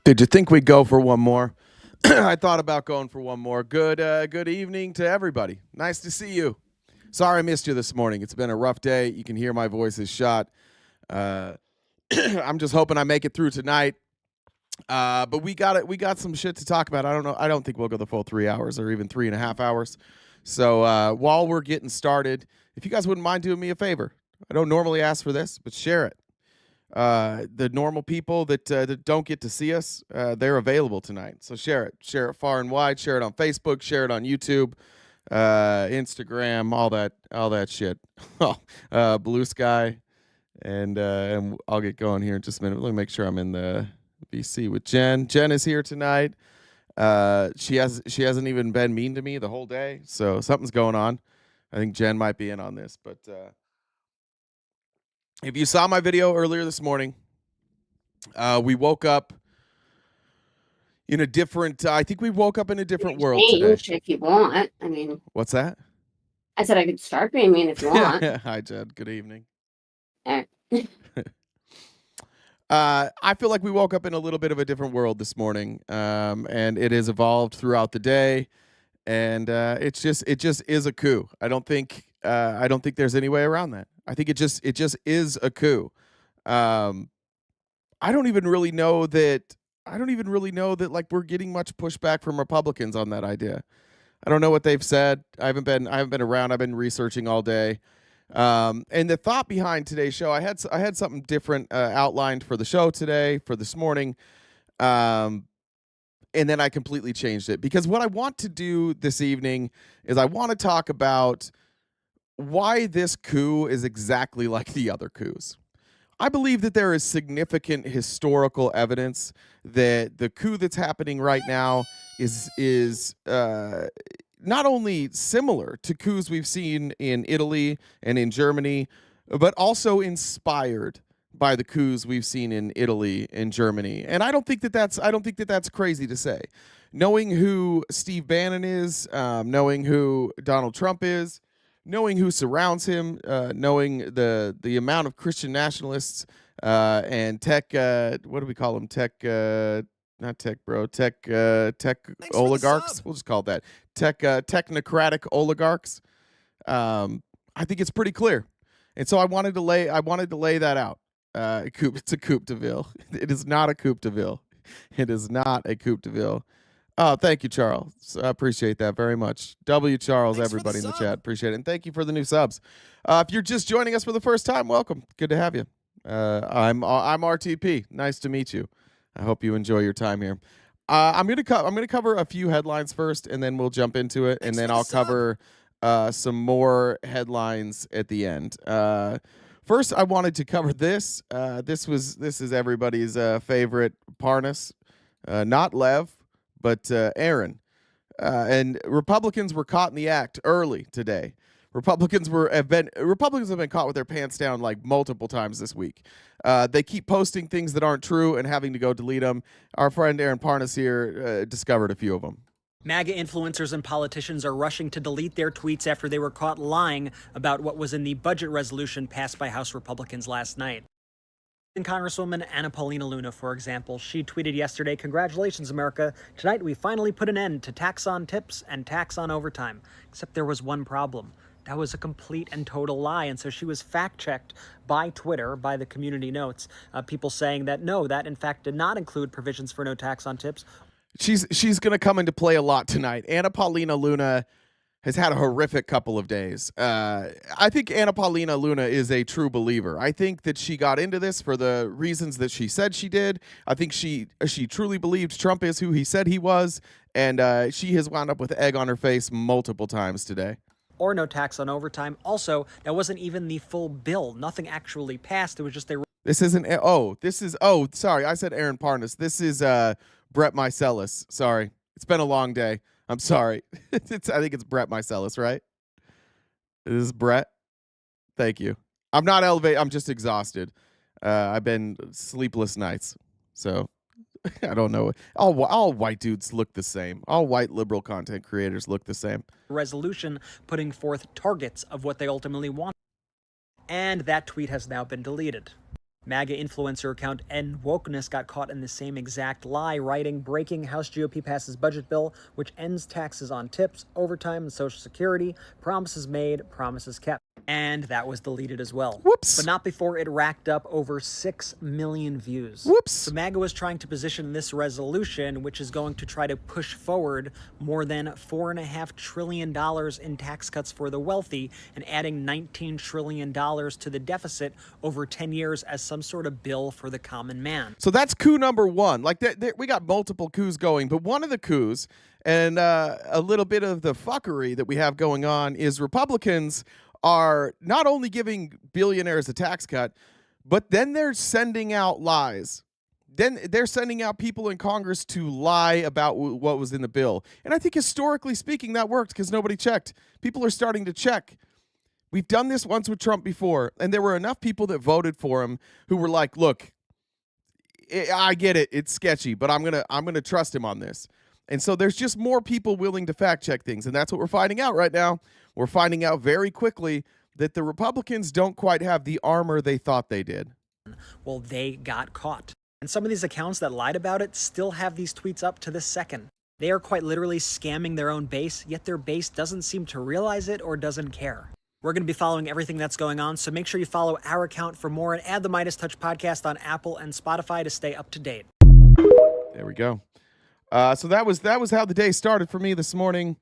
Did you think we'd go for one more? I thought about going for one more. Good evening to everybody. Nice to see you. Sorry I missed you this morning. It's been a rough day. You can hear my voice is shot. I'm just hoping I make it through tonight. But we got some shit to talk about. I don't know. I don't think we'll go the full 3 hours or even 3.5 hours. So while we're getting started, if you guys wouldn't mind doing me a favor, I don't normally ask for this, but share it. The normal people that don't get to see us, they're available tonight. So share it far and wide. Share it on Facebook. Share it on YouTube, Instagram, all that shit. Blue Sky, and I'll get going here in just a minute. Let me make sure I'm in the VC with Jen. Jen is here tonight. She hasn't even been mean to me the whole day, so something's going on. I think Jen might be in on this, but. If you saw my video earlier this morning, we woke up in a different. I think we woke up in a different world today. If you want, I mean. What's that? I said I could start beaming if you want. Hi, Jed. Good evening. I feel like we woke up in a little bit of a different world this morning, and it has evolved throughout the day, and it just is a coup. I don't think there's any way around that. I think it just is a coup. I don't even really know that like we're getting much pushback from Republicans on that idea. I don't know what they've said. I haven't been around. I've been researching all day. And the thought behind today's show, I had something different outlined for the show today, for this morning. And then I completely changed it because what I want to do this evening is I want to talk about why this coup is exactly like the other coups. I believe that there is significant historical evidence that the coup that's happening right now is not only similar to coups we've seen in Italy and in Germany, but also inspired by the coups we've seen in Italy and Germany. And I don't think that that's crazy to say. Knowing who Steve Bannon is, knowing who Donald Trump is, knowing who surrounds him, knowing the amount of Christian nationalists and tech, what do we call them? Tech, not tech, bro. Tech oligarchs. We'll just call it that. Technocratic oligarchs. I think it's pretty clear, and so I wanted to lay that out. It's a coup de ville. It is not a coup de ville. It is not a coup de ville. Oh, thank you, Charles. I appreciate that very much. W. Charles, Thanks everybody in the sub. chat. Appreciate it. And thank you for the new subs. If you're just joining us for the first time, welcome. Good to have you. I'm RTP. Nice to meet you. I hope you enjoy your time here. I'm gonna cover a few headlines first, and then we'll jump into it, and then I'll cover some more headlines at the end. First, I wanted to cover this. This is everybody's favorite Parnas, not Lev, but Aaron. And Republicans were caught in the act early today. Republicans have been caught with their pants down like multiple times this week. They keep posting things that aren't true and having to go delete them. Our friend Aaron Parnas here discovered a few of them. MAGA influencers and politicians are rushing to delete their tweets after they were caught lying about what was in the budget resolution passed by House Republicans last night. And Congresswoman Anna Paulina Luna, for example, she tweeted yesterday, "Congratulations, America. Tonight we finally put an end to tax on tips and tax on overtime." Except there was one problem. That was a complete and total lie. And so she was fact-checked by Twitter, by the community notes, people saying that no, that in fact did not include provisions for no tax on tips. She's going to come into play a lot tonight. Anna Paulina Luna has had a horrific couple of days. I think Anna Paulina Luna is a true believer. I think that she got into this for the reasons that she said she did. I think she truly believes Trump is who he said he was, and she has wound up with egg on her face multiple times today. Or no tax on overtime. Also, that wasn't even the full bill. Nothing actually passed. It was just they. This isn't. Sorry, I said Aaron Parnas. This is Brett Meiselas. Sorry, it's been a long day. I'm sorry. I think it's Brett Meiselas, right? This is Brett. Thank you. I'm not elevated. I'm just exhausted. I've been sleepless nights, so I don't know. All white dudes look the same. All white liberal content creators look the same. Resolution putting forth targets of what they ultimately want. And that tweet has now been deleted. MAGA influencer account End Wokeness got caught in the same exact lie, writing, "Breaking House GOP passes budget bill, which ends taxes on tips, overtime, and Social Security. Promises made, promises kept." And that was deleted as well. Whoops. But not before it racked up over 6 million views. Whoops. So MAGA was trying to position this resolution, which is going to try to push forward more than $4.5 trillion in tax cuts for the wealthy and adding $19 trillion to the deficit over 10 years as some sort of bill for the common man. So that's coup number one. Like we got multiple coups going, but one of the coups and a little bit of the fuckery that we have going on is Republicans are not only giving billionaires a tax cut, but then they're sending out lies. Then they're sending out people in Congress to lie about what was in the bill. And I think historically speaking, that worked because nobody checked. People are starting to check. We've done this once with Trump before, and there were enough people that voted for him who were like, look, I get it. It's sketchy, but I'm gonna trust him on this. And so there's just more people willing to fact check things. And that's what we're finding out right now. We're finding out very quickly that the Republicans don't quite have the armor they thought they did. Well, they got caught. And some of these accounts that lied about it still have these tweets up to this second. They are quite literally scamming their own base, yet their base doesn't seem to realize it or doesn't care. We're going to be following everything that's going on, so make sure you follow our account for more and add the Midas Touch podcast on Apple and Spotify to stay up to date. There we go. So that was how the day started for me this morning.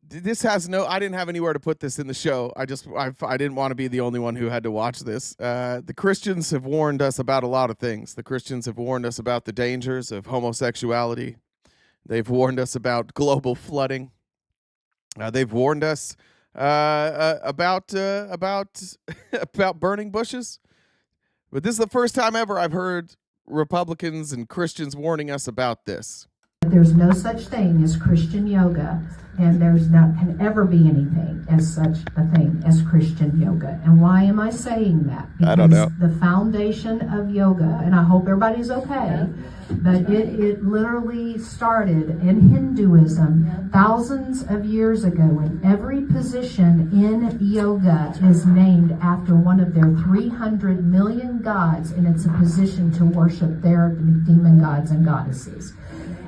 This has I didn't have anywhere to put this in the show. I didn't want to be the only one who had to watch this. The Christians have warned us about a lot of things. The Christians have warned us about the dangers of homosexuality. They've warned us about global flooding. They've warned us about burning bushes. But this is the first time ever I've heard Republicans and Christians warning us about this. There's no such thing as Christian yoga, and there's not can ever be anything as such a thing as Christian yoga. And why am I saying that? Because I don't know. The foundation of yoga, and I hope everybody's okay, but it literally started in Hinduism thousands of years ago, and every position in yoga is named after one of their 300 million gods, and it's a position to worship their demon gods and goddesses.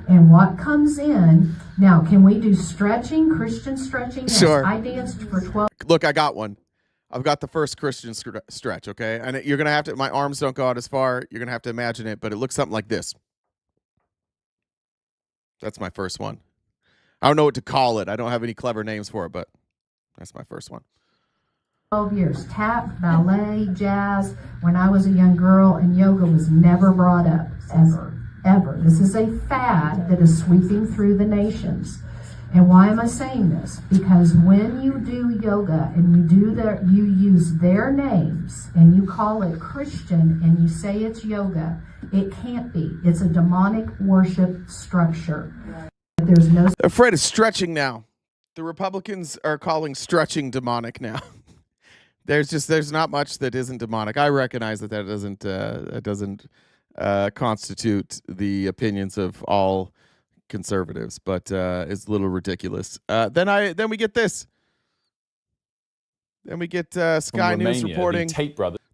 And what comes in, now, can we do stretching, Christian stretching? Yes, sure. I danced for 12. Look, I got one. I've got the first Christian stretch, okay? And you're going to have to, my arms don't go out as far. You're going to have to imagine it, but it looks something like this. That's my first one. I don't know what to call it. I don't have any clever names for it, but that's my first one. 12 years, tap, ballet, jazz, when I was a young girl, and yoga was never brought up, ever. This is a fad that is sweeping through the nations. And why am I saying this? Because when you do yoga and you use their names and you call it Christian and you say it's yoga, it can't be. It's a demonic worship structure. There's no. They're afraid of stretching now. The Republicans are calling stretching demonic now. There's not much that isn't demonic. I recognize that doesn't constitute the opinions of all conservatives, but it's a little ridiculous. Then we get this. Then we get Sky News reporting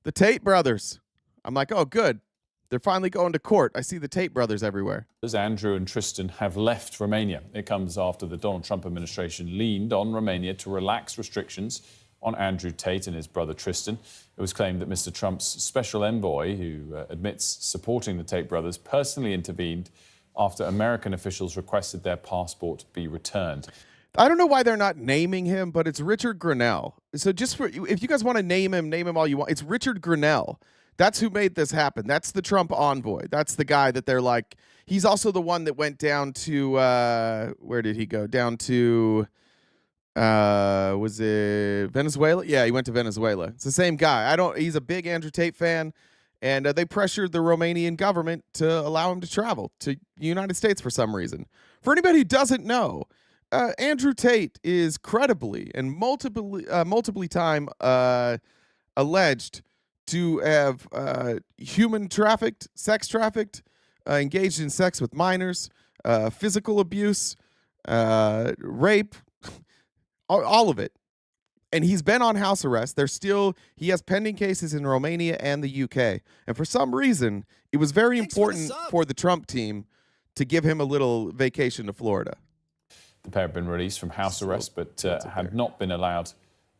the Tate brothers. I'm like, oh, good. They're finally going to court. I see the Tate brothers everywhere. Andrew and Tristan have left Romania. It comes after the Donald Trump administration leaned on Romania to relax restrictions on Andrew Tate and his brother Tristan. It was claimed that Mr. Trump's special envoy, who admits supporting the Tate brothers, personally intervened after American officials requested their passport be returned. I don't know why they're not naming him, but it's Richard Grinnell. So if you guys want to name him all you want. It's Richard Grinnell. That's who made this happen. That's the Trump envoy. That's the guy that they're like. He's also the one that went down to, where did he go? Down to, was it Venezuela? Yeah, he went to Venezuela. It's the same guy. He's a big Andrew Tate fan, and they pressured the Romanian government to allow him to travel to the United States for some reason. For anybody who doesn't know, Andrew Tate is credibly and multiple time alleged to have human trafficked, sex trafficked, engaged in sex with minors, physical abuse, rape, all of it. and he's been on house arrest. He has pending cases in Romania and the UK. And for some reason, it was very important for the Trump team to give him a little vacation to Florida. The pair have been released from house arrest, but had not been allowed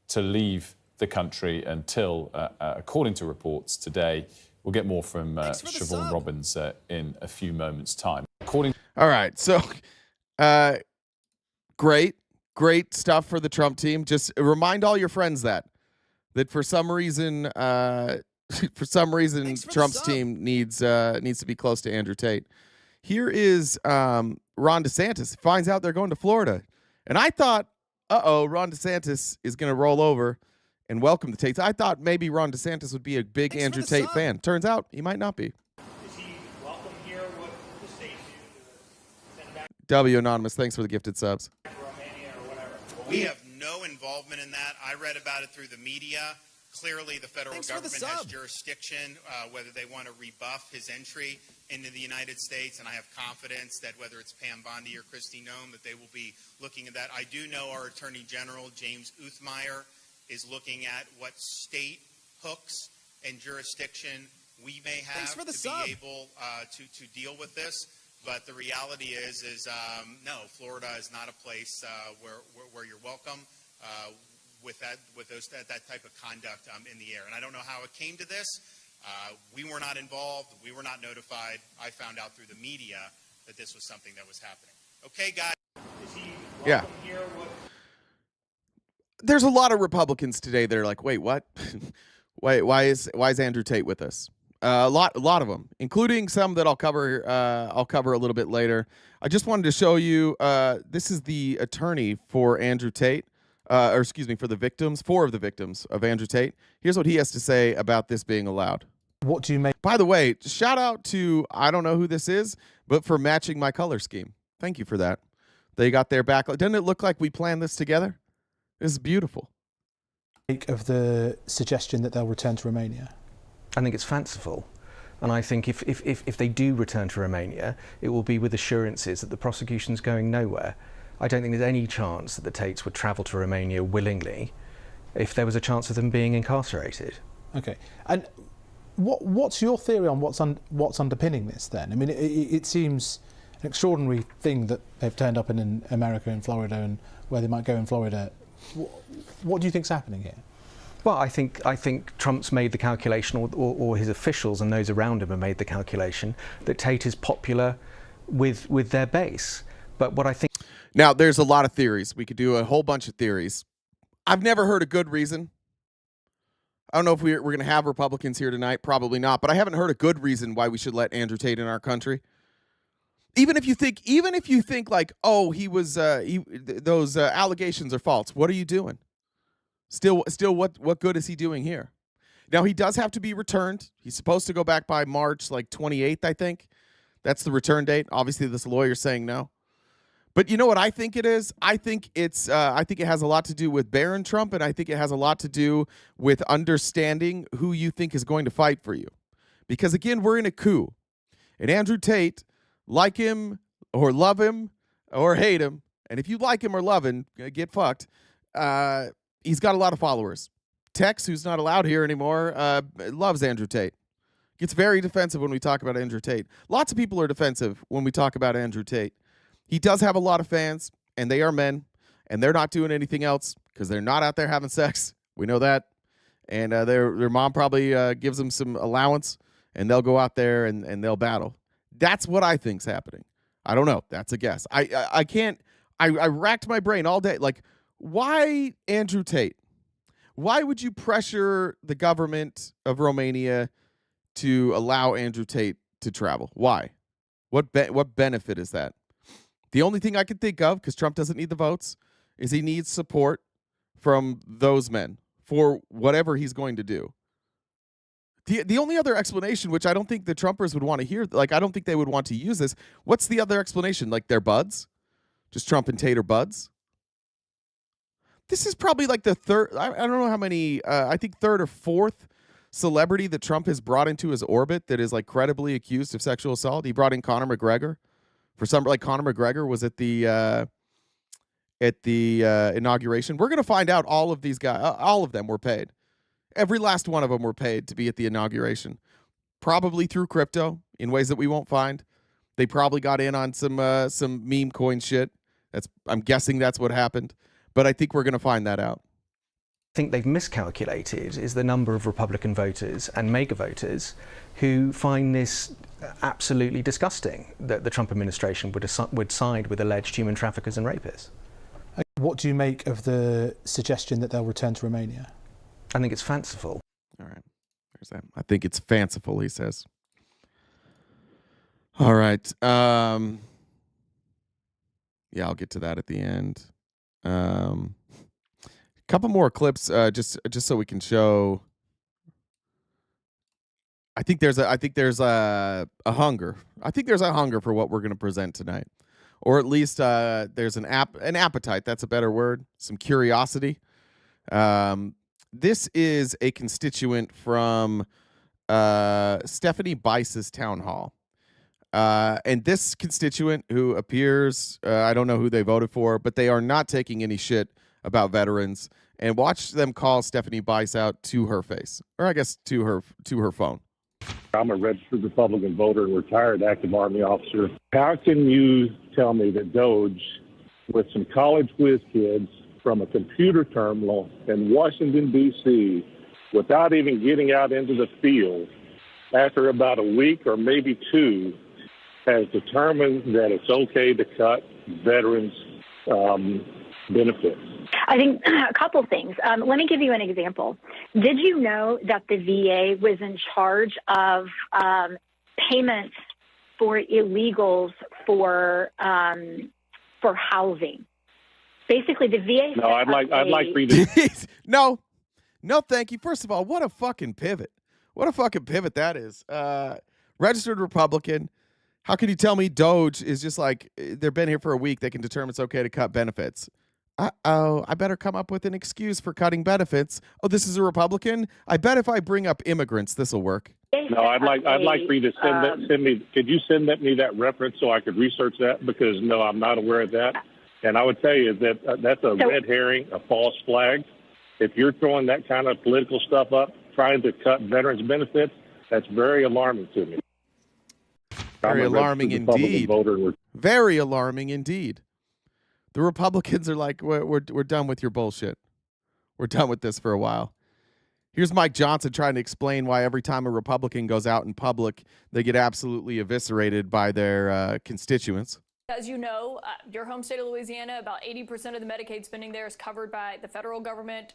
to leave the country until, according to reports today. We'll get more from Siobhan Robbins in a few moments' time. All right, so great stuff for the Trump team. Just remind all your friends that for some reason Trump's team needs to be close to Andrew Tate. Here is Ron DeSantis finds out they're going to Florida, and I thought, Ron DeSantis is going to roll over and welcome the Tates. I thought maybe Ron DeSantis would be a big Andrew Tate fan. Turns out he might not be. Is he welcome here? What the state do to send back W Anonymous, thanks for the gifted subs. to Romania or whatever? We have no involvement in that. I read about it through the media. Clearly, the federal government has jurisdiction, whether they want to rebuff his entry into the United States, and I have confidence that whether it's Pam Bondi or Kristi Noem, that they will be looking at that. I do know our Attorney General, James Uthmeyer, is looking at what state hooks and jurisdiction we may have to be able to deal with this. But the reality is no, Florida is not a place where you're welcome with that type of conduct in the air. And I don't know how it came to this. We were not involved. We were not notified. I found out through the media that this was something that was happening. Okay, guys. Is he Yeah. welcome here? What There's a lot of Republicans today that are like, wait, what? why is Andrew Tate with us? A lot of them, including some that I'll cover a little bit later. I just wanted to show you. This is the attorney for Andrew Tate, for the victims, 4 of the victims of Andrew Tate. Here's what he has to say about this being allowed. What do you make? By the way, shout out to, I don't know who this is, but for matching my color scheme. Thank you for that. They got their back. Doesn't it look like we planned this together? This is beautiful. Of the suggestion that they'll return to Romania? I think it's fanciful. And I think if they do return to Romania, it will be with assurances that the prosecution's going nowhere. I don't think there's any chance that the Tates would travel to Romania willingly if there was a chance of them being incarcerated. Okay. And what's your theory on what's underpinning this then? I mean, it seems an extraordinary thing that they've turned up in America, in Florida, and where they might go in Florida. What do you think's happening here? Well, I think Trump's made the calculation, or his officials and those around him have made the calculation that Tate is popular with their base. But what I think... Now, there's a lot of theories. We could do a whole bunch of theories. I've never heard a good reason. I don't know if we're going to have Republicans here tonight. Probably not. But I haven't heard a good reason why we should let Andrew Tate in our country. Even if you think like, oh, those allegations are false. What are you doing? Still, what good is he doing here? Now, he does have to be returned. He's supposed to go back by March 28th, I think. That's the return date. Obviously, this lawyer's saying no. But you know what I think it is? I think it has a lot to do with Barron Trump, and I think it has a lot to do with understanding who you think is going to fight for you. Because again, we're in a coup. And Andrew Tate, like him or love him or hate him, and if you like him or love him, get fucked, he's got a lot of followers. Tex, who's not allowed here anymore, loves Andrew Tate. Gets very defensive when we talk about Andrew Tate. Lots of people are defensive when we talk about Andrew Tate. He does have a lot of fans, and they are men, and they're not doing anything else because they're not out there having sex. We know that. And their mom probably gives them some allowance, and they'll go out there and they'll battle. That's what I think's happening. I don't know. That's a guess. I can't. I racked my brain all day. Like, why Andrew Tate? Why would you pressure the government of Romania to allow Andrew Tate to travel? Why? What benefit is that? The only thing I can think of, because Trump doesn't need the votes, is he needs support from those men for whatever he's going to do. The only other explanation, which I don't think the Trumpers would want to hear, like I don't think they would want to use this. What's the other explanation? Like they're buds? Just Trump and Tate are buds? This is probably like the third, I don't know how many, I think third or fourth celebrity that Trump has brought into his orbit that is like credibly accused of sexual assault. He brought in Conor McGregor. For some, like Conor McGregor was at the at the inauguration. We're going to find out all of these guys, all of them were paid. Every last one of them were paid to be at the inauguration, probably through crypto in ways that we won't find. They probably got in on some meme coin shit. I'm guessing that's what happened, but I think we're going to find that out. I think they've miscalculated is the number of Republican voters and mega voters who find this absolutely disgusting that the Trump administration would side with alleged human traffickers and rapists. What do you make of the suggestion that they'll return to Romania? I think it's fanciful. All right. There's that. I think it's fanciful, he says. All right. Yeah, I'll get to that at the end. Couple more clips, just so we can show. I think there's a hunger. I think there's a hunger for what we're going to present tonight, or at least there's an appetite. That's a better word. Some curiosity. This is a constituent from Stephanie Bice's town hall. And this constituent who appears, I don't know who they voted for, but they are not taking any shit about veterans. And watch them call Stephanie Bice out to her face, or I guess to her phone. I'm a registered Republican voter and retired active Army officer. How can you tell me that Doge, with some college whiz kids from a computer terminal in Washington, D.C., without even getting out into the field, after about a week or maybe two, has determined that it's okay to cut veterans' benefits? I think a couple things. Let me give you an example. Did you know that the VA was in charge of payments for illegals for housing? Basically, the VA. No, I'd like for you to. No, thank you. First of all, what a fucking pivot! What a fucking pivot that is. Registered Republican. How can you tell me Doge is just like they've been here for a week? They can determine it's okay to cut benefits. I better come up with an excuse for cutting benefits. Oh, this is a Republican? I bet if I bring up immigrants, this will work. No, I'd like for you to send me. Could you send me that reference so I could research that? Because no, I'm not aware of that. And I would tell you that that's a red herring, a false flag. If you're throwing that kind of political stuff up, trying to cut veterans' benefits, that's very alarming to me. Very alarming indeed. Very alarming indeed. The Republicans are like, we're done with your bullshit. We're done with this for a while. Here's Mike Johnson trying to explain why every time a Republican goes out in public, they get absolutely eviscerated by their constituents. As you know, your home state of Louisiana, about 80% of the Medicaid spending there is covered by the federal government.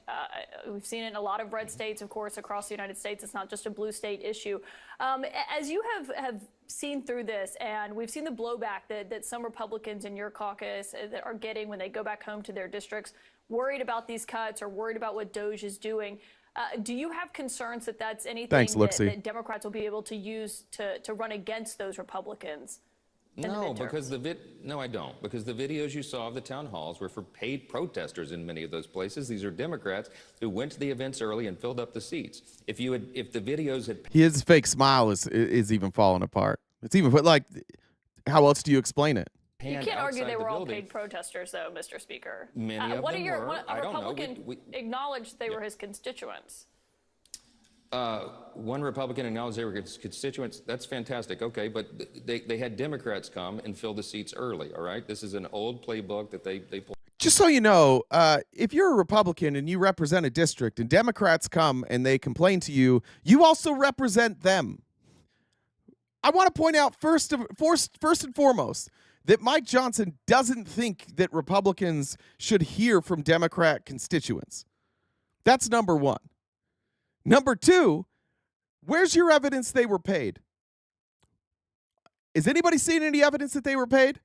We've seen it in a lot of red states, of course, across the United States. It's not just a blue state issue. As you have seen through this, and we've seen the blowback that some Republicans in your caucus that are getting when they go back home to their districts, worried about these cuts or worried about what Doge is doing. Do you have concerns that that's anything that Democrats will be able to use to run against those Republicans? No, because no, I don't. Because the videos you saw of the town halls were for paid protesters in many of those places. These are Democrats who went to the events early and filled up the seats. If the videos had, his fake smile is even falling apart. It's even like, how else do you explain it? You can't argue they were all paid protesters, though, Mr. Speaker. Many of them were. A Republican acknowledged they were his constituents. One Republican acknowledged they were his constituents. That's fantastic. Okay, but they had Democrats come and fill the seats early. All right, this is an old playbook that they pulled. Just so you know, if you're a Republican and you represent a district and Democrats come and they complain to you, you also represent them. I want to point out first and foremost that Mike Johnson doesn't think that Republicans should hear from Democrat constituents. That's number one. Number two, where's your evidence they were paid? Is anybody seeing any evidence that they were paid?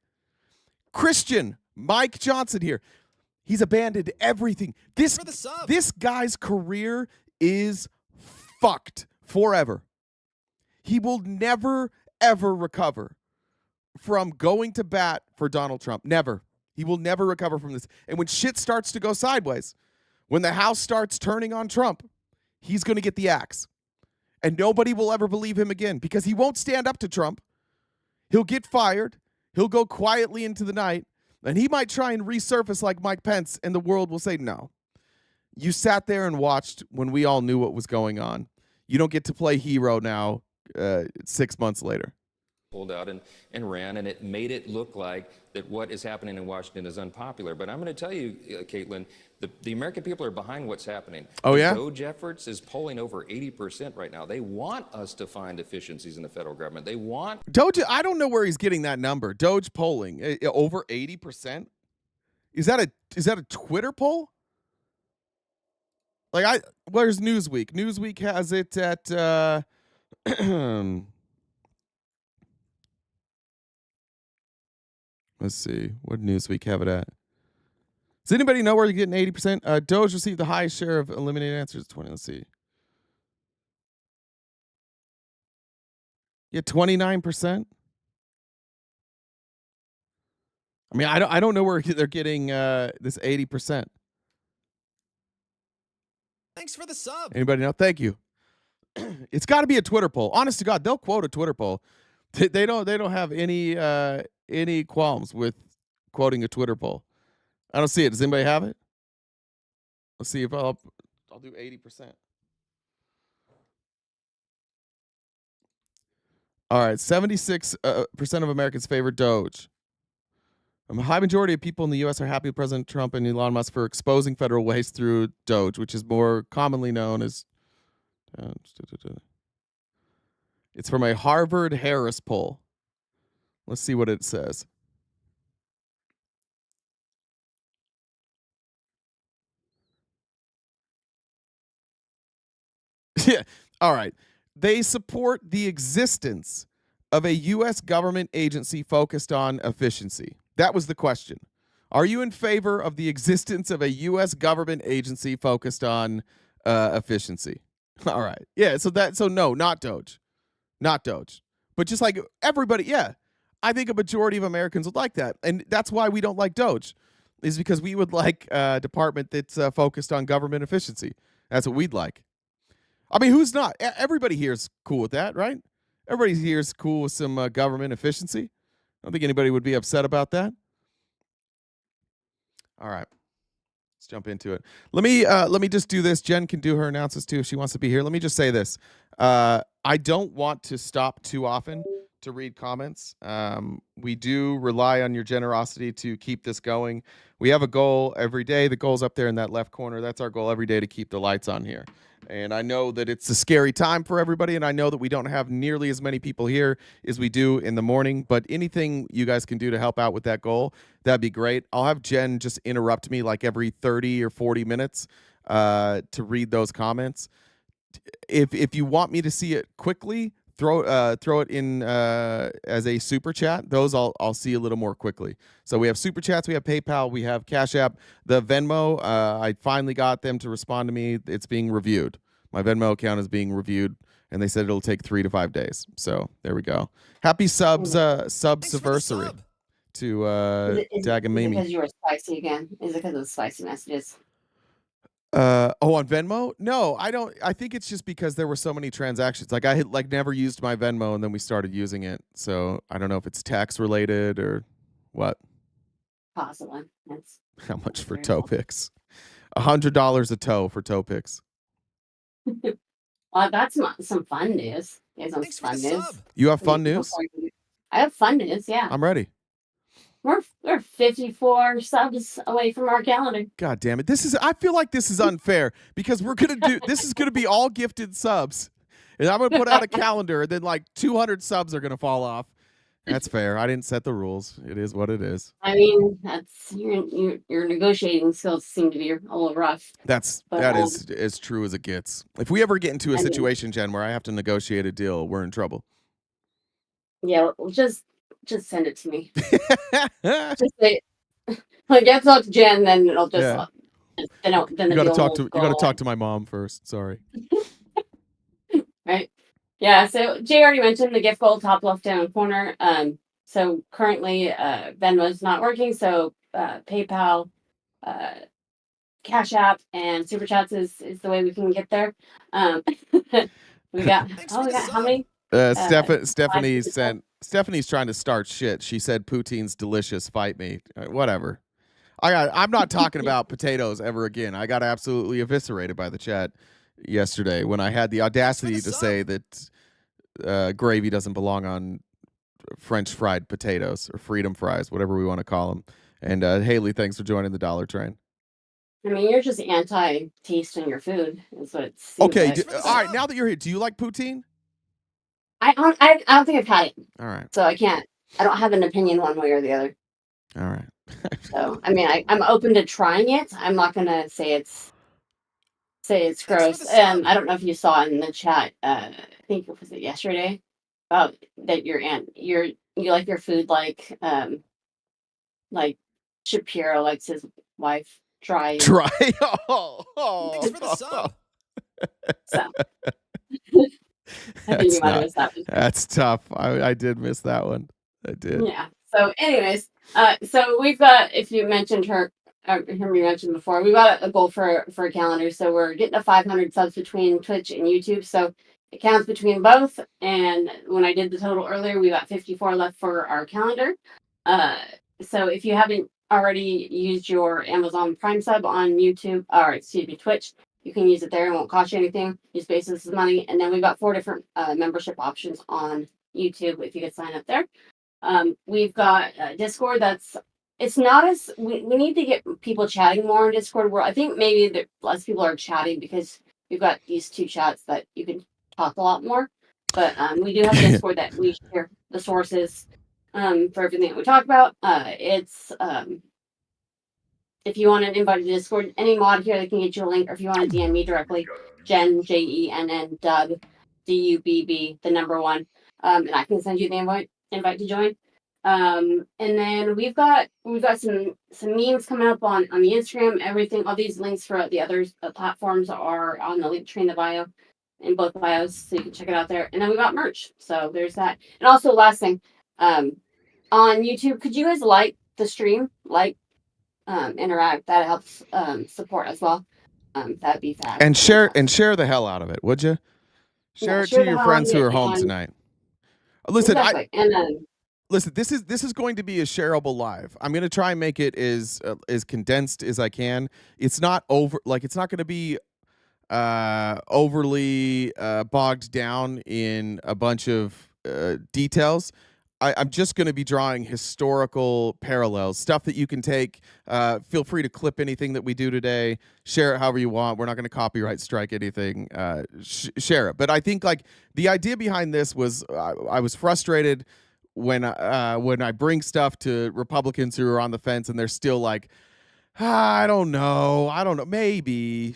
Christian Mike Johnson here. He's abandoned everything. This guy's career is fucked forever. He will never, ever recover from going to bat for Donald Trump. Never. He will never recover from this. And when shit starts to go sideways, when the House starts turning on Trump, he's going to get the axe. And nobody will ever believe him again because he won't stand up to Trump. He'll get fired. He'll go quietly into the night. And he might try and resurface like Mike Pence, and the world will say, no. You sat there and watched when we all knew what was going on. You don't get to play hero now 6 months later. Pulled out and ran, and it made it look like that what is happening in Washington is unpopular. But I'm going to tell you, Caitlin, the American people are behind what's happening. Oh, yeah? The DOGE efforts is polling over 80% right now. They want us to find efficiencies in the federal government. They want... Doge, I don't know where he's getting that number. Doge polling, over 80%? Is that a Twitter poll? Like, where's Newsweek? Newsweek has it at... Let's see. What Newsweek have it at? Does anybody know where you're getting 80%? Doge received the highest share of eliminated answers. 20. Let's see. Yeah, 29%. I mean, I don't know where they're getting this 80%. Thanks for the sub. Anybody know? Thank you. It's got to be a Twitter poll. Honest to God, they'll quote a Twitter poll. They don't have any qualms with quoting a Twitter poll. I don't see it. Does anybody have it? Let's see if I'll do 80%. All right, 76% of Americans favor Doge. A high majority of people in the U.S. are happy with President Trump and Elon Musk for exposing federal waste through Doge, which is more commonly known as... It's from a Harvard-Harris poll. Let's see what it says. Yeah. All right. They support the existence of a U.S. government agency focused on efficiency. That was the question. Are you in favor of the existence of a U.S. government agency focused on efficiency? All right. Yeah. So no, not Doge. Not Doge. But just like everybody, yeah. I think a majority of Americans would like that. And that's why we don't like Doge, is because we would like a department that's focused on government efficiency. That's what we'd like. I mean, who's not? Everybody here is cool with that, right? Everybody here is cool with some government efficiency. I don't think anybody would be upset about that. All right. Let's jump into it. Let me just do this. Jen can do her announcements too if she wants to be here. Let me just say this. I don't want to stop too often to read comments. We do rely on your generosity to keep this going. We have a goal every day. The goal's up there in that left corner. That's our goal every day, to keep the lights on here. And I know that it's a scary time for everybody, and I know that we don't have nearly as many people here as we do in the morning, but anything you guys can do to help out with that goal, that'd be great. I'll have Jen just interrupt me like every 30 or 40 minutes to read those comments. If you want me to see it quickly, throw it in as a super chat. Those I'll see a little more quickly. So we have super chats, we have PayPal, we have Cash App. The Venmo, I finally got them to respond to me. It's being reviewed. My Venmo account is being reviewed, and they said it'll take 3 to 5 days. So there we go. Happy subsversary to Dag and Mimi. Is it because you were spicy again? Is it because of the spicy messages? On Venmo? No, I don't. I think it's just because there were so many transactions. Like I had never used my Venmo, and then we started using it. So I don't know if it's tax related or what. Possibly. That's how much for toe picks? $100 a toe for toe picks. Well, that's some fun news. There's some fun news. You have fun news? I have fun news. Yeah. I'm ready. We're 54 subs away from our calendar. God damn it. I feel like this is unfair because this is gonna be all gifted subs. And I'm gonna put out a calendar and then like 200 subs are gonna fall off. That's fair. I didn't set the rules. It is what it is. I mean, that's your negotiating skills seem to be a little rough. That is as true as it gets. If we ever get into a situation, Jen, where I have to negotiate a deal, we're in trouble. Yeah, well, just send it to me. Just say, like, you have to talk to Jen, then it'll just. Yeah. Then you gotta talk to my mom first. Sorry. Right. Yeah. So Jay already mentioned the gift goal top left down corner. So currently Venmo's not working. So PayPal, Cash App, and Super Chats is the way we can get there. We got how many? Stephanie sent Stephanie's trying to start shit. She said poutine's delicious. Fight me. Whatever. I'm not talking about potatoes ever again. I got absolutely eviscerated by the chat yesterday when I had the audacity to say that gravy doesn't belong on French fried potatoes or freedom fries, whatever we want to call them. And Haley, thanks for joining the Dollar Train. I mean, you're just anti-taste in your food. Is what it seems Okay, like. all right. Now that you're here, do you like poutine? I don't think I've had it. All right. So I don't have an opinion one way or the other. All right. So I mean, I'm open to trying it. I'm not gonna say it's gross. I don't know if you saw in the chat. I think it was yesterday about that you like your food like Shapiro likes his wife dry. Try. Thanks for the sub. So I think you might have missed that one. That's tough. I did miss that one. I did. Yeah. So, anyways, so we've got, if you mentioned her, we mentioned before, we got a goal for a calendar. So we're getting to 500 subs between Twitch and YouTube. So it counts between both. And when I did the total earlier, we got 54 left for our calendar. So if you haven't already used your Amazon Prime sub on YouTube, or excuse me, Twitch, you can use it there. It won't cost you anything. Just basis is money. And then we've got 4 different membership options on YouTube if you could sign up there. We've got Discord. It's not as we need to get people chatting more on Discord. Where I think maybe less people are chatting because we've got these 2 chats that you can talk a lot more. But we do have a Discord that we share the sources for everything that we talk about. It's if you want an invite to Discord, any mod here that can get you a link, or if you want to DM me directly, Jen JENN Dub DUBB the number 1, and I can send you the invite to join. And then we've got some memes coming up on the Instagram. Everything, all these links for the other platforms are on the link tree in the bio, in both bios, so you can check it out there. And then we got merch, so there's that. And also, last thing, on YouTube, could you guys like the stream, interact? That helps support as well. That'd be fab. And share the hell out of it, would you? Share it to your friends who are home tonight. Listen, exactly. listen. This is going to be a shareable live. I'm going to try and make it as condensed as I can. It's not it's not going to be overly bogged down in a bunch of details. I'm just going to be drawing historical parallels, stuff that you can take. Feel free to clip anything that we do today. Share it however you want. We're not going to copyright strike anything. Share it. But I think the idea behind this was I was frustrated when I bring stuff to Republicans who are on the fence and they're still like, I don't know, maybe,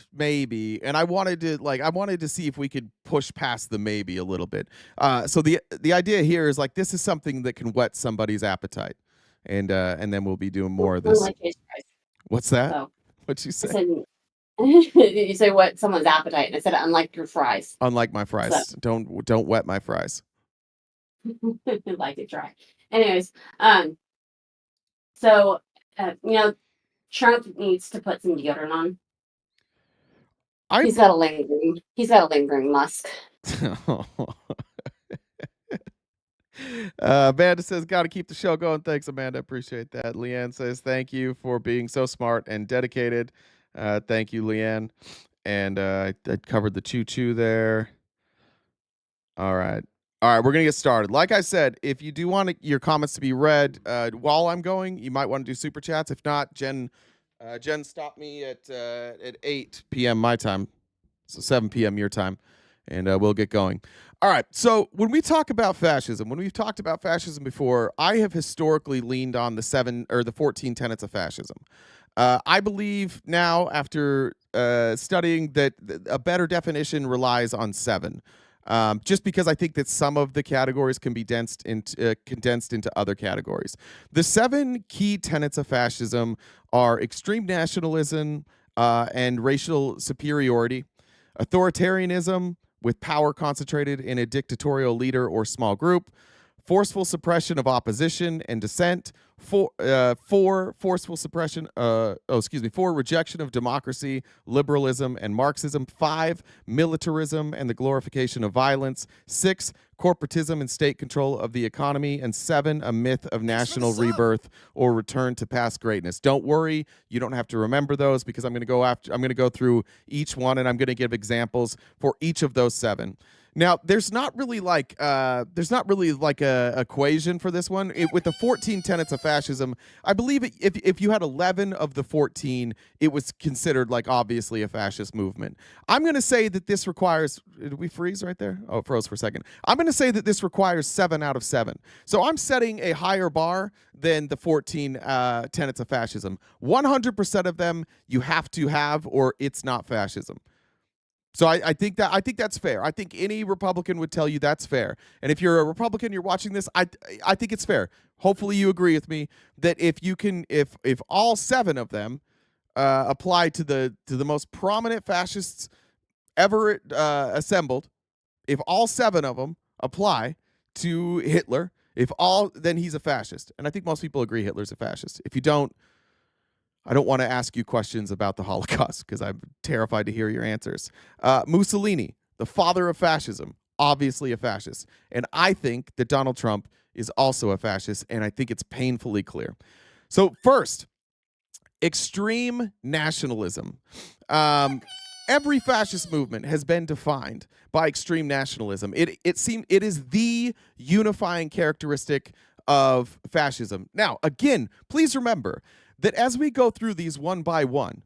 and I wanted to see if we could push past the maybe a little bit. So the idea here is this is something that can whet somebody's appetite, and then we'll be doing more of this. What's that? So, What'd you say? You say what someone's appetite, and I said unlike your fries. Unlike my fries. So. Don't wet my fries. Like it dry. Anyways, so Trump needs to put some deodorant on. He's got a lingering musk. Amanda says, got to keep the show going. Thanks, Amanda. Appreciate that. Leanne says, thank you for being so smart and dedicated. Thank you, Leanne. And I covered the choo-choo there. All right, we're going to get started. Like I said, if you do want your comments to be read while I'm going, you might want to do super chats. If not, Jen stopped me at 8 p.m. my time, so 7 p.m. your time, and we'll get going. All right, so when we talk about fascism, when we've talked about fascism before, I have historically leaned on the 14 tenets of fascism. I believe now, after studying, that a better definition relies on 7. Just because I think that some of the categories can be condensed into other categories. The 7 key tenets of fascism are extreme nationalism and racial superiority, authoritarianism with power concentrated in a dictatorial leader or small group, forceful suppression of opposition and dissent, for forceful suppression, for rejection of democracy, liberalism, and Marxism, 5, militarism and the glorification of violence, 6, corporatism and state control of the economy, and 7, a myth of national rebirth or return to past greatness. Don't worry, you don't have to remember those, because I'm going to go through each one, and I'm going to give examples for each of those 7. Now, there's not really like a equation for this one. With the 14 tenets of fascism, I believe if you had 11 of the 14, it was considered like obviously a fascist movement. I'm going to say that this requires, did we freeze right there? Oh, it froze for a second. I'm going to say that this requires 7 out of 7. So I'm setting a higher bar than the 14 tenets of fascism. 100% of them you have to have, or it's not fascism. So I think that's fair. I think any Republican would tell you that's fair. And if you're a Republican, you're watching this, I think it's fair. Hopefully you agree with me that if all 7 of them apply to the most prominent fascists ever assembled, if all 7 of them apply to Hitler, then he's a fascist. And I think most people agree Hitler's a fascist. If you don't, I don't want to ask you questions about the Holocaust because I'm terrified to hear your answers. Mussolini, the father of fascism, obviously a fascist. And I think that Donald Trump is also a fascist, and I think it's painfully clear. So first, extreme nationalism. Every fascist movement has been defined by extreme nationalism. It is the unifying characteristic of fascism. Now, again, please remember that as we go through these one by one,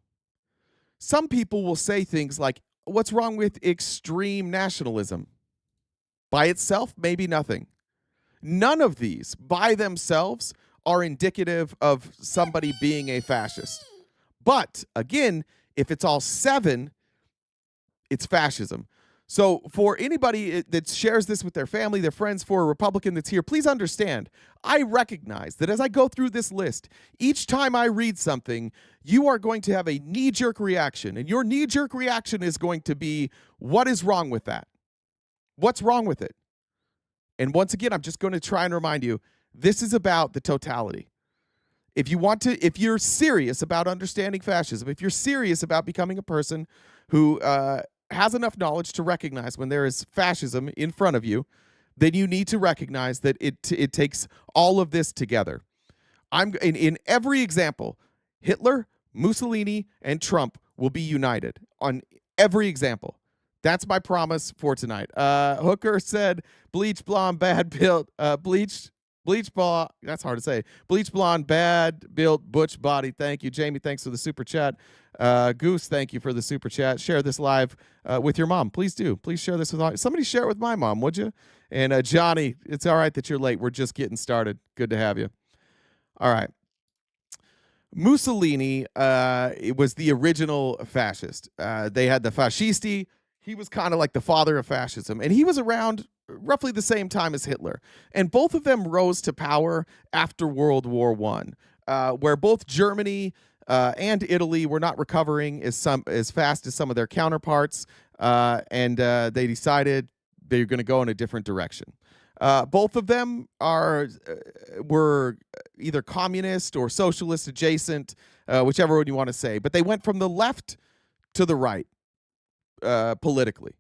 some people will say things like, what's wrong with extreme nationalism? By itself, maybe nothing. None of these by themselves are indicative of somebody being a fascist. But again, if it's all 7, it's fascism. So for anybody that shares this with their family, their friends, for a Republican that's here, please understand, I recognize that as I go through this list, each time I read something, you are going to have a knee-jerk reaction. And your knee-jerk reaction is going to be, what is wrong with that? What's wrong with it? And once again, I'm just going to try and remind you, this is about the totality. If you're serious about understanding fascism, if you're serious about becoming a person who has enough knowledge to recognize when there is fascism in front of you, then you need to recognize that it takes all of this together. In every example, Hitler, Mussolini, and Trump will be united on every example. That's my promise for tonight. Hooker said, bleach blonde, bad built, bleach blonde, that's hard to say. Bleach blonde, bad built, butch body. Thank you. Jamie, thanks for the super chat. Goose, thank you for the super chat. Share this live with your mom. Please do. Please share this with somebody. Share it with my mom, would you? And Johnny, it's all right that you're late. We're just getting started. Good to have you. All right. Mussolini it was the original fascist. They had the fascisti. He was kind of like the father of fascism, and he was around roughly the same time as Hitler. And both of them rose to power after World War I, where both Germany and Italy were not recovering as fast as some of their counterparts, and they decided they're going to go in a different direction. Both of them were either communist or socialist adjacent, whichever one you want to say. But they went from the left to the right politically.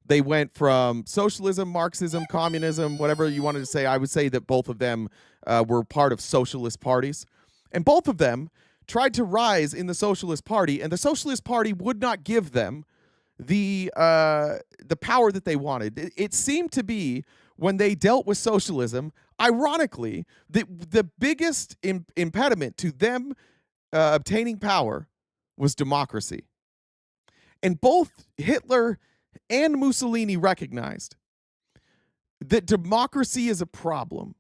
They went from socialism, Marxism, communism, whatever you wanted to say. I would say that both of them were part of socialist parties. And both of them tried to rise in the Socialist Party, and the Socialist Party would not give them the power that they wanted. It seemed to be, when they dealt with socialism, ironically, the biggest impediment to them obtaining power was democracy. And both Hitler and Mussolini recognized that democracy is a problem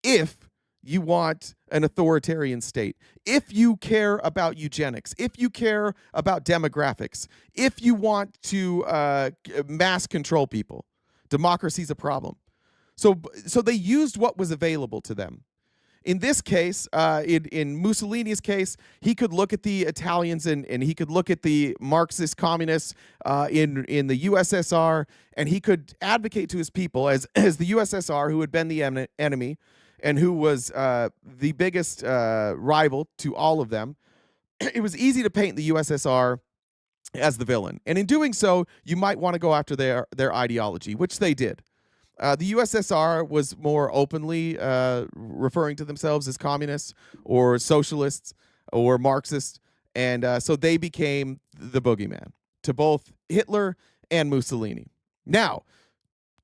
if you want an authoritarian state, if you care about eugenics, if you care about demographics, if you want to mass control people. Democracy is a problem. So they used what was available to them. In this case, in Mussolini's case, he could look at the Italians and he could look at the Marxist communists in the USSR, and he could advocate to his people as the USSR, who had been the enemy and who was the biggest rival to all of them. It was easy to paint the USSR as the villain, and in doing so, you might want to go after their ideology, which they did. The USSR was more openly referring to themselves as communists or socialists or Marxists, and so they became the boogeyman to both Hitler and Mussolini. Now,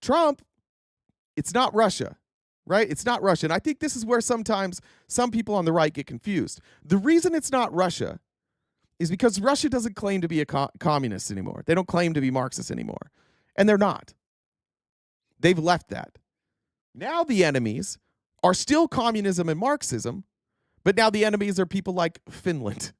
Trump, it's not Russia, right? It's not Russia, and I think this is where sometimes some people on the right get confused. The reason it's not Russia is because Russia doesn't claim to be a communist anymore. They don't claim to be Marxist anymore, and they're not. They've left that. Now the enemies are still communism and Marxism, but now the enemies are people like Finland,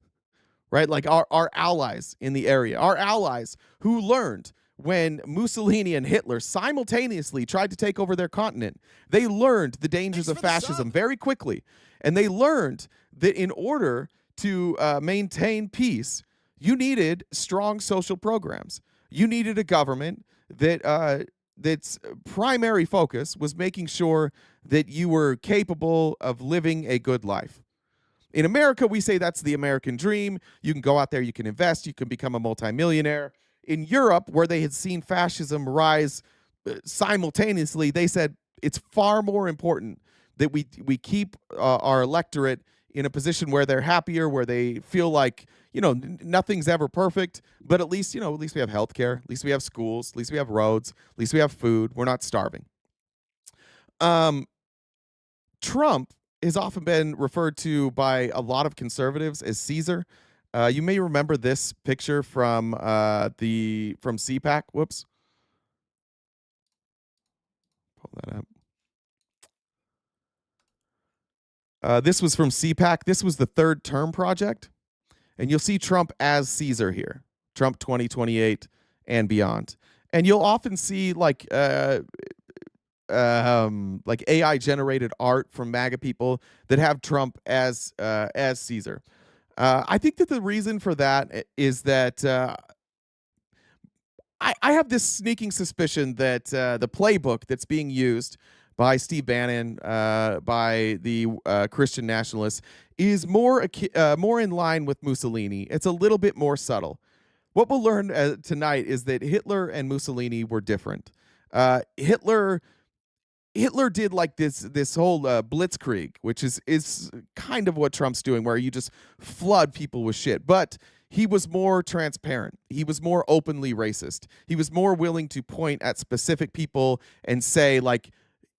right? Like our allies in the area, our allies who learned when Mussolini and Hitler simultaneously tried to take over their continent. They learned the dangers of fascism very quickly, and they learned that in order to maintain peace, you needed strong social programs. You needed a government that that's primary focus was making sure that you were capable of living a good life. In America, we say that's the American dream. You can go out there, you can invest, you can become a multimillionaire. In Europe, where they had seen fascism rise simultaneously, they said it's far more important that we keep our electorate in a position where they're happier, where they feel like, nothing's ever perfect, but at least we have healthcare, at least we have schools, at least we have roads, at least we have food, we're not starving. Trump has often been referred to by a lot of conservatives as Caesar. You may remember this picture from CPAC. Whoops. Pull that up. This was from CPAC. This was the third term project. And you'll see Trump as Caesar here. Trump 2028 and beyond. And you'll often see like AI generated art from MAGA people that have Trump as Caesar. I think that the reason for that is that I have this sneaking suspicion that the playbook that's being used by Steve Bannon, by the Christian nationalists, is more in line with Mussolini. It's a little bit more subtle. What we'll learn tonight is that Hitler and Mussolini were different. Hitler did like this whole blitzkrieg, which is kind of what Trump's doing, where you just flood people with shit. But he was more transparent. He was more openly racist. He was more willing to point at specific people and say, like,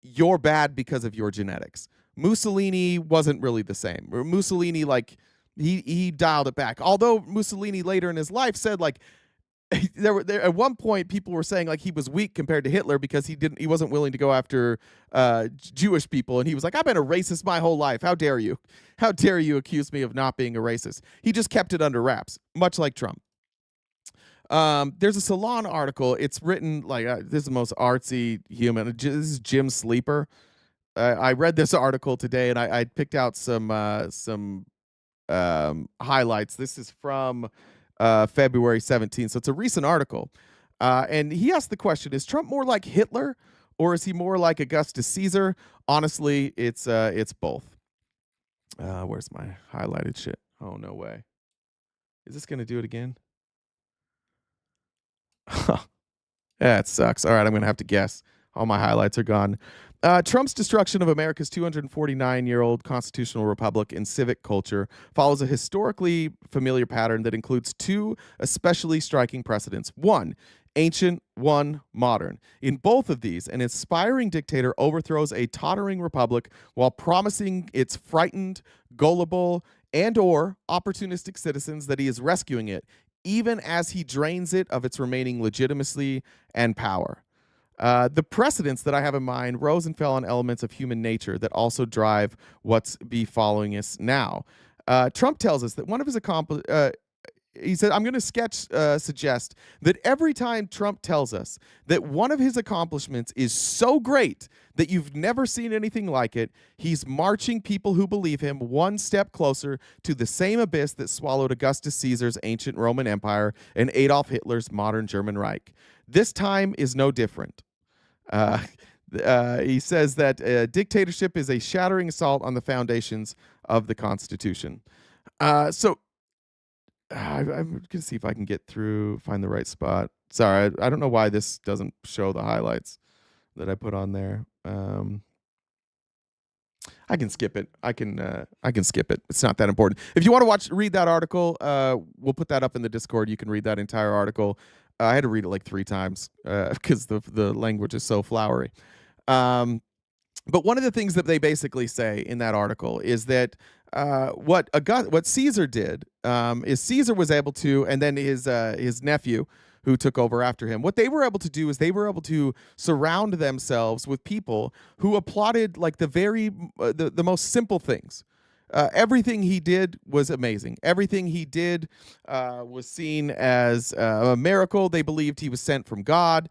you're bad because of your genetics. Mussolini wasn't really the same. Mussolini, like, he dialed it back. Although Mussolini later in his life said, like, there at one point people were saying like he was weak compared to Hitler because he wasn't willing to go after Jewish people, and he was like, I've been a racist my whole life. How dare you accuse me of not being a racist? He just kept it under wraps, much like Trump. There's a Salon article. It's written like this is the most artsy human. This is Jim Sleeper. I read this article today, and I picked out some highlights. This is from February 17th, so it's a recent article. And he asked the question: is Trump more like Hitler, or is he more like Augustus Caesar? Honestly, it's both. Where's my highlighted shit? Oh, no way. Is this gonna do it again? Yeah, it sucks. All right, I'm gonna have to guess. All my highlights are gone. Trump's destruction of America's 249-year-old constitutional republic and civic culture follows a historically familiar pattern that includes two especially striking precedents. One, ancient, one, modern. In both of these, an aspiring dictator overthrows a tottering republic while promising its frightened, gullible, and/or opportunistic citizens that he is rescuing it, even as he drains it of its remaining legitimacy and power. The precedents that I have in mind rose and fell on elements of human nature that also drive what's befalling us now. Trump tells us that one of his he said, I'm going to suggest that every time Trump tells us that one of his accomplishments is so great that you've never seen anything like it, he's marching people who believe him one step closer to the same abyss that swallowed Augustus Caesar's ancient Roman Empire and Adolf Hitler's modern German Reich. This time is no different. He says that dictatorship is a shattering assault on the foundations of the Constitution. So I'm going to see if I can find the right spot. Sorry, I don't know why this doesn't show the highlights that I put on there. I can skip it. I can skip it. It's not that important. If you want to read that article, we'll put that up in the Discord. You can read that entire article. I had to read it like 3 times because the language is so flowery. But one of the things that they basically say in that article is that what Caesar did is Caesar was able to, and then his nephew who took over after him, what they were able to do is they were able to surround themselves with people who applauded like the most simple things. Everything he did was amazing. Everything he did was seen as a miracle. They believed he was sent from God.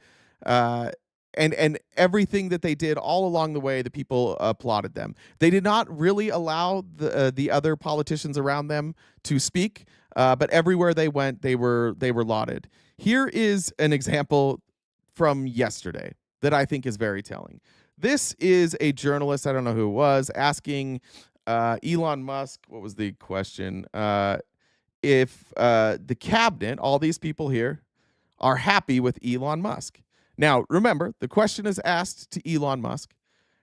And everything that they did all along the way, the people applauded them. They did not really allow the other politicians around them to speak, but everywhere they went, they were lauded. Here is an example from yesterday that I think is very telling. This is a journalist, I don't know who it was, asking Elon Musk, what was the question? If the cabinet, all these people here, are happy with Elon Musk. Now, remember, the question is asked to Elon Musk,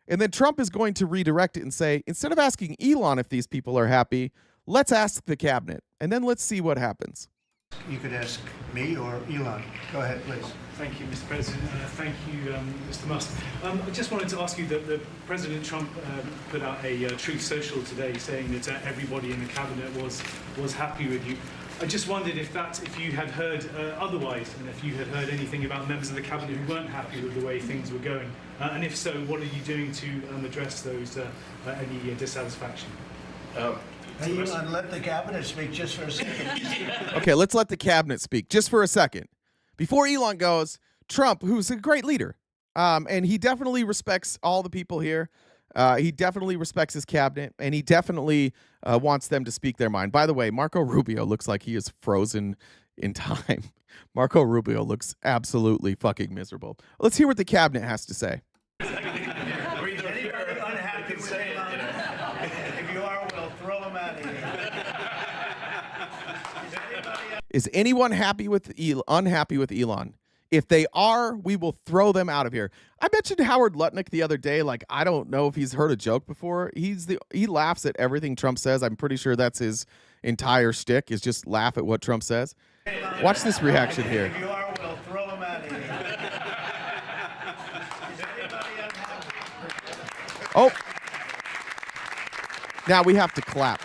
and then Trump is going to redirect it and say, instead of asking Elon if these people are happy, let's ask the cabinet, and then let's see what happens. You could ask me or Elon. Go ahead, please. Thank you, Mr. President. Thank you, Mr. Musk. I just wanted to ask you that President Trump put out a Truth Social today saying that everybody in the cabinet was happy with you. I just wondered if you had heard otherwise, and if you had heard anything about members of the cabinet who weren't happy with the way things were going, and if so, what are you doing to address those any dissatisfaction? Hey, Elon, let the cabinet speak just for a second. Okay, let's let the cabinet speak just for a second. Before Elon goes, Trump, who's a great leader, and he definitely respects all the people here. He definitely respects his cabinet, and he definitely wants them to speak their mind. By the way, Marco Rubio looks like he is frozen in time. Marco Rubio looks absolutely fucking miserable. Let's hear what the cabinet has to say. Is anyone unhappy with Elon? If they are, we will throw them out of here. I mentioned Howard Lutnick the other day. Like, I don't know if he's heard a joke before. He laughs at everything Trump says. I'm pretty sure that's his entire shtick, is just laugh at what Trump says. Watch this reaction here. If you are, we'll throw them out of here. Is anybody unhappy? Oh. Now we have to clap.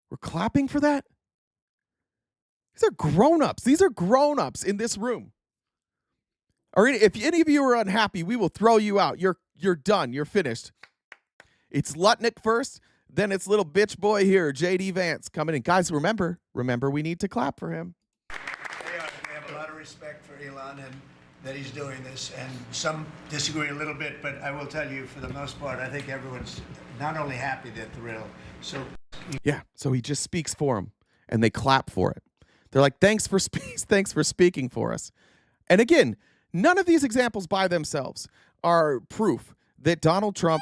We're clapping for that? These are grown-ups. These are grown-ups in this room. Or if any of you are unhappy, we will throw you out. You're done. You're finished. It's Lutnick first, then it's little bitch boy here, J.D. Vance, coming in. Guys, remember, we need to clap for him. We have a lot of respect for Elon and that he's doing this, and some disagree a little bit, but I will tell you, for the most part, I think everyone's not only happy, they're thrilled. So he just speaks for him, and they clap for it. They're like, thanks for speaking for us. And again, none of these examples by themselves are proof that Donald Trump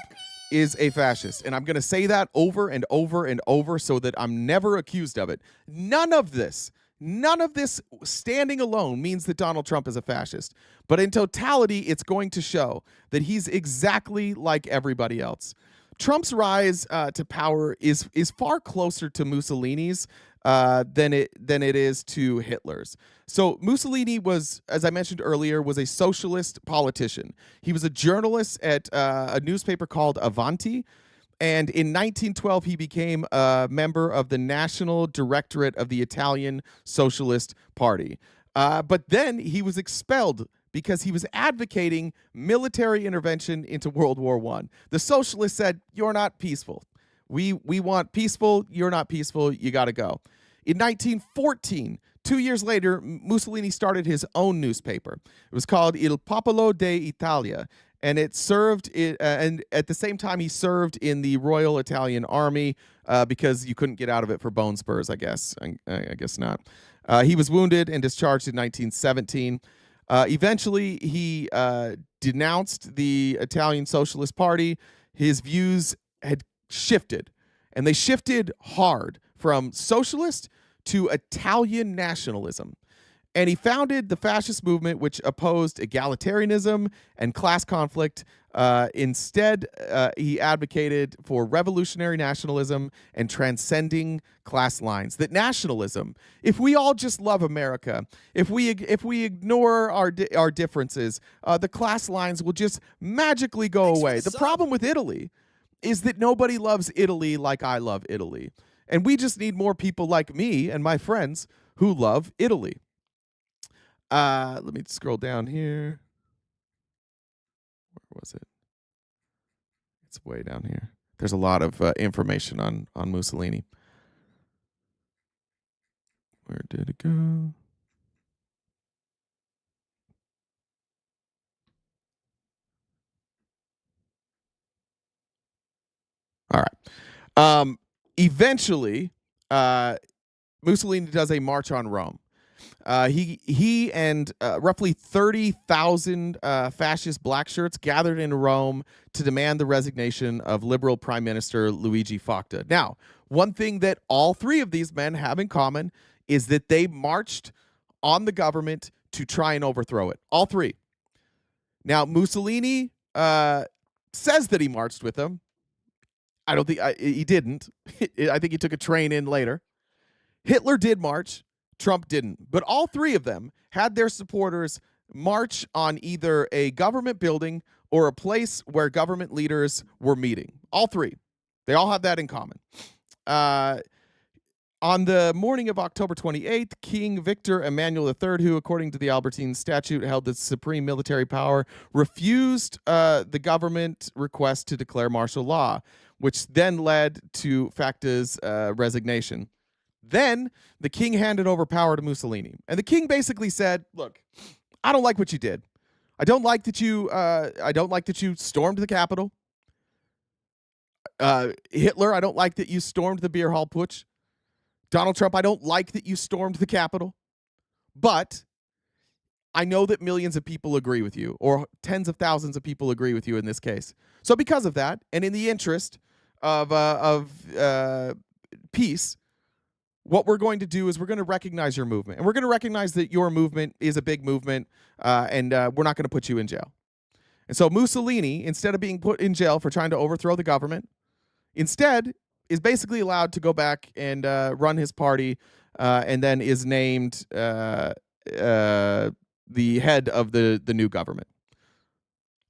is a fascist. And I'm going to say that over and over and over so that I'm never accused of it. None of this standing alone means that Donald Trump is a fascist. But in totality, it's going to show that he's exactly like everybody else. Trump's rise to power is far closer to Mussolini's than it is to Hitler's. So Mussolini was, as I mentioned earlier, was a socialist politician. He was a journalist at a newspaper called Avanti. And in 1912, he became a member of the National Directorate of the Italian Socialist Party. But then he was expelled because he was advocating military intervention into World War I. The socialists said, you're not peaceful. We want peaceful. You're not peaceful. You got to go. In 1914, 2 years later, Mussolini started his own newspaper. It was called Il Popolo d'Italia, and and at the same time he served in the Royal Italian Army because you couldn't get out of it for bone spurs, I guess. I guess not. He was wounded and discharged in 1917. Eventually, he denounced the Italian Socialist Party. His views had shifted, and they shifted hard from socialist to Italian nationalism. And he founded the fascist movement, which opposed egalitarianism and class conflict. Instead, he advocated for revolutionary nationalism and transcending class lines. That nationalism, if we all just love America, if we ignore our differences, the class lines will just magically go away. The problem with Italy is that nobody loves Italy like I love Italy. And we just need more people like me and my friends who love Italy. Let me scroll down here. Where was it? It's way down here. There's a lot of information on Mussolini. Where did it go? All right. Eventually, Mussolini does a march on Rome. He and roughly 30,000 fascist black shirts gathered in Rome to demand the resignation of liberal Prime Minister Luigi Facta. Now, one thing that all three of these men have in common is that they marched on the government to try and overthrow it. All three. Now, Mussolini says that he marched with them. I don't think he didn't. I think he took a train in later. Hitler did march. Trump didn't. But all three of them had their supporters march on either a government building or a place where government leaders were meeting. All three. They all have that in common. On the morning of October 28th, King Victor Emmanuel III, who, according to the Albertine Statute, held the supreme military power, refused the government request to declare martial law, which then led to Facta's resignation. Then the king handed over power to Mussolini. And the king basically said, look, I don't like what you did. I don't like that you stormed the Capitol. Hitler, I don't like that you stormed the beer hall putsch. Donald Trump, I don't like that you stormed the Capitol. But I know that millions of people agree with you, or tens of thousands of people agree with you in this case. So because of that, and in the interest of peace, what we're going to do is we're going to recognize your movement. And we're going to recognize that your movement is a big movement, and we're not going to put you in jail. And so Mussolini, instead of being put in jail for trying to overthrow the government, instead is basically allowed to go back and run his party, and then is named the head of the new government.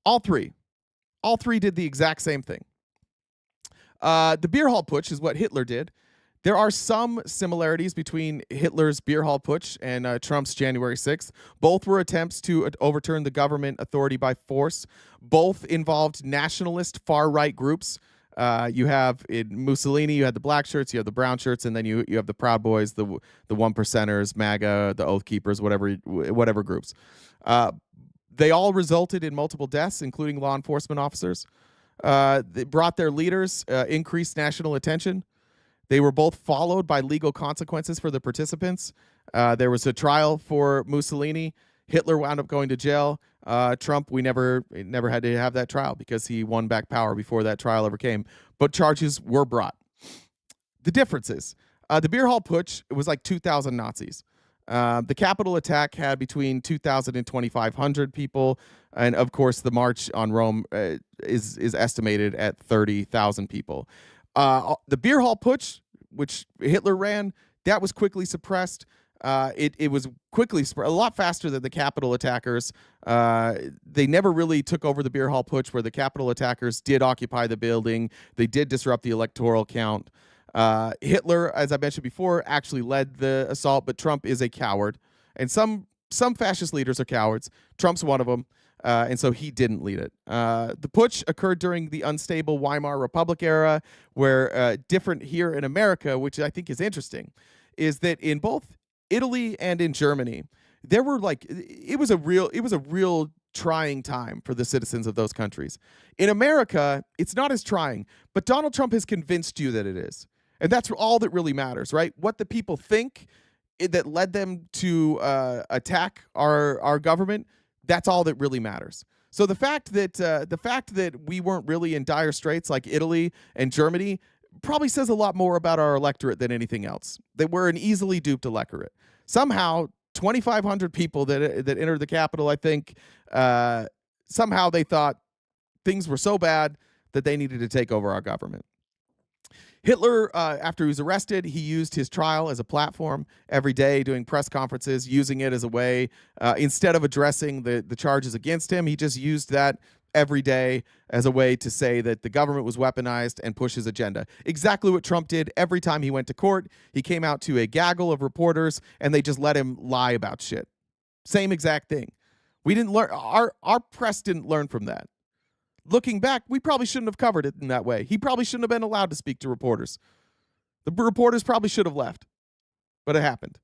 All three did the exact same thing. The beer hall putsch is what Hitler did. There are some similarities between Hitler's beer hall putsch and Trump's January 6th. Both were attempts to overturn the government authority by force. Both involved nationalist far-right groups. You have in Mussolini, you had the black shirts, you have the brown shirts, and then you have the Proud Boys, the one percenters, MAGA, the Oath Keepers, whatever groups. They all resulted in multiple deaths, including law enforcement officers. They brought their leaders increased national attention. They were both followed by legal consequences for the participants. There was a trial for Mussolini. Hitler wound up going to jail. Trump, we never had to have that trial because he won back power before that trial ever came. But charges were brought. The differences. The beer hall putsch, it was like 2,000 Nazis. The Capitol attack had between 2,000 and 2,500 people. And, of course, the march on Rome is estimated at 30,000 people. The beer hall putsch, which Hitler ran, that was quickly suppressed. It was quickly a lot faster than the Capitol attackers. They never really took over the beer hall putsch, where the Capitol attackers did occupy the building. They did disrupt the electoral count. Hitler, as I mentioned before, actually led the assault, but Trump is a coward. And some fascist leaders are cowards. Trump's one of them. And so he didn't lead it. The putsch occurred during the unstable Weimar Republic era, where different here in America, which I think is interesting, is that in both Italy and in Germany, there were like it was a real trying time for the citizens of those countries. In America, it's not as trying, but Donald Trump has convinced you that it is. And that's all that really matters, right? What the people think that led them to attack our government, that's all that really matters. So the fact that we weren't really in dire straits like Italy and Germany probably says a lot more about our electorate than anything else. That we're an easily duped electorate. Somehow 2,500 people that entered the Capitol, I think, somehow they thought things were so bad that they needed to take over our government. Hitler, after he was arrested, he used his trial as a platform every day, doing press conferences, using it as a way, instead of addressing the charges against him, he just used that every day as a way to say that the government was weaponized and push his agenda. Exactly what Trump did every time he went to court. He came out to a gaggle of reporters and they just let him lie about shit. Same exact thing. We didn't learn, our press didn't learn from that. Looking back, we probably shouldn't have covered it in that way. He probably shouldn't have been allowed to speak to reporters. The reporters probably should have left, but it happened.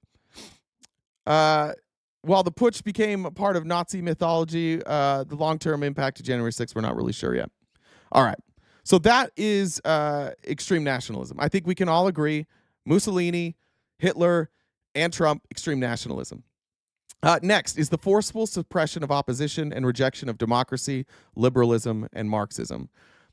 While the putsch became a part of Nazi mythology, the long-term impact of January 6th, we're not really sure yet. All right. So that is extreme nationalism. I think we can all agree Mussolini, Hitler, and Trump, extreme nationalism. Next is the forceful suppression of opposition and rejection of democracy, liberalism, and Marxism.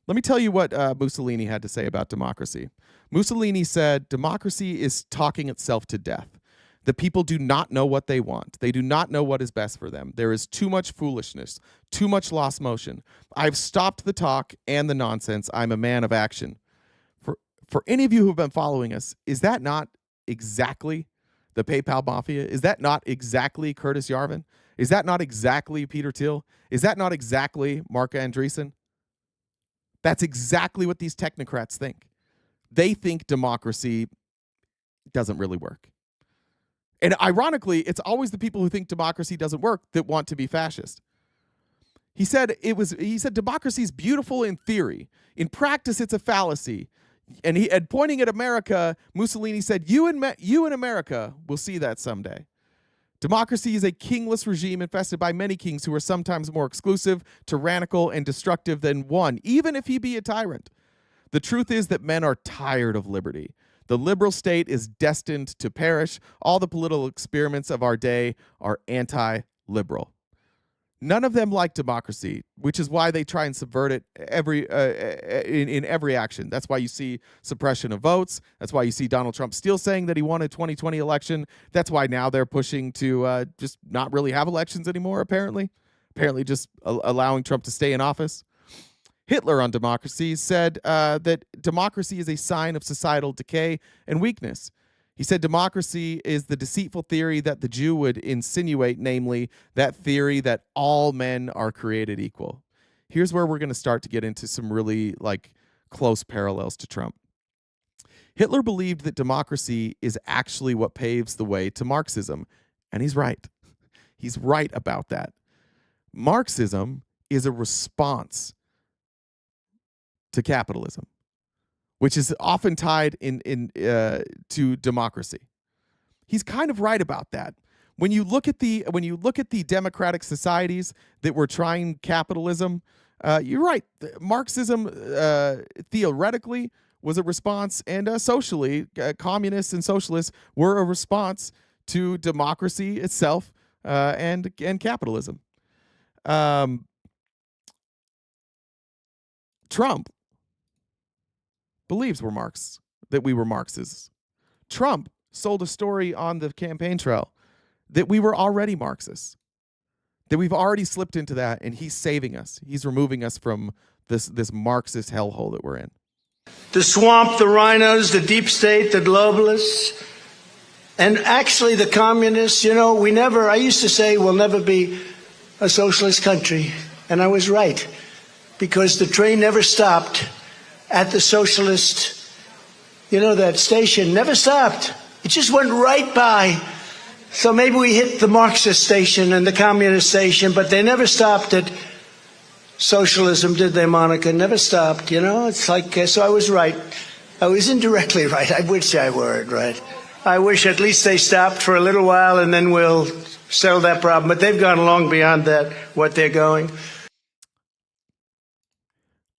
Let me tell you what Mussolini had to say about democracy. Mussolini said, democracy is talking itself to death. The people do not know what they want. They do not know what is best for them. There is too much foolishness, too much lost motion. I've stopped the talk and the nonsense. I'm a man of action. For any of you who have been following us, is that not exactly the PayPal Mafia? Is that not exactly Curtis Yarvin? Is that not exactly Peter Thiel? Is that not exactly Mark Andreessen? That's exactly what these technocrats think. They think democracy doesn't really work. And ironically, it's always the people who think democracy doesn't work that want to be fascist. He said democracy is beautiful in theory. In practice, it's a fallacy. And pointing at America, Mussolini said, you in America will see that someday. Democracy is a kingless regime infested by many kings who are sometimes more exclusive, tyrannical, and destructive than one, even if he be a tyrant. The truth is that men are tired of liberty. The liberal state is destined to perish. All the political experiments of our day are anti-liberal. None of them like democracy, which is why they try and subvert it in every action. That's why you see suppression of votes. That's why you see Donald Trump still saying that he won a 2020 election. That's why now they're pushing to just not really have elections anymore, apparently just allowing Trump to stay in office. Hitler on democracy said that democracy is a sign of societal decay and weakness. He said democracy is the deceitful theory that the Jew would insinuate, namely that theory that all men are created equal. Here's where we're going to start to get into some really close parallels to Trump. Hitler believed that democracy is actually what paves the way to Marxism, and he's right. He's right about that. Marxism is a response to capitalism, which is often tied to democracy. He's kind of right about that. When you look at the democratic societies that were trying capitalism, you're right. Marxism theoretically was a response, and socially, communists and socialists were a response to democracy itself and capitalism. Trump believes that we were Marxists. Trump sold a story on the campaign trail that we were already Marxists, that we've already slipped into that, and he's saving us. He's removing us from this Marxist hellhole that we're in. The swamp, the rhinos, the deep state, the globalists, and actually the communists, I used to say we'll never be a socialist country, and I was right, because the train never stopped at the socialist, that station never stopped. It just went right by. So maybe we hit the Marxist station and the communist station, but they never stopped at socialism, did they, Monica? Never stopped, It's so I was right. I was indirectly right. I wish I were right. I wish at least they stopped for a little while and then we'll settle that problem. But they've gone long beyond that, what they're going.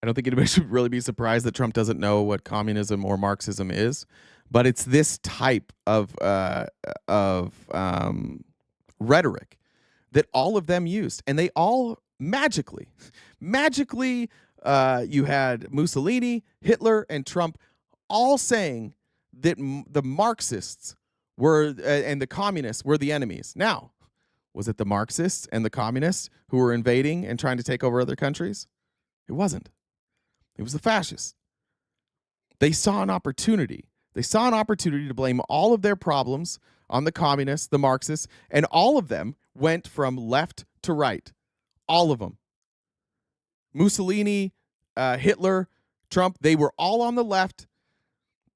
I don't think anybody should really be surprised that Trump doesn't know what communism or Marxism is, but it's this type of rhetoric that all of them used, and they all magically, you had Mussolini, Hitler, and Trump all saying that the Marxists were and the communists were the enemies. Now, was it the Marxists and the communists who were invading and trying to take over other countries? It wasn't. It was the fascists. They saw an opportunity. They saw an opportunity to blame all of their problems on the communists, the Marxists, and all of them went from left to right. All of them. Mussolini, Hitler, Trump, they were all on the left.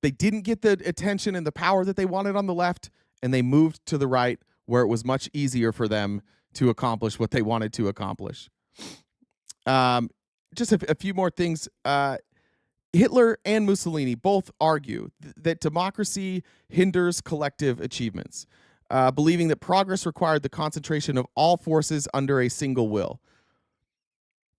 They didn't get the attention and the power that they wanted on the left, and they moved to the right where it was much easier for them to accomplish what they wanted to accomplish. Just a few more things. Hitler and Mussolini both argue that democracy hinders collective achievements, believing that progress required the concentration of all forces under a single will.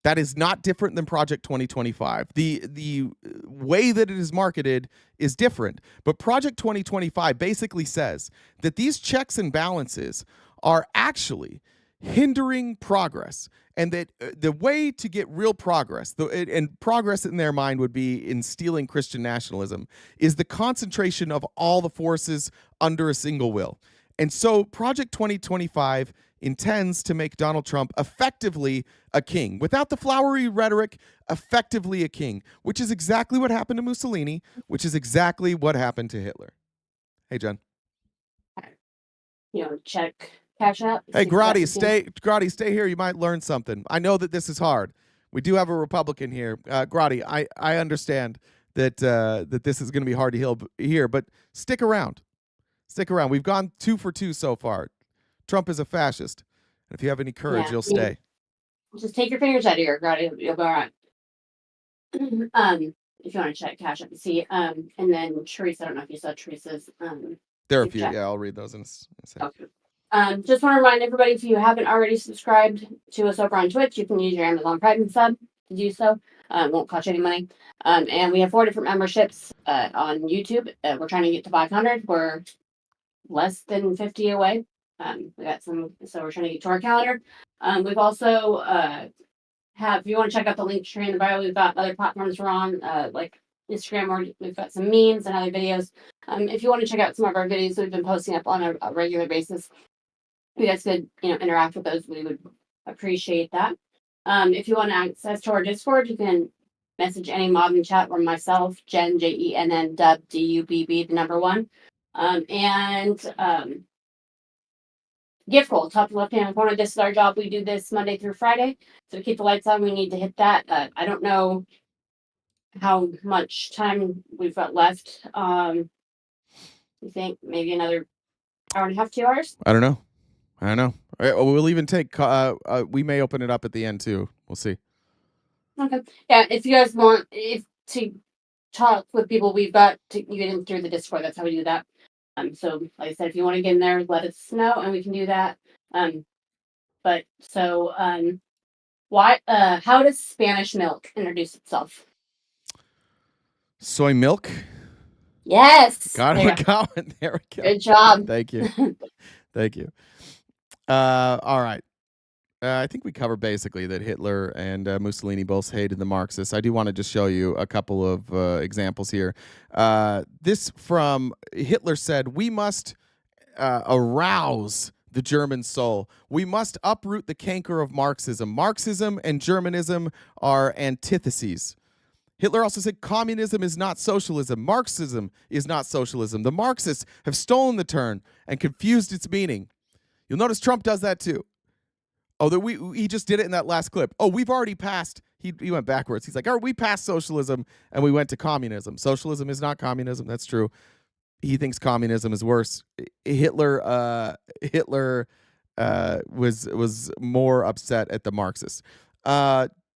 That is not different than Project 2025. The way that it is marketed is different, but Project 2025 basically says that these checks and balances are actually hindering progress, and that the way to get real progress, and progress in their mind would be instilling Christian nationalism, is the concentration of all the forces under a single will. And so Project 2025 intends to make Donald Trump effectively a king, without the flowery rhetoric, effectively a king, which is exactly what happened to Mussolini, which is exactly what happened to Hitler. Hey, Jen. You know, check Cash App. Hey, Grotti, stay here. You might learn something. I know that this is hard. We do have a Republican here. Grotti, I understand that that this is going to be hard to hear, but stick around. Stick around. We've gone 2 for 2 so far. Trump is a fascist. And if you have any courage, you'll stay. Just take your fingers out of here, Grotti. You'll be all right. If you want to check Cash App and see. And then Teresa, I don't know if you saw Teresa's. There are a few. Yeah, I'll read those in a second. Okay. Just want to remind everybody, if you haven't already subscribed to us over on Twitch, you can use your Amazon Prime sub to do so. Won't cost you any money. And we have 4 different memberships on YouTube. We're trying to get to 500. We're less than 50 away. We got some, so we're trying to get to our calendar. We've also if you want to check out the link tree in the bio, we've got other platforms we're on, like Instagram, where we've got some memes and other videos. If you want to check out some of our videos we've been posting up on a regular basis, you guys could, interact with those. We would appreciate that. If you want access to our Discord, you can message any mod in chat or myself, Jen, JENN, Dub, DUBB, the number 1. Gift goal, top left-hand corner. This is our job. We do this Monday through Friday. So to keep the lights on, we need to hit that. I don't know how much time we've got left. You think maybe another hour and a half, 2 hours? I don't know. We'll even take. We may open it up at the end too. We'll see. Okay. Yeah. If you guys want to talk with people, we've got to get in through the Discord. That's how we do that. So like I said, if you want to get in there, let us know and we can do that. How does Spanish milk introduce itself? Soy milk? Yes. Got it. There we go. Good job. Thank you. Thank you. All right. I think we covered basically that Hitler and Mussolini both hated the Marxists. I do want to just show you a couple of examples here. This from Hitler said, "We must arouse the German soul. We must uproot the canker of Marxism. Marxism and Germanism are antitheses." Hitler also said, "Communism is not socialism. Marxism is not socialism. The Marxists have stolen the term and confused its meaning." You'll notice Trump does that too. Oh, he just did it in that last clip. Oh, we've already passed. He went backwards. He's like, "Oh, we passed socialism and we went to communism." Socialism is not communism. That's true. He thinks communism is worse. Hitler was more upset at the Marxists.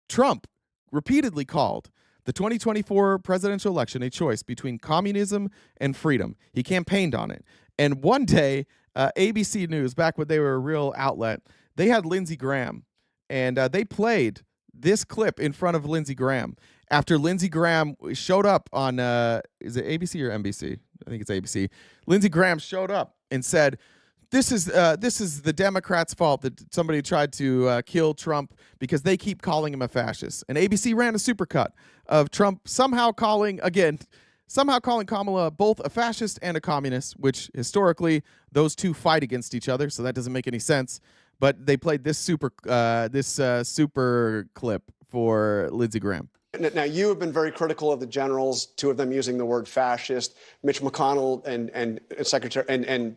Trump repeatedly called the 2024 presidential election a choice between communism and freedom. He campaigned on it. And one day, ABC News, back when they were a real outlet, they had Lindsey Graham, and they played this clip in front of Lindsey Graham after Lindsey Graham showed up on, is it ABC or NBC? I think it's ABC. Lindsey Graham showed up and said, this is the Democrats' fault that somebody tried to kill Trump because they keep calling him a fascist. And ABC ran a supercut of Trump somehow calling Kamala both a fascist and a communist, which historically those two fight against each other, so that doesn't make any sense. But they played this super clip for Lindsey Graham. Now, you have been very critical of the generals, two of them using the word fascist. Mitch McConnell and Secretary and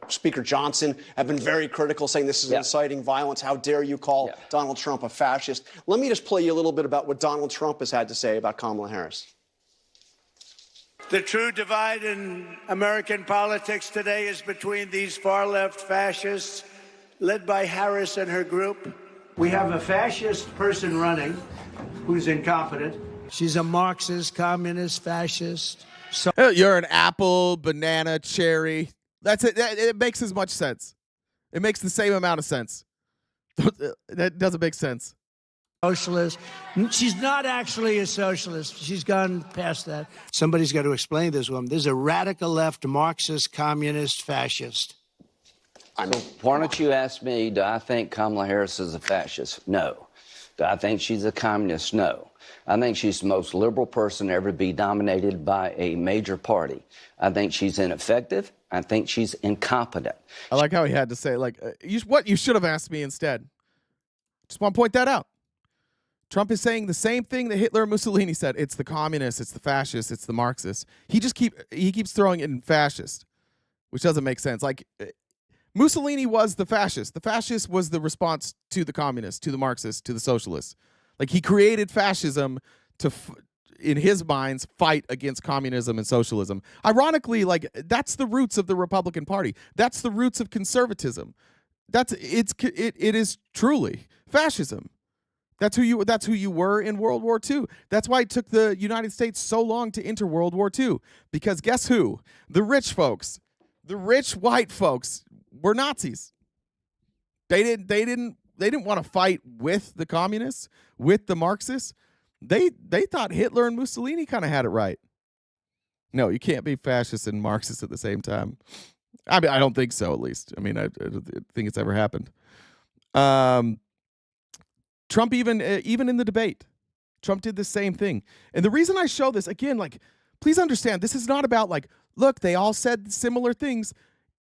Speaker Johnson have been very critical, saying this is inciting violence. How dare you call Donald Trump a fascist? Let me just play you a little bit about what Donald Trump has had to say about Kamala Harris. The true divide in American politics today is between these far-left fascists led by Harris and her group. We have a fascist person running who's incompetent. She's a Marxist, communist, fascist. So you're an apple, banana, cherry. That's it. It makes as much sense. It makes the same amount of sense. That doesn't make sense. Socialist. She's not actually a socialist. She's gone past that. Somebody's got to explain this woman. There's a radical left Marxist, communist, fascist. So why don't you ask me, do I think Kamala Harris is a fascist? No. Do I think she's a communist? No. I think she's the most liberal person to ever be dominated by a major party. I think she's ineffective. I think she's incompetent. I like how he had to say, like, what you should have asked me instead. Just want to point that out. Trump is saying the same thing that Hitler and Mussolini said. It's the communists, it's the fascists, it's the Marxists. He keeps throwing it in fascist, which doesn't make sense. Like, Mussolini was the fascist. The fascist was the response to the communists, to the Marxists, to the socialists. Like, he created fascism to, in his minds, fight against communism and socialism. Ironically, like, that's the roots of the Republican Party. That's the roots of conservatism. It is truly fascism. That's who you were in World War II. That's why it took the United States so long to enter World War II. Because guess who? The rich folks, the rich white folks, were Nazis. They didn't want to fight with the communists, with the Marxists. They thought Hitler and Mussolini kind of had it right. No, you can't be fascist and Marxist at the same time. I mean, I don't think so, at least. I mean, I don't think it's ever happened. Trump, even in the debate, Trump did the same thing. And the reason I show this, again, like, please understand, this is not about, like, look, they all said similar things.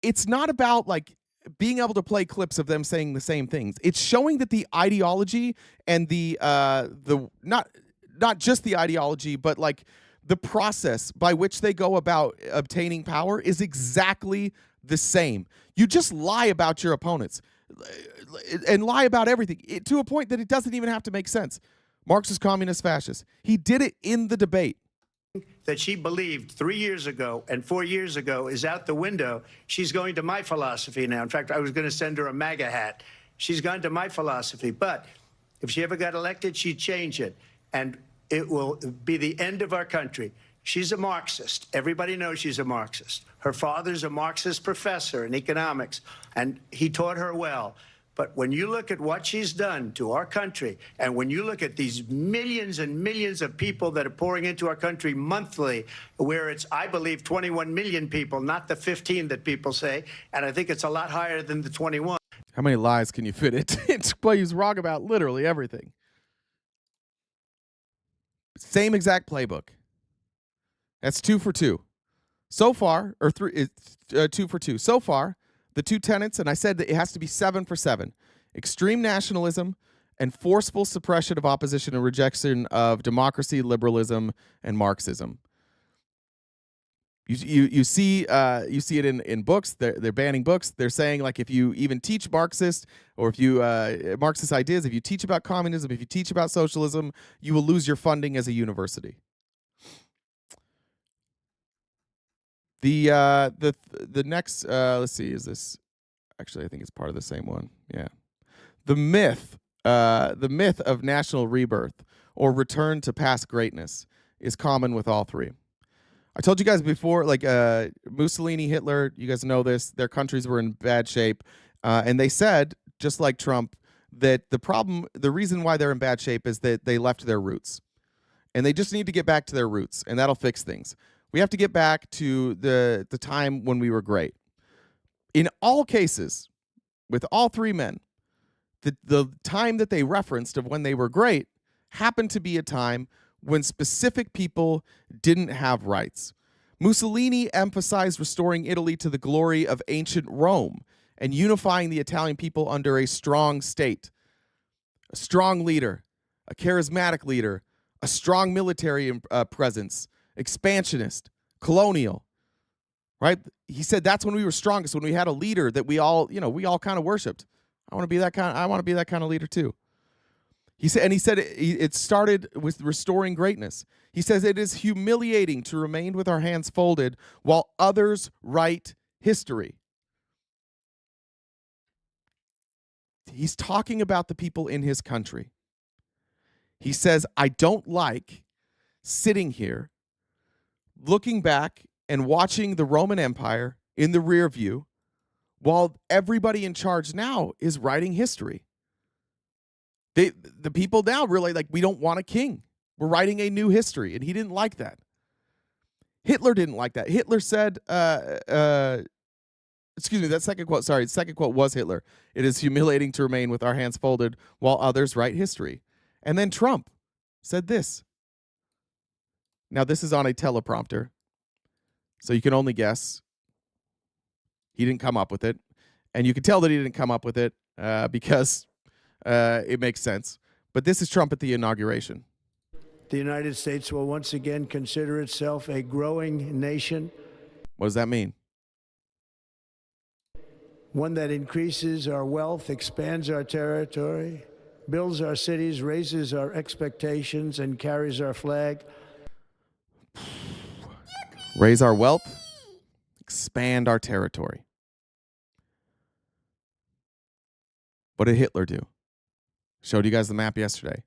It's not about, like, being able to play clips of them saying the same things. It's showing that the ideology and the not just the ideology, but, like, the process by which they go about obtaining power is exactly the same. You just lie about your opponents and lie about everything to a point that it doesn't even have to make sense. Marxist, communist, fascist. He did it in the debate. That she believed 3 years ago and 4 years ago is out the window. She's going to my philosophy now. In fact, I was going to send her a MAGA hat. She's gone to my philosophy. But if she ever got elected, she'd change it. And it will be the end of our country. She's a Marxist. Everybody knows she's a Marxist. Her father's a Marxist professor in economics, and he taught her well. But when you look at what she's done to our country, and when you look at these millions and millions of people that are pouring into our country monthly, where it's, I believe, 21 million people, not the 15 that people say, and I think it's a lot higher than the 21. How many lies can you fit it? Well, he's wrong about literally everything. Same exact playbook. That's 2 for 2. So far, or 2 for 2. So far, the two tenets, and I said that it has to be 7 for 7. Extreme nationalism and forceful suppression of opposition and rejection of democracy, liberalism, and Marxism. You see it in books. They're banning books. They're saying, like, if you even teach Marxist or if you Marxist ideas, if you teach about communism, if you teach about socialism, you will lose your funding as a university. The next let's see, is this actually, I think it's part of the same one. Yeah. The myth of national rebirth or return to past greatness is common with all three. I told you guys before, like Mussolini, Hitler, you guys know this, their countries were in bad shape. And they said, just like Trump, that the reason why they're in bad shape is that they left their roots. And they just need to get back to their roots, and that'll fix things. We have to get back to the time when we were great. In all cases, with all three men, the time that they referenced of when they were great happened to be a time when specific people didn't have rights. Mussolini emphasized restoring Italy to the glory of ancient Rome and unifying the Italian people under a strong state, a strong leader, a charismatic leader, a strong military presence, expansionist, colonial, right? He said that's when we were strongest, when we had a leader that we all kind of worshipped. I want to be that kind of leader too. He said it started with restoring greatness. He says it is humiliating to remain with our hands folded while others write history. He's talking about the people in his country. He says, I don't like sitting here looking back and watching the Roman Empire in the rear view while everybody in charge now is writing history. The people now really like, we don't want a king. We're writing a new history, and he didn't like that. Hitler didn't like that. Hitler said, excuse me, that second quote, sorry, the second quote was Hitler. It is humiliating to remain with our hands folded while others write history. And then Trump said this. Now, this is on a teleprompter, so you can only guess. He didn't come up with it. And you can tell that he didn't come up with it because it makes sense. But this is Trump at the inauguration. The United States will once again consider itself a growing nation. What does that mean? One that increases our wealth, expands our territory, builds our cities, raises our expectations, and carries our flag. Raise our wealth, expand our territory. What did Hitler do? Showed you guys the map yesterday.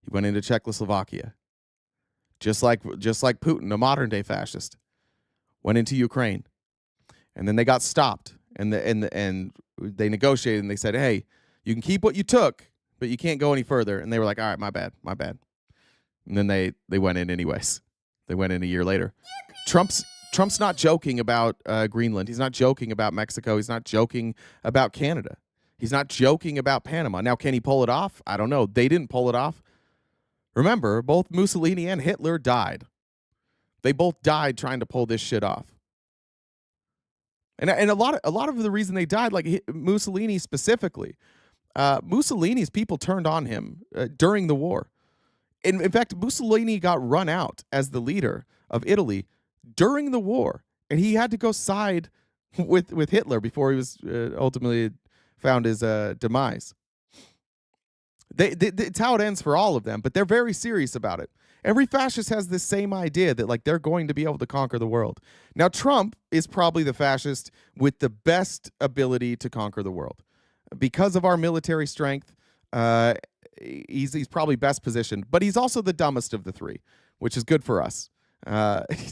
He went into Czechoslovakia. Just like Putin, a modern day fascist, went into Ukraine. And then they got stopped. And they negotiated and they said, hey, you can keep what you took, but you can't go any further. And they were like, all right, my bad. And then they went in anyways. They went in a year later. Trump's not joking about Greenland. He's not joking about Mexico. He's not joking about Canada. He's not joking about Panama. Now, can he pull it off? I don't know. They didn't pull it off. Remember, both Mussolini and Hitler died. They both died trying to pull this shit off. And a lot of the reason they died, like Mussolini specifically, Mussolini's people turned on him during the war. In fact, Mussolini got run out as the leader of Italy during the war, and he had to go side with Hitler before he was ultimately found his demise. It's how it ends for all of them, but they're very serious about it. Every fascist has this same idea that like they're going to be able to conquer the world. Now, Trump is probably the fascist with the best ability to conquer the world. Because of our military strength, he's probably best positioned, but he's also the dumbest of the three, which is good for us.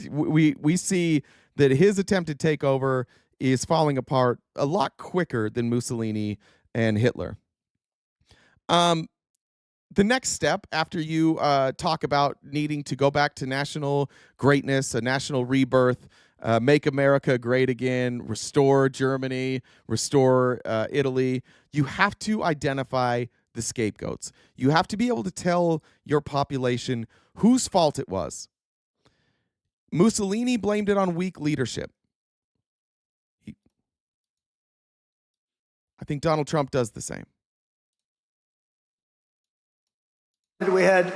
We see that his attempted takeover is falling apart a lot quicker than Mussolini and Hitler. The next step after you talk about needing to go back to national greatness, a national rebirth, make America great again, restore Germany, restore Italy, you have to identify the scapegoats. You have to be able to tell your population whose fault it was. Mussolini blamed it on weak leadership. I think Donald Trump does the same. We had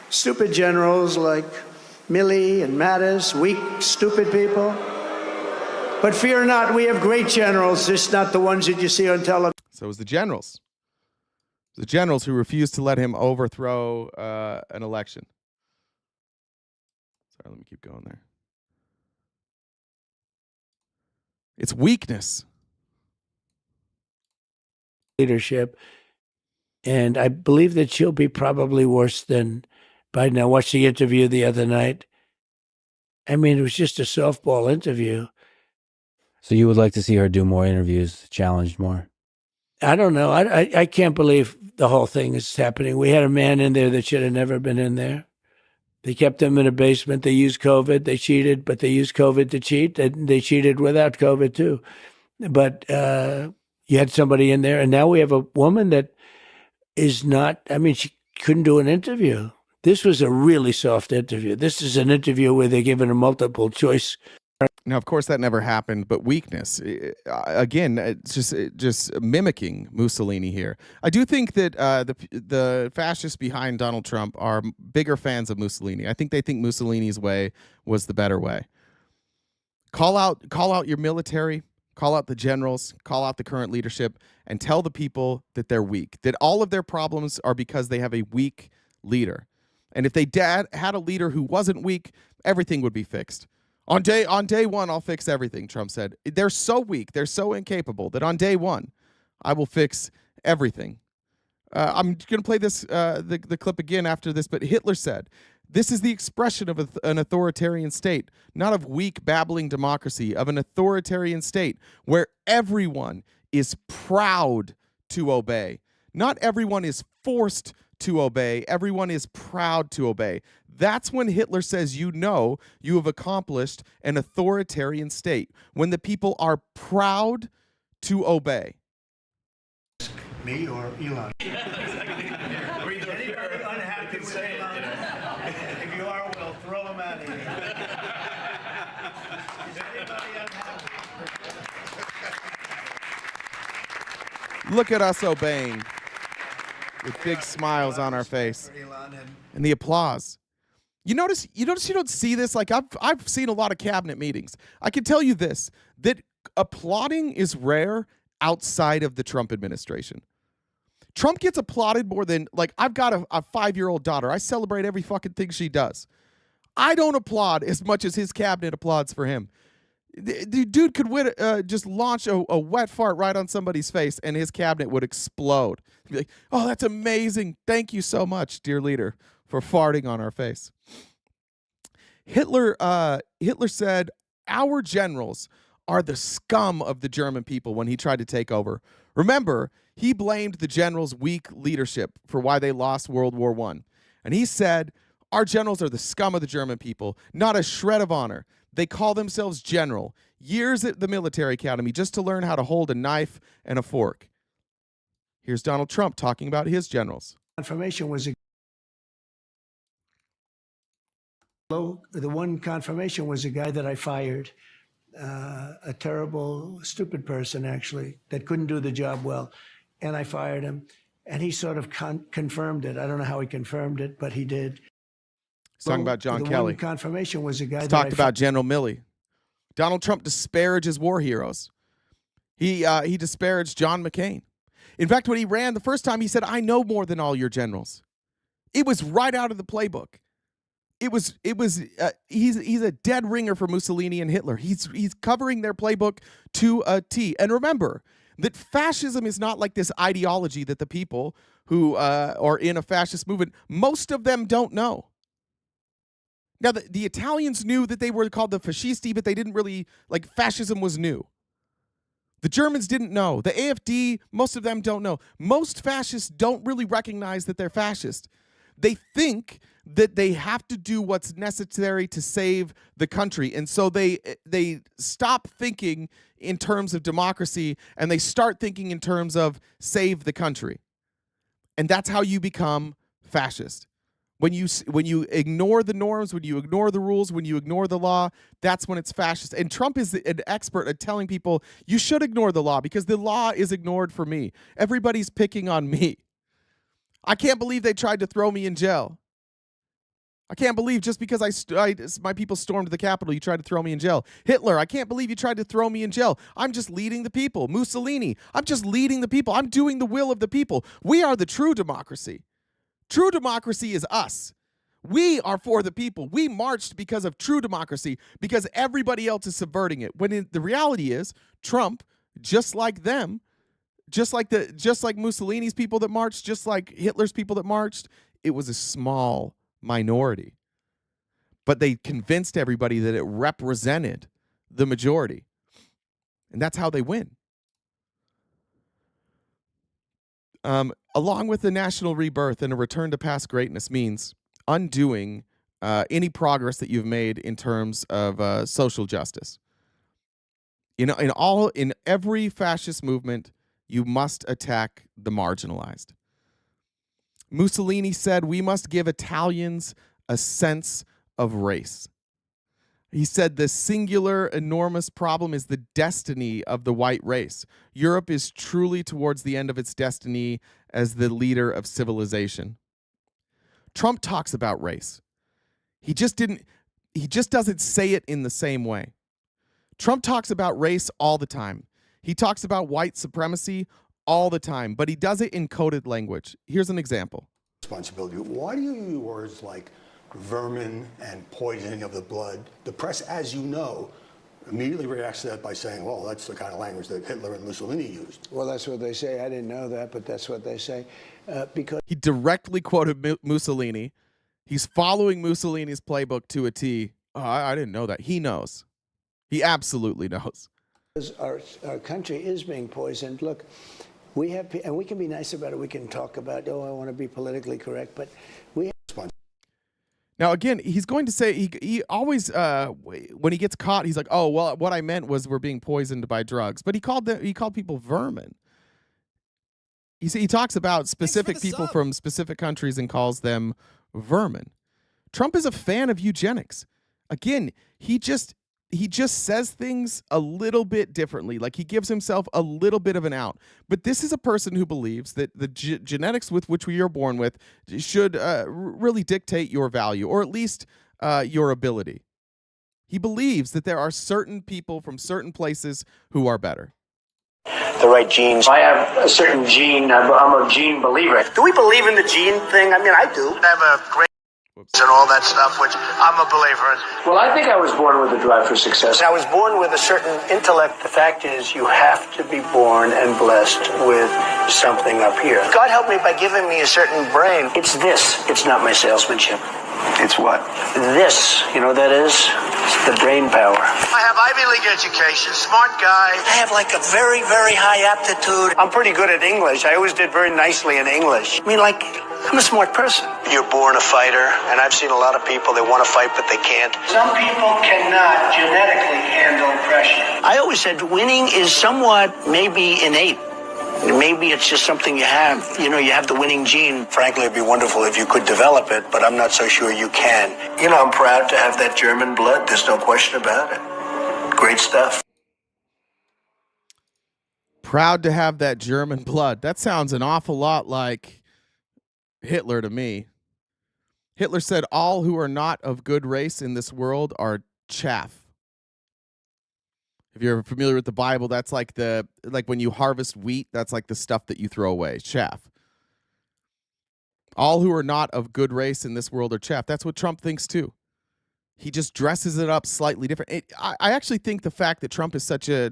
stupid generals like Milley and Mattis, weak, stupid people. But fear not, we have great generals, just not the ones that you see on television. So it was the generals. The generals who refused to let him overthrow an election. Sorry, let me keep going there. It's weakness. Leadership. And I believe that she'll be probably worse than Biden. I watched the interview the other night. I mean, it was just a softball interview. So you would like to see her do more interviews, challenged more? I don't know. I can't believe the whole thing is happening. We had a man in there that should have never been in there. They kept him in a basement. They used COVID. They cheated, but they used COVID to cheat. They cheated without COVID too. But you had somebody in there, and now we have a woman that is not. I mean, she couldn't do an interview. This was a really soft interview. This is an interview where they're given a multiple choice. Now, of course, that never happened, but weakness. Again, it's just mimicking Mussolini here. I do think that the fascists behind Donald Trump are bigger fans of Mussolini. I think they think Mussolini's way was the better way. Call out your military, call out the generals, call out the current leadership, and tell the people that they're weak, that all of their problems are because they have a weak leader. And if they had a leader who wasn't weak, everything would be fixed. On day one, I'll fix everything, Trump said. They're so weak, they're so incapable that on day one, I will fix everything. I'm going to play this the clip again after this, but Hitler said, "This is the expression of an authoritarian state, not of weak, babbling democracy, of an authoritarian state where everyone is proud to obey. Not everyone is forced to obey. Everyone is proud to obey." That's when Hitler says, you know, you have accomplished an authoritarian state, when the people are proud to obey. Me or Elon? Or either anybody unhappy with Elon. If you are, we'll throw him out of here. Is anybody unhappy? Look at us obeying with big smiles on our face and the applause. You notice you don't see this. Like I've seen a lot of cabinet meetings. I can tell you this, that applauding is rare outside of the Trump administration. Trump gets applauded more than, like, I've got a 5-year-old daughter. I celebrate every fucking thing she does. I don't applaud as much as his cabinet applauds for him. The dude could just launch a wet fart right on somebody's face and his cabinet would explode. He'd be like, oh, that's amazing. Thank you so much, dear leader, for farting on our face. Hitler said, our generals are the scum of the German people when he tried to take over. Remember, he blamed the generals' weak leadership for why they lost World War I. And he said, our generals are the scum of the German people, not a shred of honor. They call themselves general. Years at the military academy just to learn how to hold a knife and a fork. Here's Donald Trump talking about his generals. Confirmation was the one confirmation was a guy that I fired, a terrible, stupid person, actually, that couldn't do the job well. And I fired him. And he sort of confirmed it. I don't know how he confirmed it, but he did. He's talking about John Kelly. One confirmation was a guy He's that talked about General Milley. Donald Trump disparages war heroes. He disparaged John McCain. In fact, when he ran the first time, he said, I know more than all your generals. It was right out of the playbook. He's a dead ringer for Mussolini and Hitler. He's covering their playbook to a T. And remember that fascism is not like this ideology that the people who are in a fascist movement, most of them don't know. Now, the Italians knew that they were called the fascisti, but they didn't really, like, fascism was new. The Germans didn't know. The AfD, most of them don't know. Most fascists don't really recognize that they're fascist. They think that they have to do what's necessary to save the country. And so they stop thinking in terms of democracy and they start thinking in terms of save the country. And that's how you become fascist. When you ignore the norms, when you ignore the rules, when you ignore the law, that's when it's fascist. And Trump is an expert at telling people, you should ignore the law because the law is ignored for me. Everybody's picking on me. I can't believe they tried to throw me in jail. I can't believe just because my people stormed the Capitol, you tried to throw me in jail. Hitler, I can't believe you tried to throw me in jail. I'm just leading the people. Mussolini, I'm just leading the people. I'm doing the will of the people. We are the true democracy. True democracy is us. We are for the people. We marched because of true democracy, because everybody else is subverting it. When the reality is, Trump, just like them, just like Mussolini's people that marched, just like Hitler's people that marched, it was a small minority. but they convinced everybody that it represented the majority. And that's how they win. Along with the national rebirth and a return to past greatness means undoing any progress that you've made in terms of social justice. You know, in every fascist movement, you must attack the marginalized. Mussolini said, "We must give Italians a sense of race." He said, "The singular, enormous problem is the destiny of the white race. Europe is truly towards the end of its destiny as the leader of civilization." Trump talks about race. He just doesn't say it in the same way. Trump talks about race all the time. He talks about white supremacy all the time, but he does it in coded language. Here's an example. Responsibility. Why do you use words like vermin and poisoning of the blood? The press, as you know, immediately reacts to that by saying, well, that's the kind of language that Hitler and Mussolini used. Well, that's what they say. I didn't know that, but that's what they say. Because he directly quoted Mussolini. He's following Mussolini's playbook to a T. Oh, I didn't know that. He knows. He absolutely knows. Our country is being poisoned. Look, we have, and we can be nice about it. We can talk about, oh, I want to be politically correct, but we have. Now, again, he's going to say, he always, when he gets caught, he's like, oh, well, what I meant was we're being poisoned by drugs. But he called people vermin. He talks about specific people from specific countries and calls them vermin. Trump is a fan of eugenics. Again, he just says things a little bit differently. Like he gives himself a little bit of an out. But this is a person who believes that the genetics with which we are born with should really dictate your value, or at least your ability. He believes that there are certain people from certain places who are better. The right genes. I have a certain gene. I'm a gene believer. Do we believe in the gene thing? I mean, I do. I have a great and all that stuff, which I'm a believer in. Well, I think I was born with a drive for success. I was born with a certain intellect. The fact is, you have to be born and blessed with something up here. God helped me by giving me a certain brain. It's this. It's not my salesmanship. It's what? This. You know what that is? It's the brain power. I have Ivy League education, smart guy. I have like a very, very high aptitude. I'm pretty good at English. I always did very nicely in English. I mean, like, I'm a smart person. You're born a fighter, and I've seen a lot of people, they want to fight, but they can't. Some people cannot genetically handle pressure. I always said winning is somewhat maybe innate. Maybe it's just something you have. You know, you have the winning gene. Frankly, it'd be wonderful if you could develop it, but I'm not so sure you can. You know, I'm proud to have that German blood. There's no question about it. Great stuff. Proud to have that German blood. That sounds an awful lot like Hitler to me. Hitler said, all who are not of good race in this world are chaff. If you're familiar with the Bible, that's like when you harvest wheat, that's like the stuff that you throw away, chaff. All who are not of good race in this world are chaff. That's what Trump thinks too. He just dresses it up slightly different. I actually think the fact that Trump is such a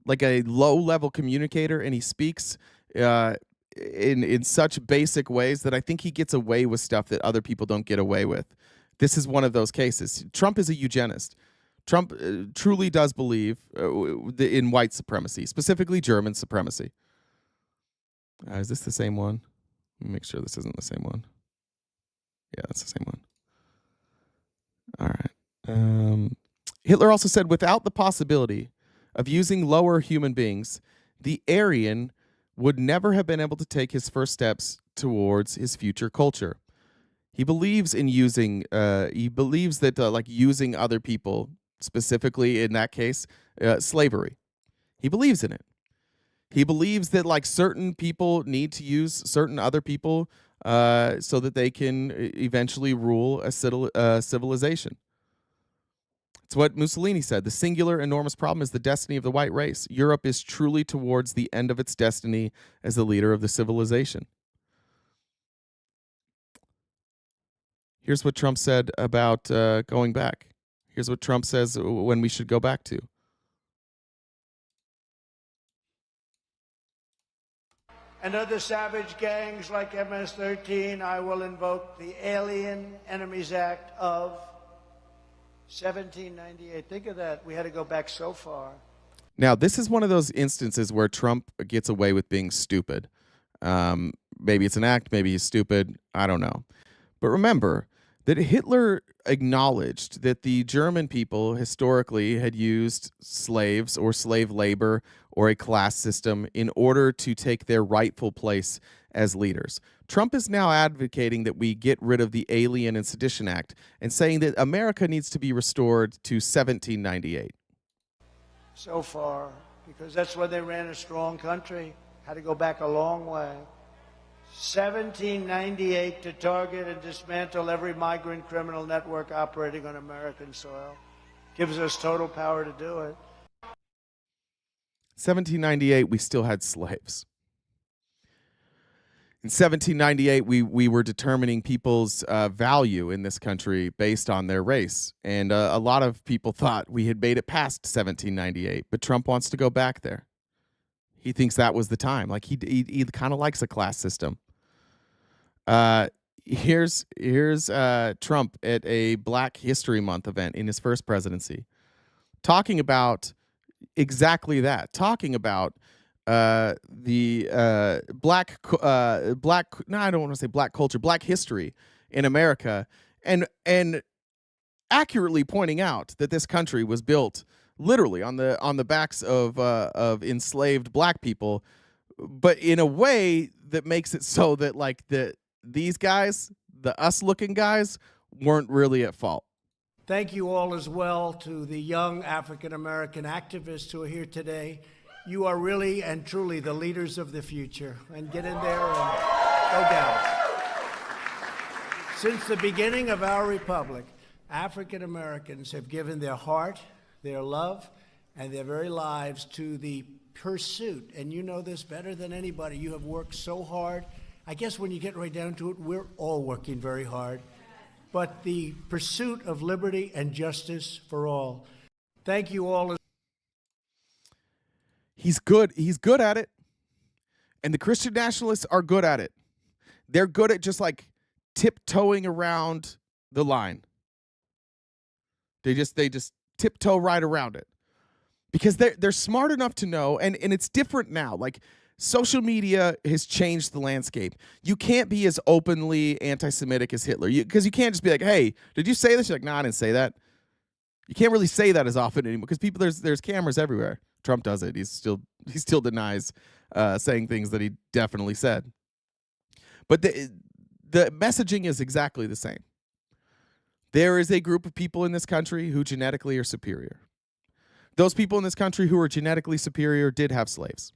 low-level communicator and he speaks in such basic ways that I think he gets away with stuff that other people don't get away with. This is one of those cases. Trump is a eugenist. Trump truly does believe in white supremacy, specifically German supremacy. Is this the same one? Let me make sure this isn't the same one. Yeah, that's the same one. All right. Hitler also said, without the possibility of using lower human beings, the Aryan would never have been able to take his first steps towards his future culture. He believes in using, he believes that using other people, specifically in that case, slavery. He believes in it. He believes that certain people need to use certain other people so that they can eventually rule a civilization. It's what Mussolini said. The singular enormous problem is the destiny of the white race. Europe is truly towards the end of its destiny as the leader of the civilization. Here's what Trump said about going back. Here's what Trump says when we should go back to. And other savage gangs like MS-13, I will invoke the Alien Enemies Act of 1798. Think of that. We had to go back so far. Now, this is one of those instances where Trump gets away with being stupid. Maybe it's an act, maybe he's stupid, I don't know. But remember that Hitler acknowledged that the German people historically had used slaves or slave labor or a class system in order to take their rightful place as leaders. Trump is now advocating that we get rid of the Alien and Sedition Act and saying that America needs to be restored to 1798. So far, because that's when they ran a strong country. Had to go back a long way. 1798 to target and dismantle every migrant criminal network operating on American soil. Gives us total power to do it. 1798, we still had slaves. In 1798, we were determining people's value in this country based on their race. And a lot of people thought we had made it past 1798, but Trump wants to go back there. He thinks that was the time. Like he kind of likes a class system. Here's Trump at a Black History Month event in his first presidency, talking about exactly that. Talking about the black no, I don't want to say black culture, black history in America, and accurately pointing out that this country was built literally on the backs of enslaved black people, but in a way that makes it so that like these guys, the us looking guys, weren't really at fault. Thank you all as well to the young African American activists who are here today. You are really and truly the leaders of the future. And get in there and go down. Since the beginning of our republic, African Americans have given their heart, their love, and their very lives to the pursuit. And you know this better than anybody. You have worked so hard. I guess when you get right down to it, we're all working very hard. But the pursuit of liberty and justice for all. Thank you all. He's good. He's good at it. And the Christian nationalists are good at it. They're good at just like tiptoeing around the line. They just tiptoe right around it. Because they're smart enough to know, and it's different now. Like social media has changed the landscape. You can't be as openly anti-Semitic as Hitler. Because you can't just be like, hey, did you say this? You're like, no, I didn't say that. You can't really say that as often anymore because people there's cameras everywhere. Trump does it. He still denies saying things that he definitely said. But the messaging is exactly the same. There is a group of people in this country who genetically are superior. Those people in this country who are genetically superior did have slaves.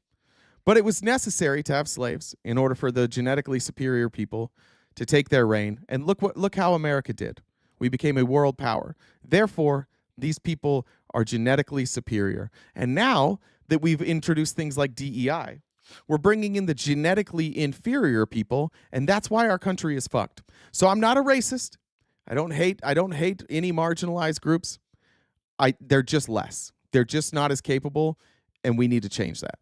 But it was necessary to have slaves in order for the genetically superior people to take their reign. And look how America did. We became a world power. Therefore, these people are genetically superior. And now that we've introduced things like DEI, we're bringing in the genetically inferior people, and that's why our country is fucked. So I'm not a racist. I don't hate any marginalized groups. They're just less. They're just not as capable, and we need to change that.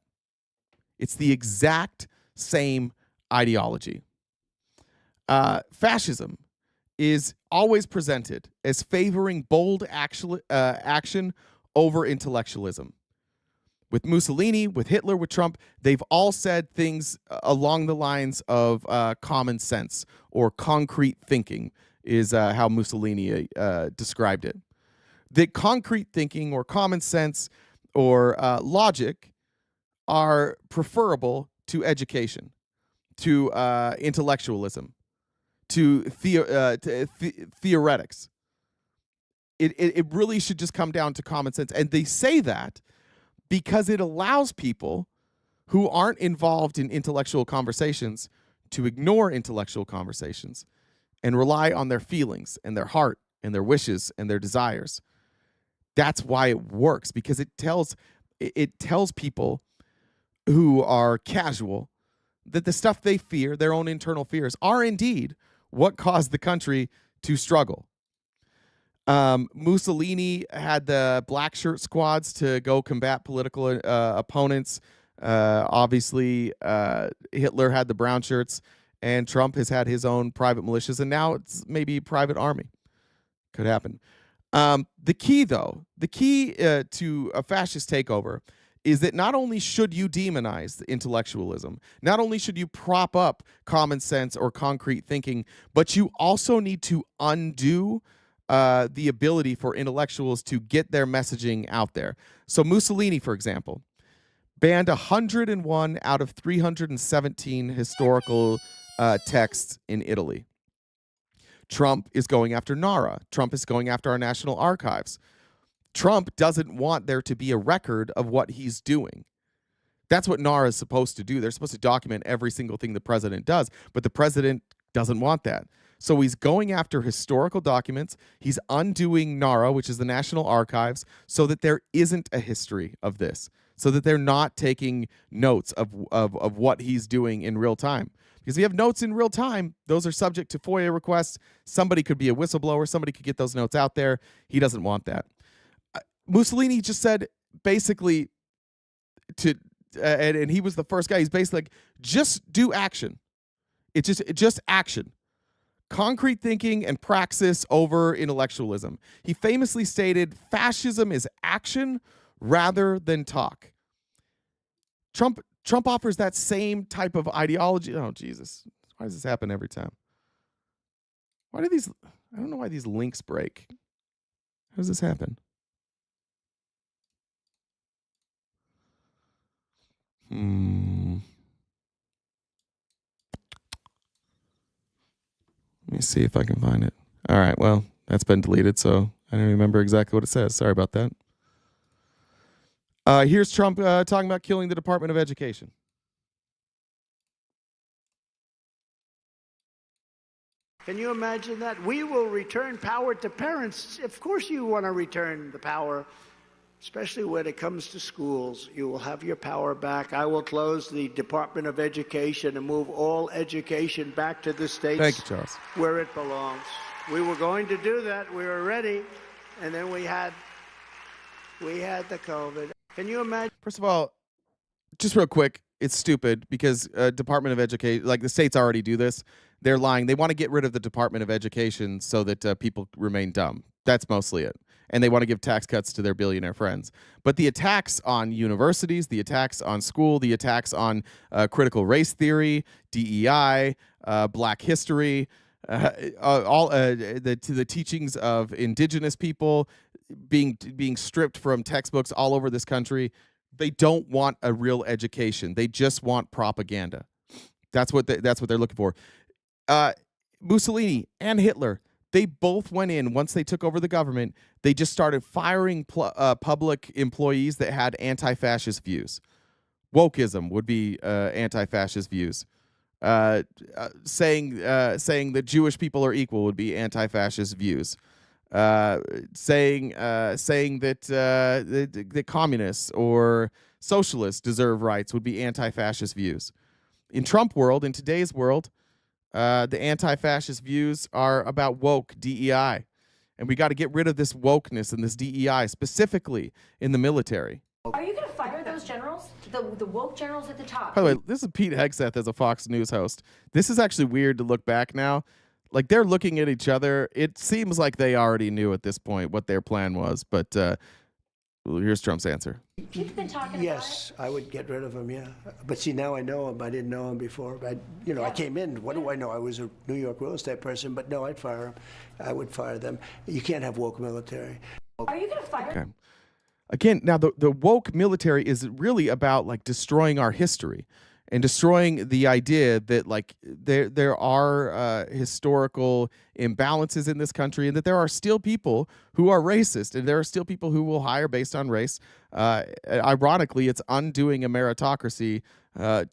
It's the exact same ideology. Fascism is always presented as favoring bold action over intellectualism. With Mussolini, with Hitler, with Trump, they've all said things along the lines of common sense or concrete thinking is how Mussolini described it. That concrete thinking or common sense or logic are preferable to education, to intellectualism, to theoretics. It really should just come down to common sense. And they say that because it allows people who aren't involved in intellectual conversations to ignore intellectual conversations and rely on their feelings and their heart and their wishes and their desires. That's why it works, because it tells people who are casual that the stuff they fear, their own internal fears, are indeed what caused the country to struggle. Mussolini had the black shirt squads to go combat political opponents. Obviously, Hitler had the brown shirts, and Trump has had his own private militias, and now it's maybe private army. Could happen. The key to a fascist takeover is that not only should you demonize intellectualism, not only should you prop up common sense or concrete thinking, but you also need to undo the ability for intellectuals to get their messaging out there. So Mussolini, for example, banned 101 out of 317 historical texts in Italy. Trump is going after NARA. Trump is going after our national archives. Trump doesn't want there to be a record of what he's doing. That's what NARA is supposed to do. They're supposed to document every single thing the president does, but the president doesn't want that. So he's going after historical documents. He's undoing NARA, which is the National Archives, so that there isn't a history of this, so that they're not taking notes of what he's doing in real time. Because if you have notes in real time, those are subject to FOIA requests. Somebody could be a whistleblower. Somebody could get those notes out there. He doesn't want that. Mussolini just said basically and he was the first guy. He's basically like, just do action. It's just action. Concrete thinking and praxis over intellectualism. He famously stated, fascism is action rather than talk. Trump offers that same type of ideology. Oh, Jesus. Why does this happen every time? I don't know why these links break. How does this happen? Let me see if I can find it. All right, well, that's been deleted, so I don't remember exactly what it says. Sorry about that. Here's Trump talking about killing the Department of Education. Can you imagine that? We will return power to parents. Of course you want to return the power, especially when it comes to schools. You will have your power back. I will close the Department of Education and move all education back to the states. Thank you, Charles. Where it belongs. We were going to do that. We were ready. And then we had the COVID. Can you imagine? First of all, just real quick, it's stupid because Department of Education, like the states already do this. They're lying. They want to get rid of the Department of Education so that people remain dumb. That's mostly it. And they want to give tax cuts to their billionaire friends. But the attacks on universities, the attacks on school, the attacks on critical race theory, DEI, Black history, the teachings of indigenous people being stripped from textbooks all over this country. They don't want a real education. They just want propaganda. That's what they're looking for. Mussolini and Hitler, they both went in once they took over the government. They just started firing public employees that had anti-fascist views. Wokeism would be anti-fascist views. Saying that Jewish people are equal would be anti-fascist views. Saying that the communists or socialists deserve rights would be anti-fascist views. In Trump world, in today's world, the anti-fascist views are about woke DEI. And we got to get rid of this wokeness and this DEI, specifically in the military. Are you going to fire those generals? The woke generals at the top? By the way, this is Pete Hegseth as a Fox News host. This is actually weird to look back now. Like, they're looking at each other. It seems like they already knew at this point what their plan was. But here's Trump's answer. You've been talking Yes, I would get rid of him, yeah. But see, now I know him. I didn't know him before. I came in. What do I know? I was a New York real estate person. But no, I'd fire him. I would fire them. You can't have woke military. Are you going to fire? Okay. Again, now the woke military is really about like destroying our history and destroying the idea that like there are historical imbalances in this country and that there are still people who are racist and there are still people who will hire based on race. Ironically, it's undoing a meritocracy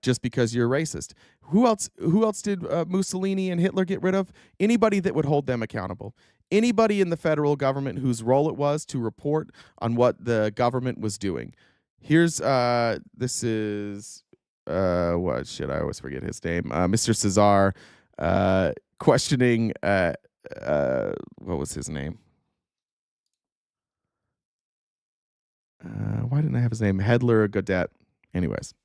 just because you're racist. Who else did Mussolini and Hitler get rid of? Anybody that would hold them accountable. Anybody in the federal government whose role it was to report on what the government was doing. Here's this is what shit, I always forget his name. Mr. Cesar questioning what was his name? Why didn't I have his name? Hedler Godet. Anyways.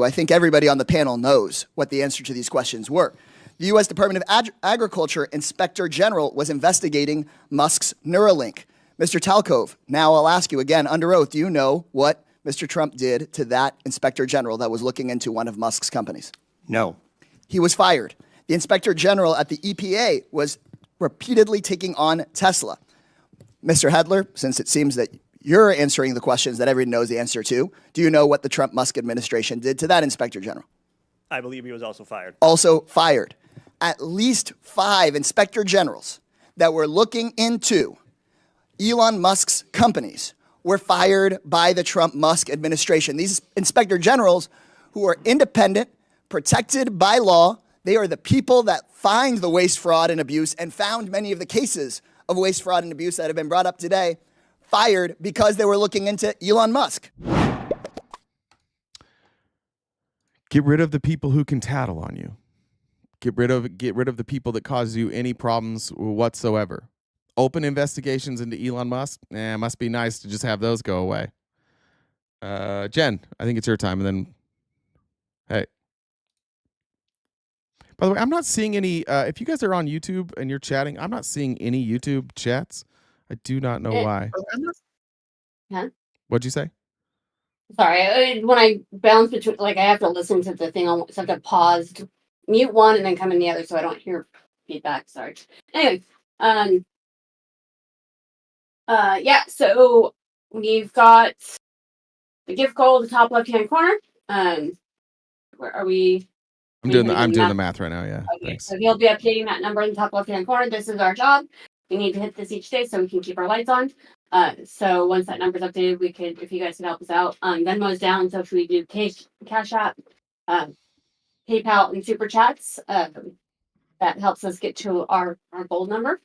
I think everybody on the panel knows what the answer to these questions were. The U.S. Department of Agriculture Inspector General was investigating Musk's Neuralink. Mr. Talcove, now I'll ask you again under oath, do you know what Mr. Trump did to that Inspector General that was looking into one of Musk's companies? No. He was fired. The Inspector General at the EPA was repeatedly taking on Tesla. Mr. Hedler, since it seems that you're answering the questions that everyone knows the answer to, do you know what the Trump-Musk administration did to that Inspector General? I believe he was also fired. Also fired. At least 5 Inspector Generals that were looking into Elon Musk's companies were fired by the Trump-Musk administration. These Inspector Generals who are independent, protected by law, they are the people that find the waste, fraud, and abuse and found many of the cases of waste, fraud, and abuse that have been brought up today, fired because they were looking into Elon Musk. Get rid of the people who can tattle on you. Get rid of the people that cause you any problems whatsoever. Open investigations into Elon Musk. Must be nice to just have those go away. Jen, I think it's your time. And then, hey. By the way, I'm not seeing any. If you guys are on YouTube and you're chatting, I'm not seeing any YouTube chats. I do not know why. Huh? What'd you say? Sorry, when I bounce between, like I have to listen to the thing, so I have to pause, to mute one, and then come in the other, so I don't hear feedback. Sorry. Anyway, yeah. So we've got the gift code, the top left-hand corner. Where are we? I'm doing the math right now. Yeah. Okay, Thanks. so he'll be updating that number in the top left-hand corner. This is our job. We need to hit this each day so we can keep our lights on. So once that number's updated, we could, if you guys could help us out. Venmo's down, so if we do Cash App, PayPal, and Super Chats, that helps us get to our gold number.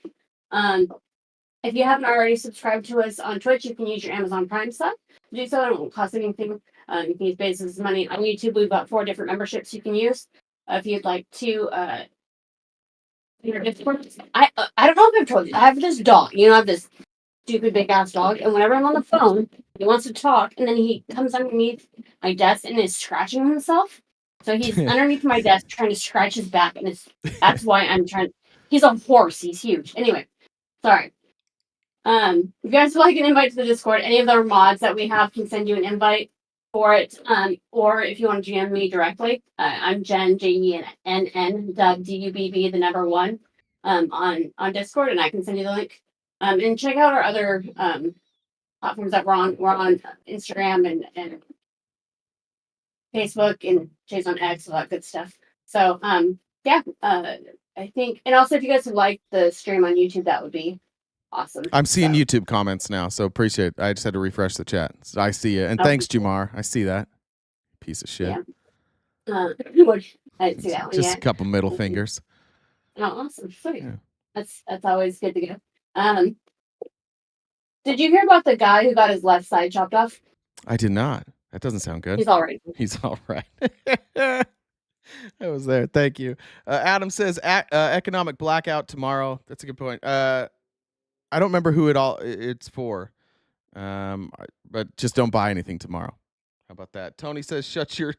If you haven't already subscribed to us on Twitch, you can use your Amazon Prime sub to do so. It won't cost anything. You can use Basis money. On YouTube, we've got 4 different memberships you can use. If you'd like to, your Discord. I don't know if I've told you. I have this dog. I have this stupid big ass dog, and whenever I'm on the phone, he wants to talk, and then he comes underneath my desk and is scratching himself. So he's underneath my desk trying to scratch his back, and that's why I'm trying. He's a horse. He's huge. Anyway, sorry. If you guys would like an invite to the Discord, any of the mods that we have can send you an invite for it. Or if you want to GM me directly, I'm Jen, JENN, DUBB, the number 1, on Discord, and I can send you the link. And check out our other platforms that we're on. We're on Instagram and Facebook, and Jay's on X, all that good stuff. So yeah, I think, and also if you guys would like the stream on YouTube, that would be awesome. I'm seeing YouTube comments now, so appreciate it. I just had to refresh the chat. So I see you. And thanks, Jumar. I see that. Piece of shit. Yeah. I didn't see that one Just yet. a couple middle fingers. Oh, awesome. Sweet. Yeah. That's always good to go. Did you hear about the guy who got his left side chopped off? I did not. That doesn't sound good. He's all right. He's all right. I was there. Thank you. Adam says economic blackout tomorrow. That's a good point. I don't remember who it's for. But just don't buy anything tomorrow. How about that? Tony says shut your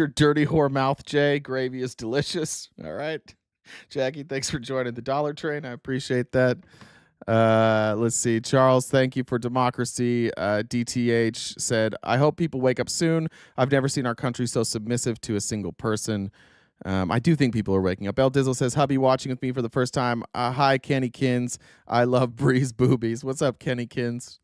dirty whore mouth, Jay. Gravy is delicious. All right. Jackie, thanks for joining the Dollar Train. I appreciate that. Let's see. Charles, thank you for democracy. DTH said, I hope people wake up soon. I've never seen our country so submissive to a single person. I do think people are waking up. El Dizzle says, hubby watching with me for the first time. Hi, Kenny Kins. I love Bree's boobies. What's up, Kenny Kins?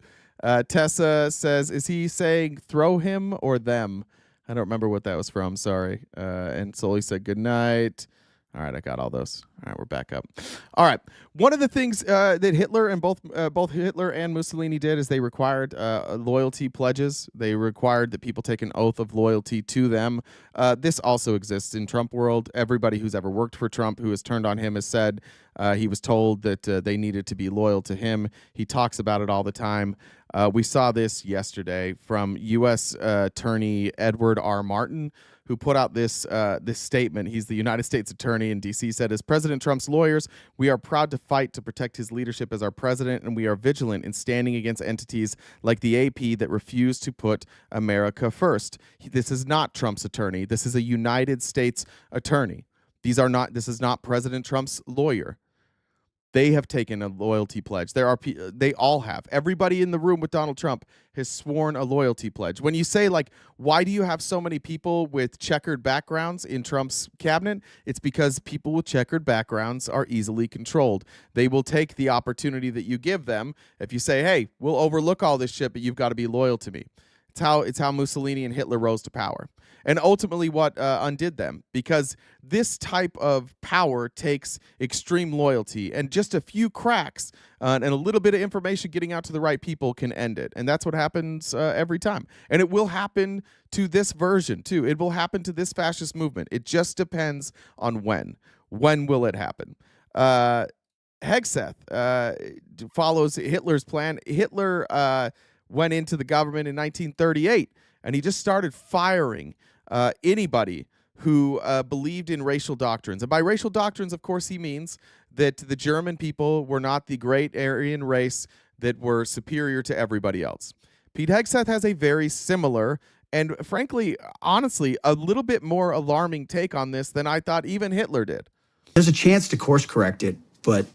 Tessa says, is he saying throw him or them? I don't remember what that was from. Sorry. And Sully said, good night. All right, I got all those. All right, we're back up. All right, one of the things that Hitler and both Hitler and Mussolini did is they required loyalty pledges. They required that people take an oath of loyalty to them. This also exists in Trump world. Everybody who's ever worked for Trump, who has turned on him, has said he was told that they needed to be loyal to him. He talks about it all the time. We saw this yesterday from U.S. Attorney Edward R. Martin, who put out this statement. He's the United States Attorney in D.C., said, as President Trump's lawyers, we are proud to fight to protect his leadership as our president, and we are vigilant in standing against entities like the AP that refuse to put America first. This is not Trump's attorney. This is a United States attorney. This is not President Trump's lawyer. They have taken a loyalty pledge. They all have. Everybody in the room with Donald Trump has sworn a loyalty pledge. When you say, like, why do you have so many people with checkered backgrounds in Trump's cabinet? It's because people with checkered backgrounds are easily controlled. They will take the opportunity that you give them. If you say, hey, we'll overlook all this shit, but you've got to be loyal to me. It's how Mussolini and Hitler rose to power. And ultimately what undid them, because this type of power takes extreme loyalty, and just a few cracks and a little bit of information getting out to the right people can end it. And that's what happens every time. And it will happen to this version too. It will happen to this fascist movement. It just depends on when. When will it happen? Hegseth follows Hitler's plan. Hitler went into the government in 1938, and he just started firing anybody who believed in racial doctrines. And by racial doctrines, of course, he means that the German people were not the great Aryan race that were superior to everybody else. Pete Hegseth has a very similar and, frankly, honestly, a little bit more alarming take on this than I thought even Hitler did. There's a chance to course correct it, but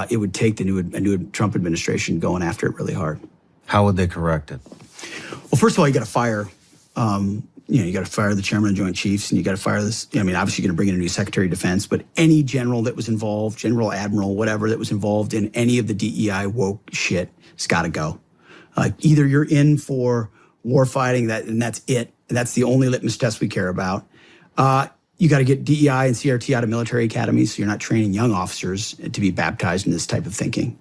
it would take a new Trump administration going after it really hard. How would they correct it? Well, first of all, you got to fire, you got to fire the chairman of the Joint Chiefs, and you got to fire this. I mean, obviously, you're going to bring in a new Secretary of Defense, but any general that was involved, general, admiral, whatever, that was involved in any of the DEI woke shit, has got to go. Either you're in for war fighting, and that's it. And that's the only litmus test we care about. You got to get DEI and CRT out of military academies, so you're not training young officers to be baptized in this type of thinking.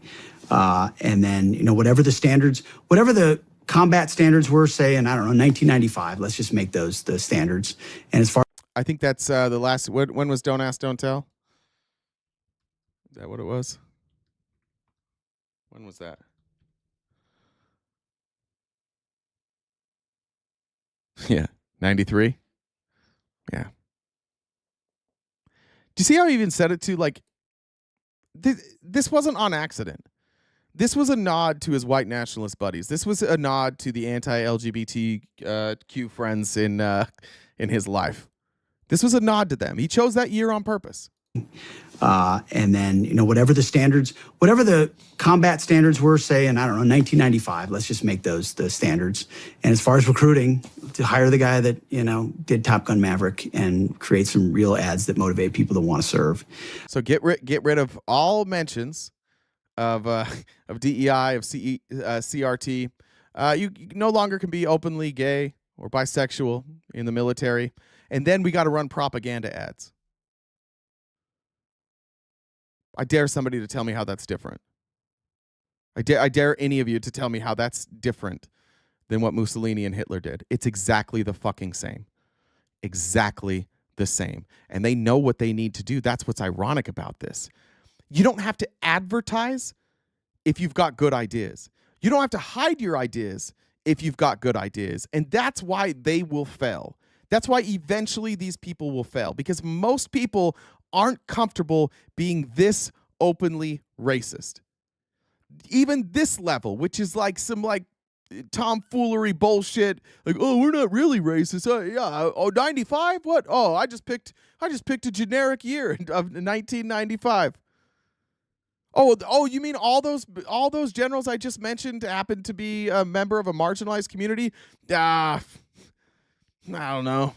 And then, whatever the standards, whatever the combat standards were, say, in, 1995, let's just make those the standards. And as far I think that's the last, when was Don't Ask, Don't Tell? Is that what it was? When was that? Yeah, 93? Yeah. Do you see how he even said it to, like, this wasn't on accident. This was a nod to his white nationalist buddies. This was a nod to the anti-LGBTQ friends in his life. This was a nod to them. He chose that year on purpose. And then, whatever the standards, whatever the combat standards were, say, in, 1995, let's just make those the standards. And as far as recruiting, to hire the guy that, did Top Gun Maverick and create some real ads that motivate people to want to serve. So get rid of all mentions of DEI, of CRT. You no longer can be openly gay or bisexual in the military. And then we got to run propaganda ads. I dare somebody to tell me how that's different. I dare any of you to tell me how that's different than what Mussolini and Hitler did. It's exactly the fucking same. Exactly the same. And they know what they need to do. That's what's ironic about this. You don't have to advertise if you've got good ideas. You don't have to hide your ideas if you've got good ideas. And that's why they will fail. That's why eventually these people will fail, because most people aren't comfortable being this openly racist. Even this level, which is like some like tomfoolery bullshit, like, oh, we're not really racist. Yeah, 95? What? Oh, I just picked a generic year of 1995. Oh, you mean all those generals I just mentioned happened to be a member of a marginalized community? I don't know.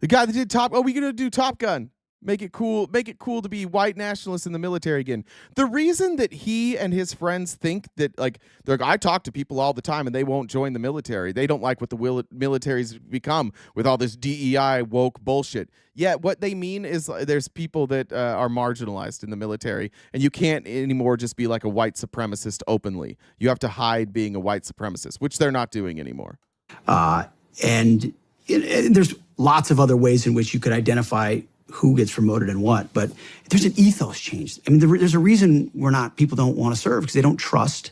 The guy that did we gonna do Top Gun. Make it cool to be white nationalists in the military again. The reason that he and his friends think that, like, I talk to people all the time and they won't join the military. They don't like what the military's become with all this DEI woke bullshit. Yeah, what they mean is there's people that are marginalized in the military, and you can't anymore just be like a white supremacist openly. You have to hide being a white supremacist, which they're not doing anymore. And there's lots of other ways in which you could identify who gets promoted and what, but there's an ethos change. I mean, there's a reason people don't want to serve, because they don't trust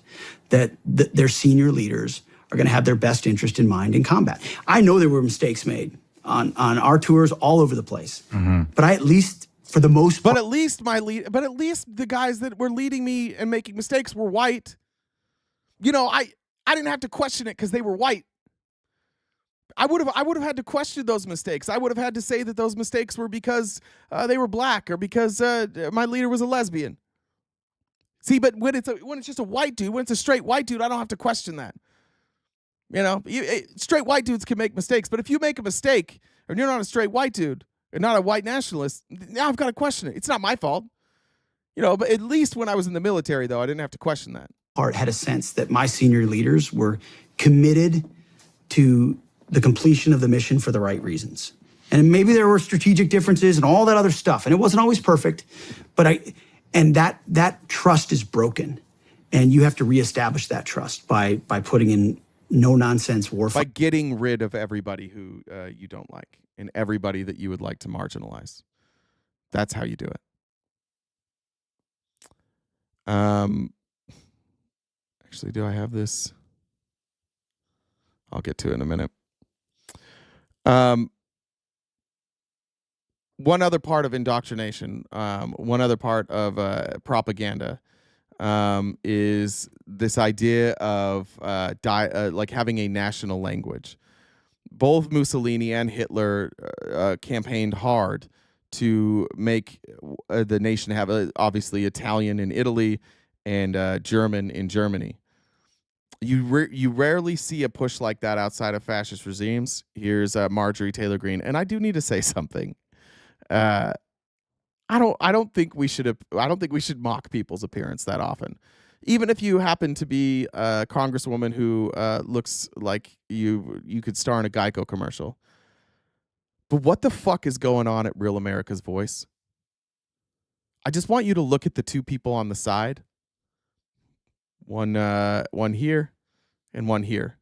that their senior leaders are going to have their best interest in mind in combat. I know there were mistakes made on our tours all over the place, but I at least, for the most part, but at least the guys that were leading me and making mistakes were white. I didn't have to question it because they were white. I would have had to question those mistakes. I would have had to say that those mistakes were because they were black or because my leader was a lesbian. See, but when it's just a white dude, when it's a straight white dude, I don't have to question that. You know, straight white dudes can make mistakes, but if you make a mistake and you're not a straight white dude and not a white nationalist, now I've got to question it. It's not my fault. You know, but at least when I was in the military, though, I didn't have to question that. Part had a sense that my senior leaders were committed to the completion of the mission for the right reasons. And maybe there were strategic differences and all that other stuff, and it wasn't always perfect, but that trust is broken, and you have to reestablish that trust by putting in no-nonsense warfare. By getting rid of everybody who you don't like and everybody that you would like to marginalize. That's how you do it. Actually, do I have this? I'll get to it in a minute. One other part of indoctrination, one other part of propaganda is this idea of like having a national language. Both Mussolini and Hitler campaigned hard to make the nation have obviously Italian in Italy and German in Germany. You rarely see a push like that outside of fascist regimes. Here's Marjorie Taylor Greene, and I do need to say something. I don't think we should mock people's appearance that often, even if you happen to be a congresswoman who looks like you could star in a Geico commercial. But what the fuck is going on at Real America's Voice? I just want you to look at the two people on the side. One here and one here.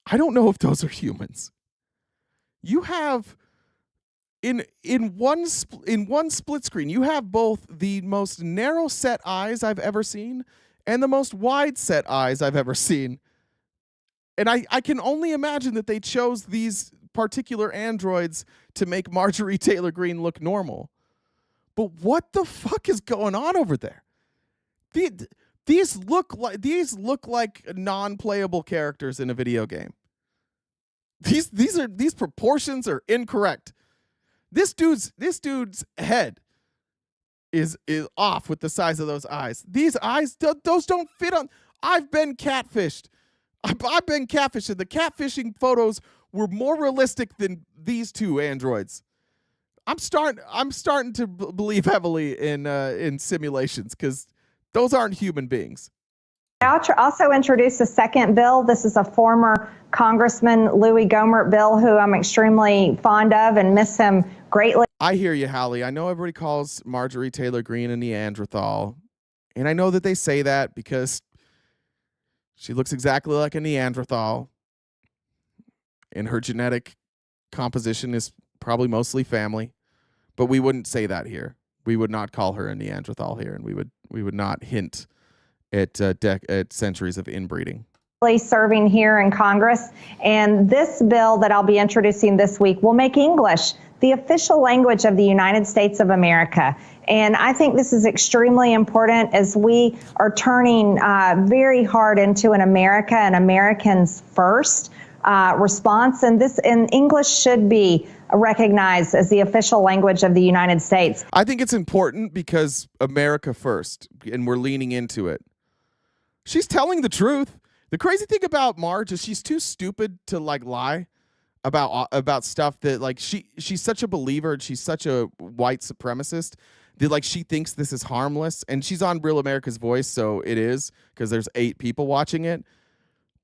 I don't know if those are humans. You have in one split screen, you have both the most narrow set eyes I've ever seen and the most wide set eyes I've ever seen. And I can only imagine that they chose these particular androids to make Marjorie Taylor Greene look normal. But what the fuck is going on over there? These look like non-playable characters in a video game. These proportions are incorrect. This dude's head is off with the size of those eyes. These eyes, those don't fit on. I've been catfished. I've been catfished, and the catfishing photos were more realistic than these two androids. I'm starting to believe heavily in simulations because those aren't human beings. I also introduced a second bill. This is a former Congressman Louis Gohmert bill who I'm extremely fond of and miss him greatly. I hear you, Hallie. I know everybody calls Marjorie Taylor Greene a Neanderthal, and I know that they say that because she looks exactly like a Neanderthal, and her genetic composition is probably mostly family, but we wouldn't say that here. We would not call her a Neanderthal here, and we would not hint at centuries of inbreeding. Serving here in Congress, and this bill that I'll be introducing this week will make English the official language of the United States of America. And I think this is extremely important as we are turning very hard into an America and Americans first response. And English should be recognized as the official language of the United States. I think it's important because America first, and we're leaning into it. She's telling the truth. The crazy thing about Marge is she's too stupid to lie about stuff that she's such a believer and she's such a white supremacist that she thinks this is harmless, and she's on Real America's Voice, so it is because there's 8 people watching it.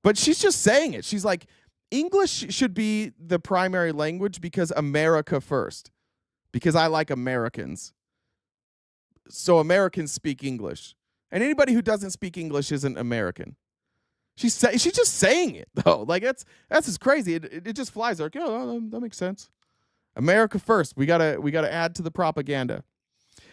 But she's just saying it. She's like, English should be the primary language because America first, because I like Americans. So Americans speak English, and anybody who doesn't speak English isn't American. She's just saying it though. That's just crazy. It just flies. Like, oh, that makes sense. America first. We gotta add to the propaganda.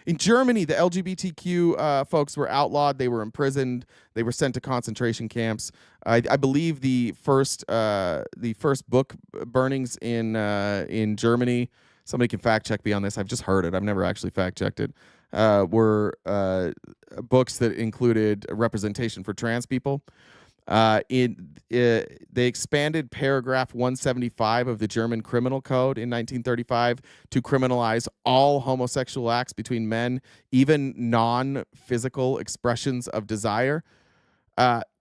In Germany, the LGBTQ folks were outlawed. They were imprisoned. They were sent to concentration camps. I believe the first book burnings in Germany. Somebody can fact check me on this. I've just heard it. I've never actually fact checked it. Were books that included representation for trans people. They expanded paragraph 175 of the German Criminal Code in 1935 to criminalize all homosexual acts between men, even non-physical expressions of desire.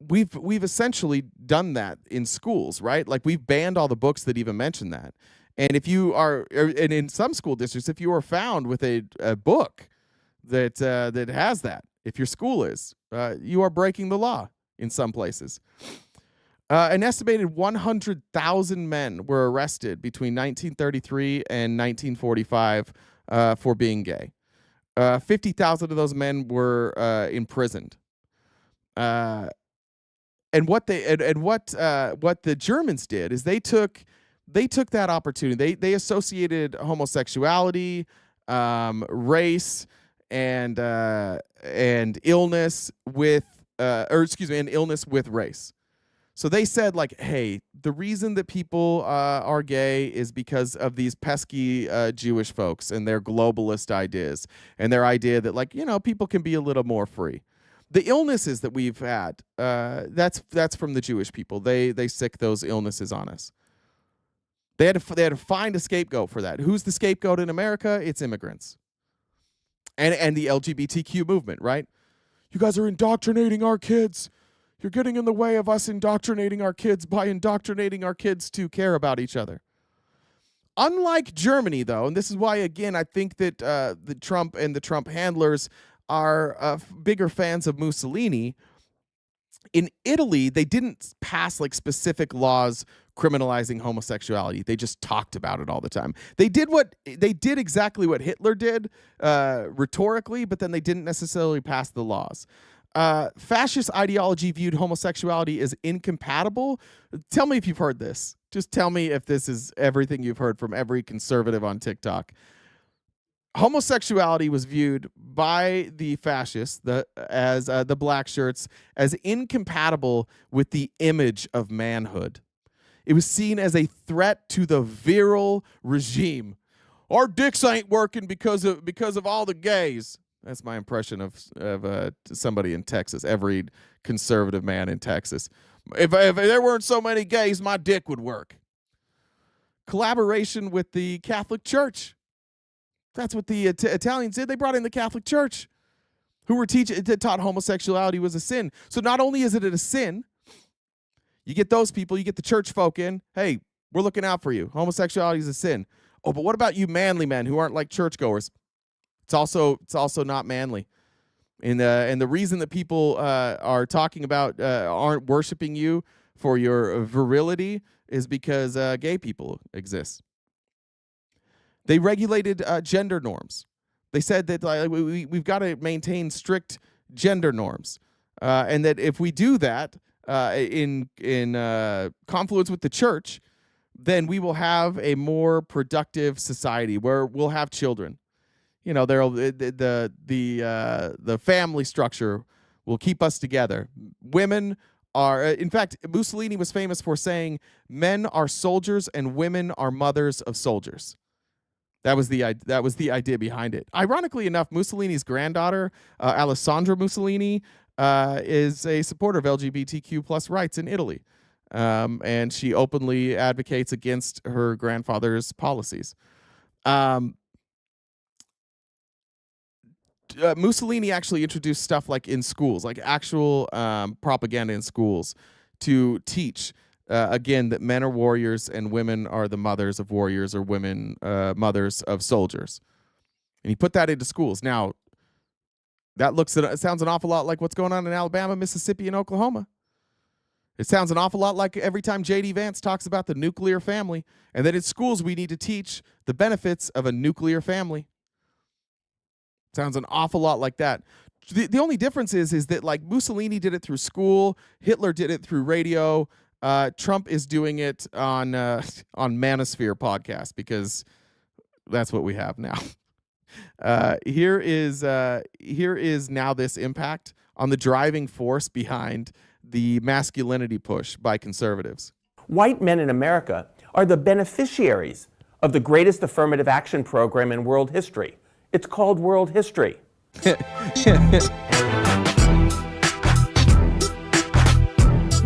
We've essentially done that in schools, right? Like we've banned all the books that even mention that. And if you are, and in some school districts, if you are found with a book that has that, if your school is, you are breaking the law in some places. An estimated 100,000 men were arrested between 1933 and 1945 for being gay. 50,000 of those men were imprisoned. And what the Germans did is they took that opportunity. They associated homosexuality, race, and illness with and illness with race. So they said, like, hey, the reason that people are gay is because of these pesky Jewish folks and their globalist ideas and their idea that, like, people can be a little more free. The illnesses that we've had, that's from the Jewish people. They sick those illnesses on us. They had to find a scapegoat for that. Who's the scapegoat in America? It's immigrants. And the LGBTQ movement, right? You guys are indoctrinating our kids. You're getting in the way of us indoctrinating our kids by indoctrinating our kids to care about each other. Unlike Germany, though, and this is why, again, I think that the Trump and the Trump handlers are bigger fans of Mussolini. In Italy, they didn't pass like specific laws criminalizing homosexuality. They just talked about it all the time. They did exactly what Hitler did rhetorically, but then they didn't necessarily pass the laws. Fascist ideology viewed homosexuality as incompatible. Tell me if you've heard this. Just tell me if this is everything you've heard from every conservative on TikTok. Homosexuality was viewed by the fascists, as the black shirts, as incompatible with the image of manhood. It was seen as a threat to the virile regime. Our dicks ain't working because of all the gays. That's my impression of somebody in Texas. Every conservative man in Texas. If there weren't so many gays, my dick would work. Collaboration with the Catholic Church. That's what the Italians did. They brought in the Catholic Church, who were taught homosexuality was a sin. So not only is it a sin, you get those people, you get the church folk in. Hey, we're looking out for you. Homosexuality is a sin. Oh, but what about you manly men who aren't like churchgoers? It's also not manly. And the reason that people are talking about aren't worshiping you for your virility is because gay people exist. They regulated gender norms. They said that we've got to maintain strict gender norms, and that if we do that in confluence with the church, then we will have a more productive society where we'll have children. The family structure will keep us together. Women are, in fact, Mussolini was famous for saying, "Men are soldiers and women are mothers of soldiers." That was the idea behind it. Ironically enough, Mussolini's granddaughter, Alessandra Mussolini, is a supporter of LGBTQ plus rights in Italy, and she openly advocates against her grandfather's policies. Mussolini actually introduced stuff like in schools, like actual propaganda in schools, to teach. Again, that men are warriors and women are the mothers of warriors, or women mothers of soldiers. And he put that into schools. Now, it sounds an awful lot like what's going on in Alabama, Mississippi, and Oklahoma. It sounds an awful lot like every time J.D. Vance talks about the nuclear family, and that in schools we need to teach the benefits of a nuclear family. Sounds an awful lot like that. The only difference is that, like, Mussolini did it through school, Hitler did it through radio. Trump is doing it on Manosphere podcast, because that's what we have now. Here is now this impact on the driving force behind the masculinity push by conservatives. White men in America are the beneficiaries of the greatest affirmative action program in world history. It's called world history.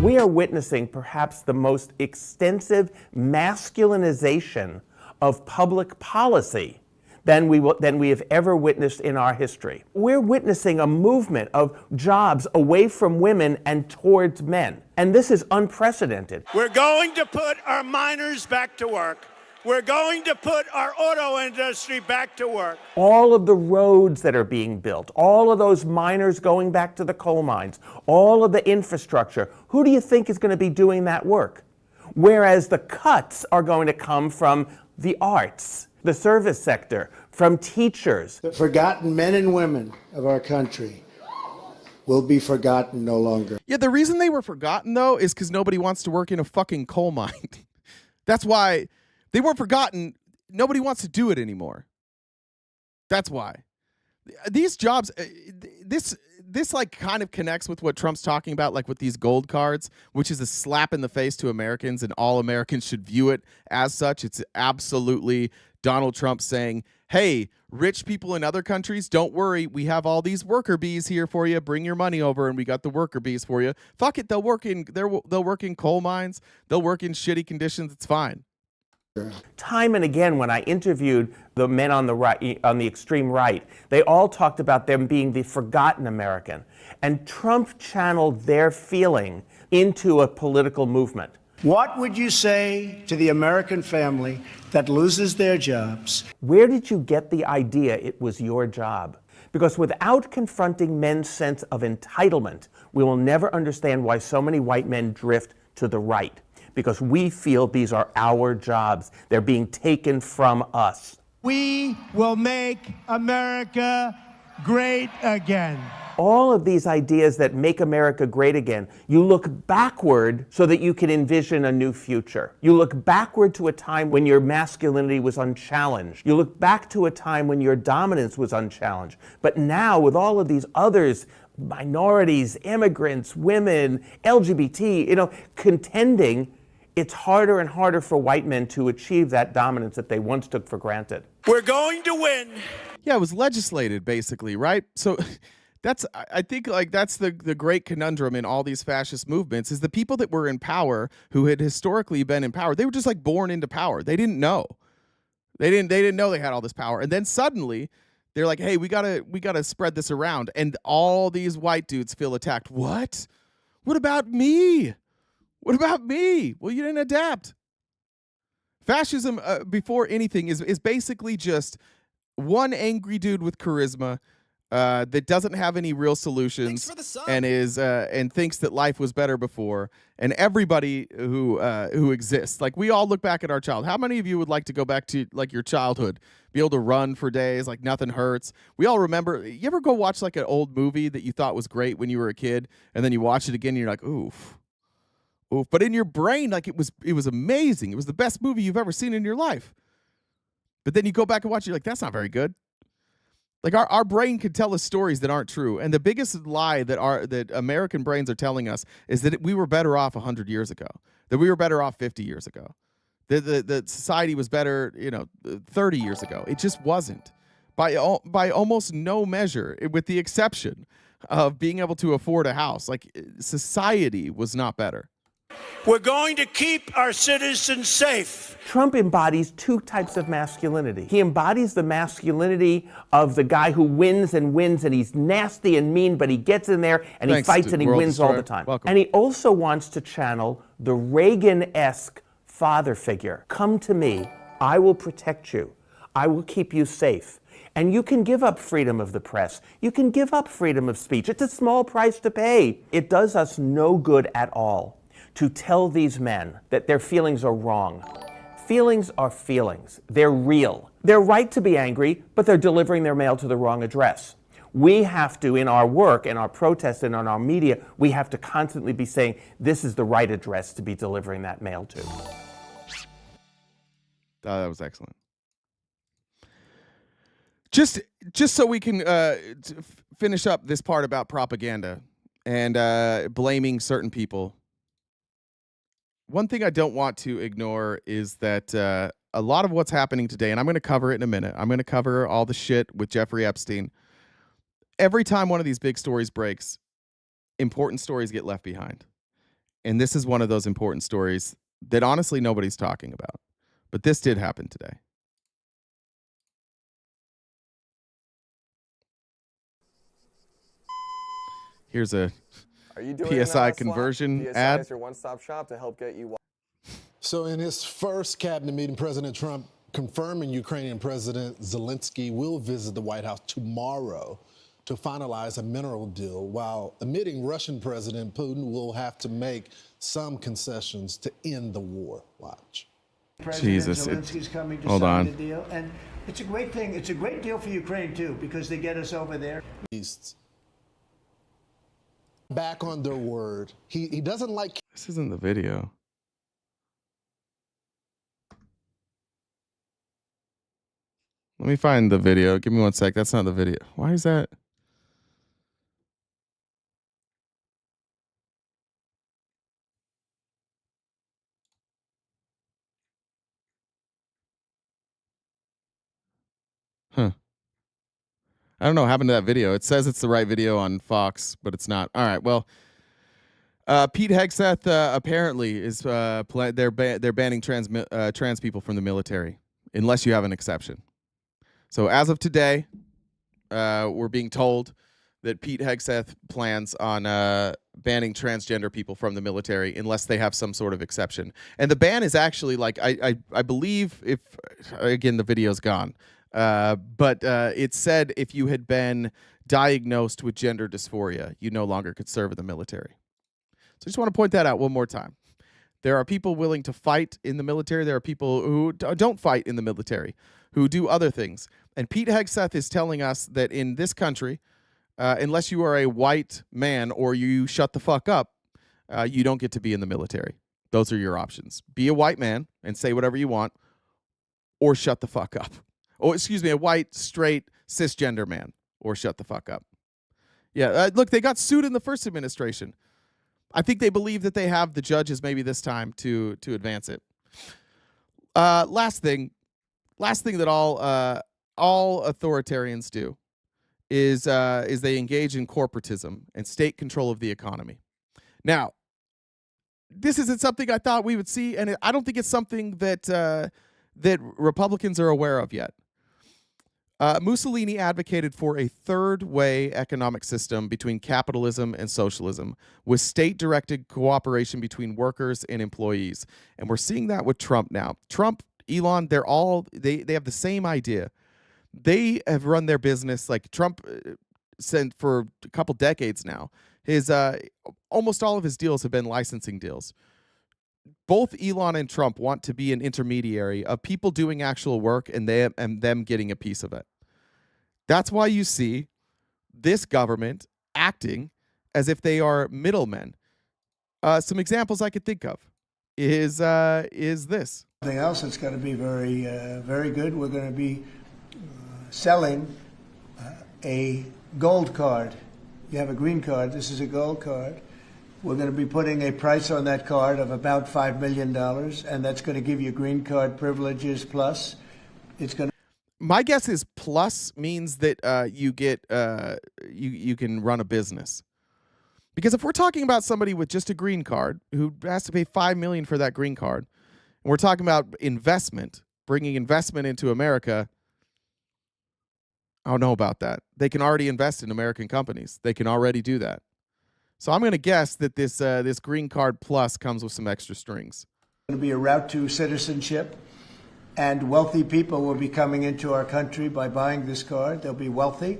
We are witnessing perhaps the most extensive masculinization of public policy than we have ever witnessed in our history. We're witnessing a movement of jobs away from women and towards men. And this is unprecedented. We're going to put our miners back to work. We're going to put our auto industry back to work. All of the roads that are being built, all of those miners going back to the coal mines, all of the infrastructure, who do you think is going to be doing that work? Whereas the cuts are going to come from the arts, the service sector, from teachers. The forgotten men and women of our country will be forgotten no longer. Yeah, the reason they were forgotten, though, is because nobody wants to work in a fucking coal mine. That's why they weren't forgotten. Nobody wants to do it anymore. That's why. These jobs, this like kind of connects with what Trump's talking about, like with these gold cards, which is a slap in the face to Americans, and all Americans should view it as such. It's absolutely Donald Trump saying, hey, rich people in other countries, don't worry. We have all these worker bees here for you. Bring your money over, and we got the worker bees for you. Fuck it. They'll work in coal mines. They'll work in shitty conditions. It's fine. Time and again, when I interviewed the men on the right, on the extreme right, they all talked about them being the forgotten American. And Trump channeled their feeling into a political movement. What would you say to the American family that loses their jobs? Where did you get the idea it was your job? Because without confronting men's sense of entitlement, we will never understand why so many white men drift to the right. Because we feel these are our jobs. They're being taken from us. We will make America great again. All of these ideas that make America great again, you look backward so that you can envision a new future. You look backward to a time when your masculinity was unchallenged. You look back to a time when your dominance was unchallenged. But now, with all of these others, minorities, immigrants, women, LGBT, contending, it's harder and harder for white men to achieve that dominance that they once took for granted. We're going to win. Yeah, it was legislated, basically, right? So I think that's the great conundrum in all these fascist movements is the people that were in power, who had historically been in power, they were just like born into power. They didn't know. They didn't know they had all this power. And then suddenly they're like, hey, we gotta spread this around. And all these white dudes feel attacked. What? What about me? What about me? Well, you didn't adapt. Fascism, before anything, is basically just one angry dude with charisma that doesn't have any real solutions and thinks that life was better before. And everybody who exists, like we all look back at our childhood. How many of you would like to go back to like your childhood, be able to run for days, like nothing hurts? We all remember. You ever go watch like an old movie that you thought was great when you were a kid, and then you watch it again and you're like, oof. Oof. But in your brain, like it was amazing. It was the best movie you've ever seen in your life. But then you go back and watch it, you're like, that's not very good. Like our brain can tell us stories that aren't true. And the biggest lie that American brains are telling us is that we were better off 100 years ago, that we were better off 50 years ago, that society was better, 30 years ago. It just wasn't. By almost no measure, with the exception of being able to afford a house. Like society was not better. We're going to keep our citizens safe. Trump embodies two types of masculinity. He embodies the masculinity of the guy who wins and wins, and he's nasty and mean, but he gets in there and he fights and he wins all the time. Welcome. And he also wants to channel the Reagan-esque father figure. Come to me, I will protect you. I will keep you safe. And you can give up freedom of the press. You can give up freedom of speech. It's a small price to pay. It does us no good at all to tell these men that their feelings are wrong. Feelings are feelings. They're real. They're right to be angry, but they're delivering their mail to the wrong address. We have to, in our work, in our protests, and on our media, we have to constantly be saying, this is the right address to be delivering that mail to. That was excellent. Just so we can finish up this part about propaganda and blaming certain people. One thing I don't want to ignore is that a lot of what's happening today, and I'm going to cover it in a minute. I'm going to cover all the shit with Jeffrey Epstein. Every time one of these big stories breaks, important stories get left behind. And this is one of those important stories that honestly nobody's talking about. But this did happen today. Here's a Are you doing PSI conversion PSI ad. is your one-stop shop to help get you. So in his first cabinet meeting, President Trump confirming Ukrainian President Zelensky will visit the White House tomorrow to finalize a mineral deal, while admitting Russian President Putin will have to make some concessions to end the war. Watch. President Zelensky's coming to hold sign on. the deal, and it's a great thing. It's a great deal for Ukraine too, because they get us over there. Back on their word. He doesn't like. This isn't the video. Let me find the video. Give me one sec. That's not the video. Why is that? Huh. I don't know what happened to that video. It says it's the right video on Fox, but it's not. All right. Well, Pete Hegseth apparently is they're banning trans people from the military unless you have an exception. So as of today, we're being told that Pete Hegseth plans on banning transgender people from the military unless they have some sort of exception. And the ban is actually like I believe if again the video's gone. But it said if you had been diagnosed with gender dysphoria, you no longer could serve in the military. So I just want to point that out one more time. There are people willing to fight in the military. There are people who don't fight in the military, who do other things. And Pete Hegseth is telling us that in this country, unless you are a white man or you shut the fuck up, you don't get to be in the military. Those are your options. Be a white man and say whatever you want, or shut the fuck up. Oh, excuse me, a white, straight, cisgender man, or shut the fuck up. Yeah, look, they got sued in the first administration. I think they believe that they have the judges maybe this time to advance it. Last thing that all authoritarians do is they engage in corporatism and state control of the economy. Now, this isn't something I thought we would see, and I don't think it's something that that Republicans are aware of yet. Mussolini advocated for a third-way economic system between capitalism and socialism, with state-directed cooperation between workers and employees. And we're seeing that with Trump now. Trump, Elon, they have the same idea. They have run their business like Trump sent for a couple decades now. His almost all of his deals have been licensing deals. Both Elon and Trump want to be an intermediary of people doing actual work and them getting a piece of it. That's why you see this government acting as if they are middlemen. Some examples I could think of is this. Something else that's going to be very, very good. We're going to be selling a gold card. You have a green card. This is a gold card. We're going to be putting a price on that card of about $5 million, and that's going to give you green card privileges plus. It's going to. My guess is plus means that you get you can run a business. Because if we're talking about somebody with just a green card who has to pay $5 million for that green card, and we're talking about investment, bringing investment into America, I don't know about that. They can already invest in American companies. They can already do that. So I'm going to guess that this green card plus comes with some extra strings. It's going to be a route to citizenship, and wealthy people will be coming into our country by buying this card. They'll be wealthy,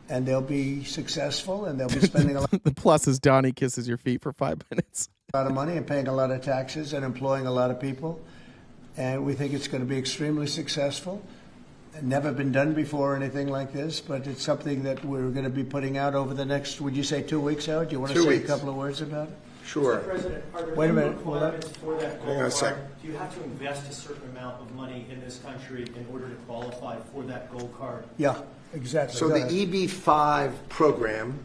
and they'll be successful, and they'll be spending a lot. The plus is Donnie kisses your feet for 5 minutes. A lot of money and paying a lot of taxes and employing a lot of people, and we think it's going to be extremely successful. Never been done before or anything like this, but it's something that we're going to be putting out over the next, would you say 2 weeks, Howard? Do you want to say a couple of words about it? Sure. Mr. President, are there Wait a minute. requirements for that Hang on a sec. Do you have to invest a certain amount of money in this country in order to qualify for that gold card? Yeah, exactly. So Go the ahead. EB-5 program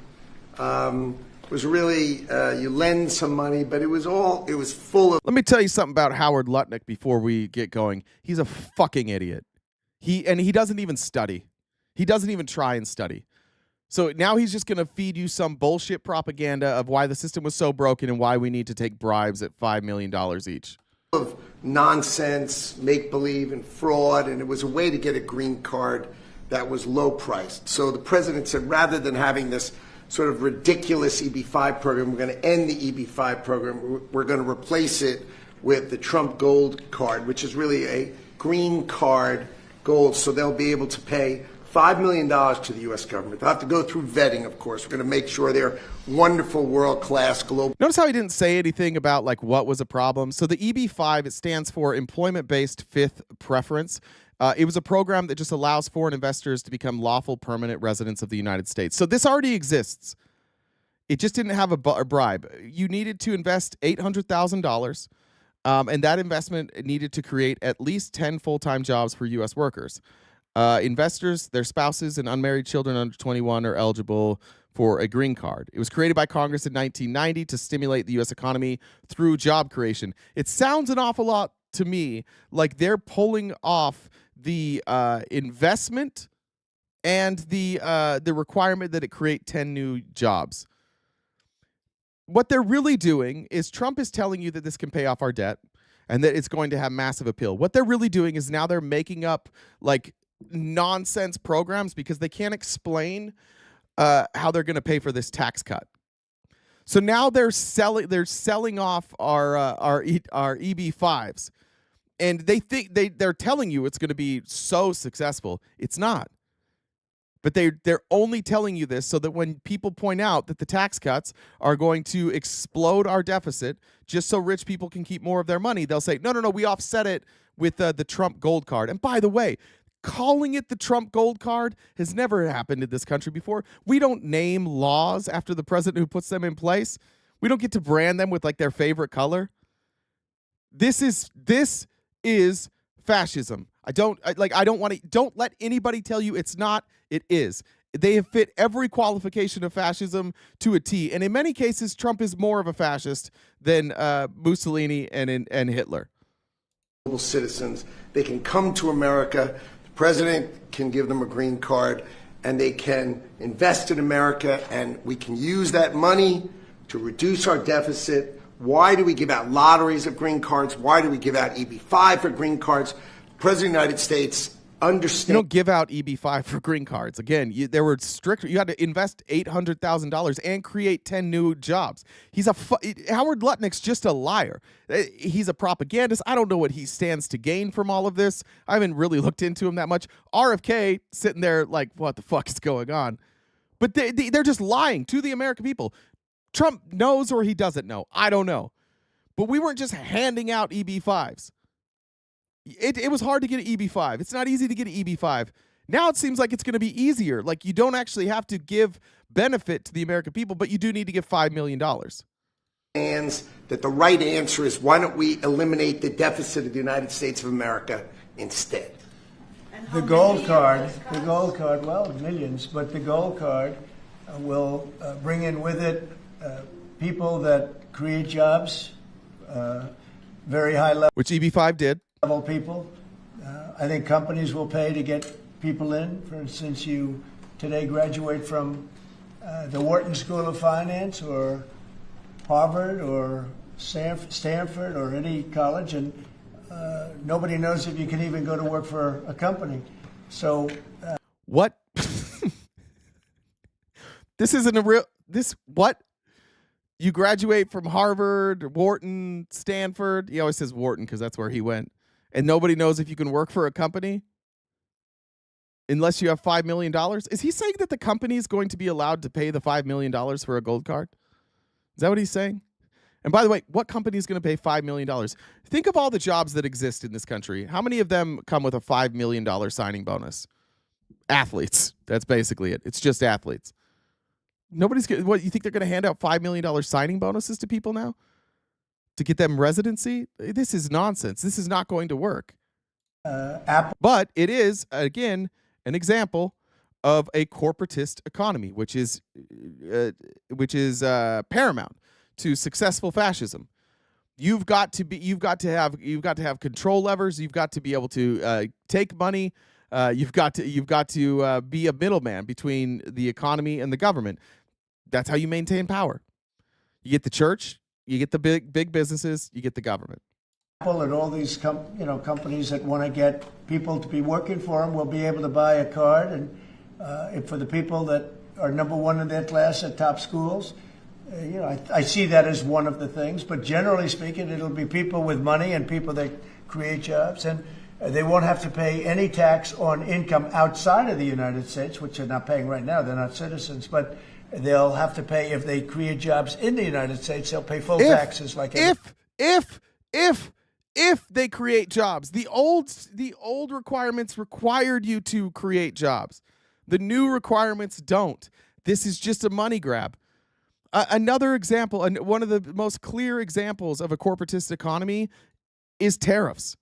was really, you lend some money, but it was full of. Let me tell you something about Howard Lutnick before we get going. He's a fucking idiot. He doesn't even study. He doesn't even try and study. So now he's just going to feed you some bullshit propaganda of why the system was so broken and why we need to take bribes at $5 million each. Of nonsense, make-believe, and fraud, and it was a way to get a green card that was low-priced. So the president said, rather than having this sort of ridiculous EB-5 program, we're going to end the EB-5 program. We're going to replace it with the Trump Gold Card, which is really a green card gold, so they'll be able to pay $5 million to the U.S. government. They'll have to go through vetting, of course. We're going to make sure they're wonderful, world-class, global. Notice how he didn't say anything about like what was a problem. So the EB-5, it stands for Employment-Based Fifth Preference. It was a program that just allows foreign investors to become lawful permanent residents of the United States. So this already exists. It just didn't have a bribe. You needed to invest $800,000, and that investment needed to create at least 10 full-time jobs for U.S. workers. Investors, their spouses, and unmarried children under 21 are eligible for a green card. It was created by Congress in 1990 to stimulate the U.S. economy through job creation. It sounds an awful lot to me like they're pulling off the investment and the requirement that it create 10 new jobs. What they're really doing is Trump is telling you that this can pay off our debt and that it's going to have massive appeal. What they're really doing is now they're making up like nonsense programs because they can't explain how they're going to pay for this tax cut. So now they're selling off our EB-5s, and they think they're telling you it's going to be so successful. It's not. But they're only telling you this so that when people point out that the tax cuts are going to explode our deficit just so rich people can keep more of their money, they'll say, no, we offset it with the Trump Gold Card. And by the way, calling it the Trump Gold Card has never happened in this country before. We don't name laws after the president who puts them in place. We don't get to brand them with like their favorite color. This is fascism. Don't let anybody tell you it's not. It is. They have fit every qualification of fascism to a T. And in many cases, Trump is more of a fascist than Mussolini and Hitler. Citizens, they can come to America. The president can give them a green card, and they can invest in America, and we can use that money to reduce our deficit. Why do we give out lotteries of green cards? Why do we give out EB-5 for green cards? The president of the United States understands. You don't give out EB-5 for green cards. Again, there were strict. You had to invest $800,000 and create 10 new jobs. Howard Lutnick's just a liar. He's a propagandist. I don't know what he stands to gain from all of this. I haven't really looked into him that much. RFK sitting there like, what the fuck is going on? But they're just lying to the American people. Trump knows or he doesn't know. I don't know. But we weren't just handing out EB-5s. It was hard to get an EB-5. It's not easy to get an EB-5. Now it seems like it's going to be easier. Like you don't actually have to give benefit to the American people, but you do need to give $5 million. That the right answer is why don't we eliminate the deficit of the United States of America instead? The gold card, well, millions, but the gold card will bring in with it people that create jobs, very high level. Which EB-5 did. Level people. I think companies will pay to get people in. For instance, you today graduate from the Wharton School of Finance or Harvard or Stanford or any college, and nobody knows if you can even go to work for a company. So what? This isn't a real. What? You graduate from Harvard, Wharton, Stanford. He always says Wharton because that's where he went. And nobody knows if you can work for a company unless you have $5 million. Is he saying that the company is going to be allowed to pay the $5 million for a gold card? Is that what he's saying? And by the way, what company is going to pay $5 million? Think of all the jobs that exist in this country. How many of them come with a $5 million signing bonus? Athletes. That's basically it. It's just athletes. Nobody's going. What, you think they're going to hand out $5 million signing bonuses to people now to get them residency? This is nonsense. This is not going to work. But it is, again, an example of a corporatist economy, which is paramount to successful fascism. You've got to have control levers. You've got to be able to take money You've got to be a middleman between the economy and the government. That's how you maintain power. You get the church, you get the big businesses, you get the government. And all these companies that want to get people to be working for them will be able to buy a card, and for the people that are number one in their class at top schools, I see that as one of the things. But generally speaking, it'll be people with money and people that create jobs, and they won't have to pay any tax on income outside of the United States, which they're not paying right now. They're not citizens, but they'll have to pay if they create jobs in the United States. They'll pay full taxes like if they create jobs. The old requirements required you to create jobs. The new requirements don't. This is just a money grab. Another example, and one of the most clear examples of a corporatist economy is tariffs.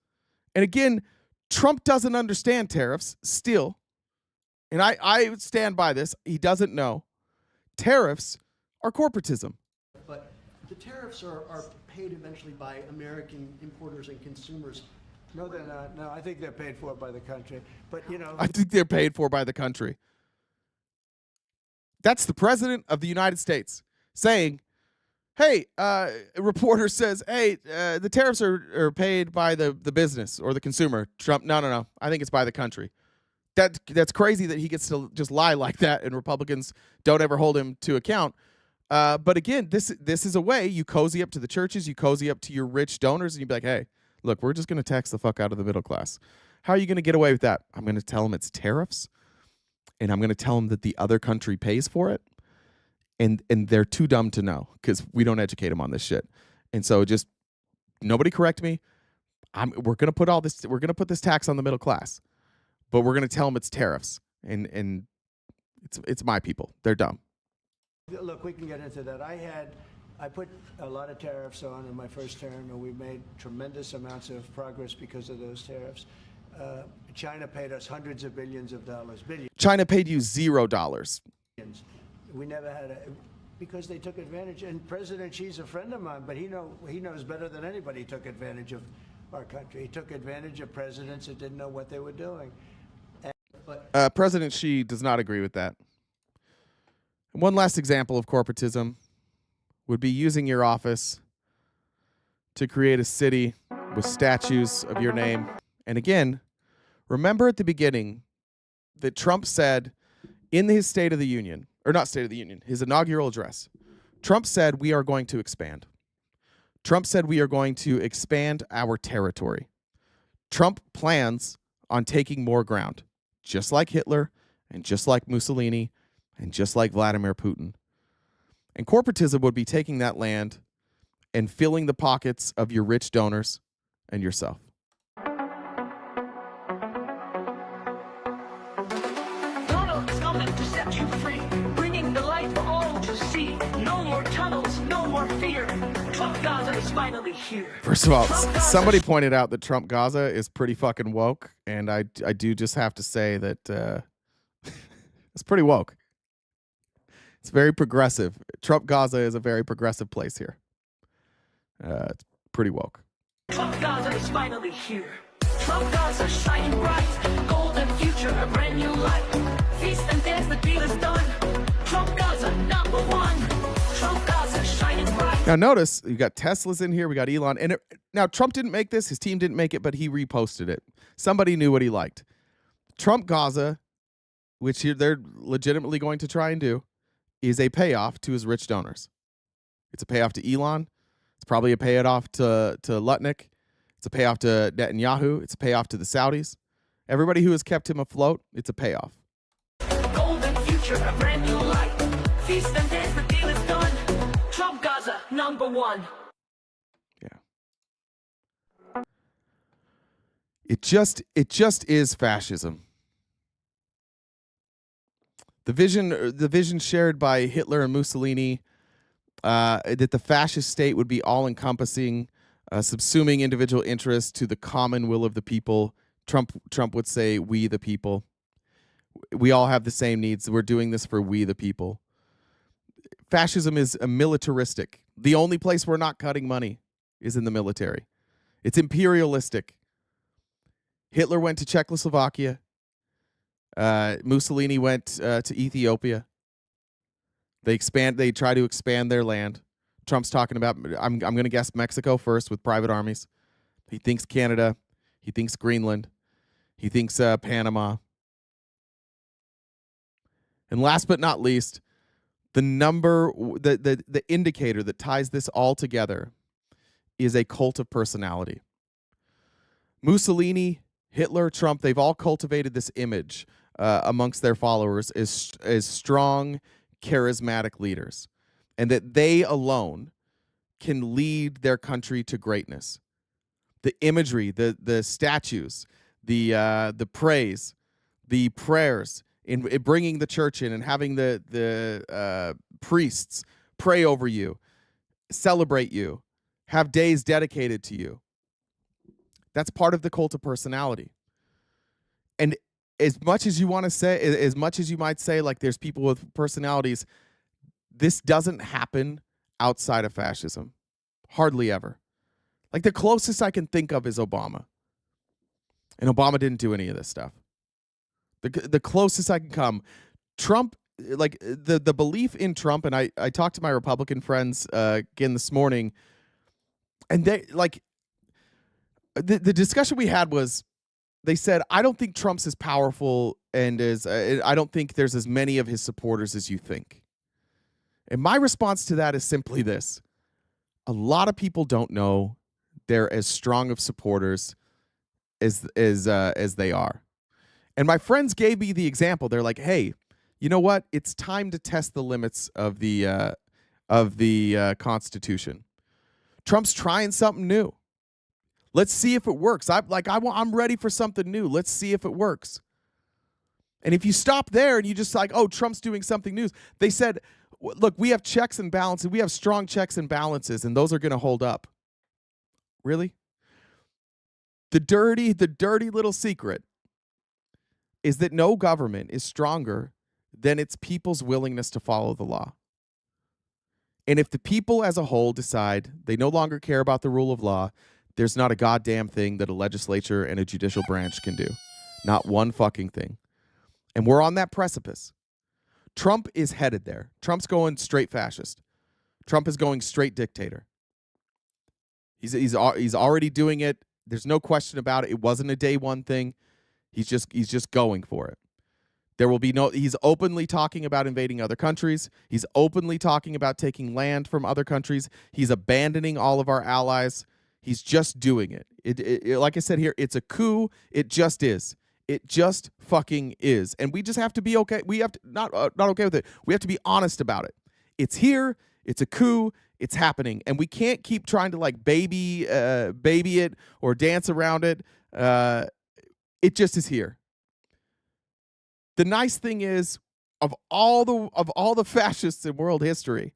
And again, Trump doesn't understand tariffs still. And I stand by this. He doesn't know. Tariffs are corporatism. But the tariffs are paid eventually by American importers and consumers. No, they're not. No, I think they're paid for by the country. But, I think they're paid for by the country. That's the president of the United States saying, hey, a reporter says, hey, the tariffs are paid by the business or the consumer. Trump, no. I think it's by the country. That's crazy that he gets to just lie like that, and Republicans don't ever hold him to account. But again, this is a way you cozy up to the churches, you cozy up to your rich donors, and you be like, hey, look, we're just going to tax the fuck out of the middle class. How are you going to get away with that? I'm going to tell them it's tariffs, and I'm going to tell them that the other country pays for it, and they're too dumb to know because we don't educate them on this shit. And so just nobody correct me. We're going to put this tax on the middle class, but we're going to tell them it's tariffs, and it's my people. They're dumb. Look, we can get into that. I put a lot of tariffs on in my first term, and we made tremendous amounts of progress because of those tariffs. China paid us hundreds of billions of dollars. China paid you $0. We never had because they took advantage. And President Xi's a friend of mine, but he knows better than anybody took advantage of our country. He took advantage of presidents that didn't know what they were doing. President Xi does not agree with that. One last example of corporatism would be using your office to create a city with statues of your name. And again, remember at the beginning that Trump said in his State of the Union, or not State of the Union, his inaugural address, Trump said we are going to expand. Trump said we are going to expand our territory. Trump plans on taking more ground, just like Hitler and just like Mussolini and just like Vladimir Putin. And corporatism would be taking that land and filling the pockets of your rich donors and yourself. Donald is coming to set you free, bringing the light for all to see. No more tunnels, no more fear. Trump Gaza is finally here. First of all, somebody pointed out that Trump Gaza is pretty fucking woke, and I do just have to say that it's pretty woke. It's very progressive. Trump Gaza is a very progressive place here. It's pretty woke. Trump Gaza is finally here. Trump Gaza shining bright. Golden future, a brand new life. Feast and dance, the deal is done. Trump Gaza, number one. Trump Gaza shining bright. Now notice, you got Teslas in here. We got Elon. And now Trump didn't make this. His team didn't make it, but he reposted it. Somebody knew what he liked. Trump Gaza, which they're legitimately going to try and do, is a payoff to his rich donors. It's a payoff to Elon. It's probably a payoff to Lutnick. It's a payoff to Netanyahu. It's a payoff to the Saudis. Everybody who has kept him afloat, it's a payoff. Golden future, a brand new life. Feast and dance, the deal is done. Trump Gaza, number one. Yeah. It just is fascism. The vision shared by Hitler and Mussolini, that the fascist state would be all-encompassing, subsuming individual interests to the common will of the people. Trump would say, "We the people. We all have the same needs. We're doing this for we the people." Fascism is militaristic. The only place we're not cutting money is in the military. It's imperialistic. Hitler went to Czechoslovakia. Mussolini went to Ethiopia. They try to expand their land. Trump's talking about, I'm going to guess Mexico first with private armies. He thinks Canada. He thinks Greenland. He thinks Panama. And last but not least, the indicator that ties this all together is a cult of personality. Mussolini, Hitler, Trump, they've all cultivated this image amongst their followers as strong, charismatic leaders, and that they alone can lead their country to greatness. The imagery, the statues, the praise, the prayers, in bringing the church in and having the priests pray over you, celebrate you, have days dedicated to you. That's part of the cult of personality. And as much as you want to say, as much as you might say, like, there's people with personalities, this doesn't happen outside of fascism. Hardly ever. Like, the closest I can think of is Obama. And Obama didn't do any of this stuff. The closest I can come, Trump, like, the belief in Trump, and I talked to my Republican friends again this morning, and they, like, the discussion we had was, they said, I don't think Trump's as powerful and I don't think there's as many of his supporters as you think. And my response to that is simply this. A lot of people don't know they're as strong of supporters as they are. And my friends gave me the example. They're like, hey, you know what? It's time to test the limits of the Constitution. Trump's trying something new. Let's see if it works. I'm ready for something new. Let's see if it works. And if you stop there and you just like, oh, Trump's doing something new. They said, look, we have checks and balances. We have strong checks and balances, and those are going to hold up. Really? The dirty little secret is that no government is stronger than its people's willingness to follow the law. And if the people as a whole decide they no longer care about the rule of law, there's not a goddamn thing that a legislature and a judicial branch can do. Not one fucking thing. And we're on that precipice. Trump is headed there. Trump's going straight fascist. Trump is going straight dictator. He's already doing it. There's no question about it. It wasn't a day one thing. He's just going for it. There will be he's openly talking about invading other countries. He's openly talking about taking land from other countries. He's abandoning all of our allies. He's just doing it. It like I said here, it's a coup. It just is. It just fucking is. And we just have to be okay. We have to not okay with it. We have to be honest about it. It's here. It's a coup. It's happening. And we can't keep trying to like baby it or dance around it. It just is here. The nice thing is, of all the fascists in world history,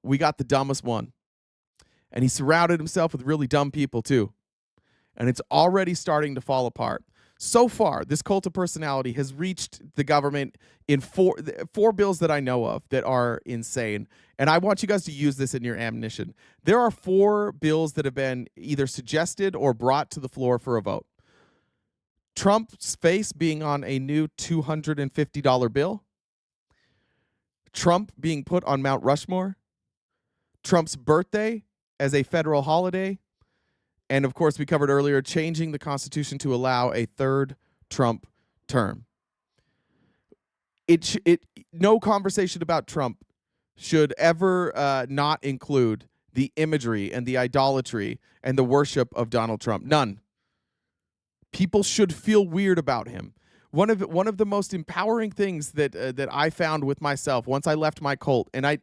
we got the dumbest one. And he surrounded himself with really dumb people too. And it's already starting to fall apart. So far, this cult of personality has reached the government in four bills that I know of that are insane. And I want you guys to use this in your ammunition. There are 4 bills that have been either suggested or brought to the floor for a vote. Trump's face being on a new $250 bill. Trump being put on Mount Rushmore. Trump's birthday as a federal holiday. And of course, we covered earlier, changing the Constitution to allow a 3rd Trump term. No conversation about Trump should ever not include the imagery and the idolatry and the worship of Donald Trump. None. People should feel weird about him. One of the most empowering things that I found with myself once I left my cult, and I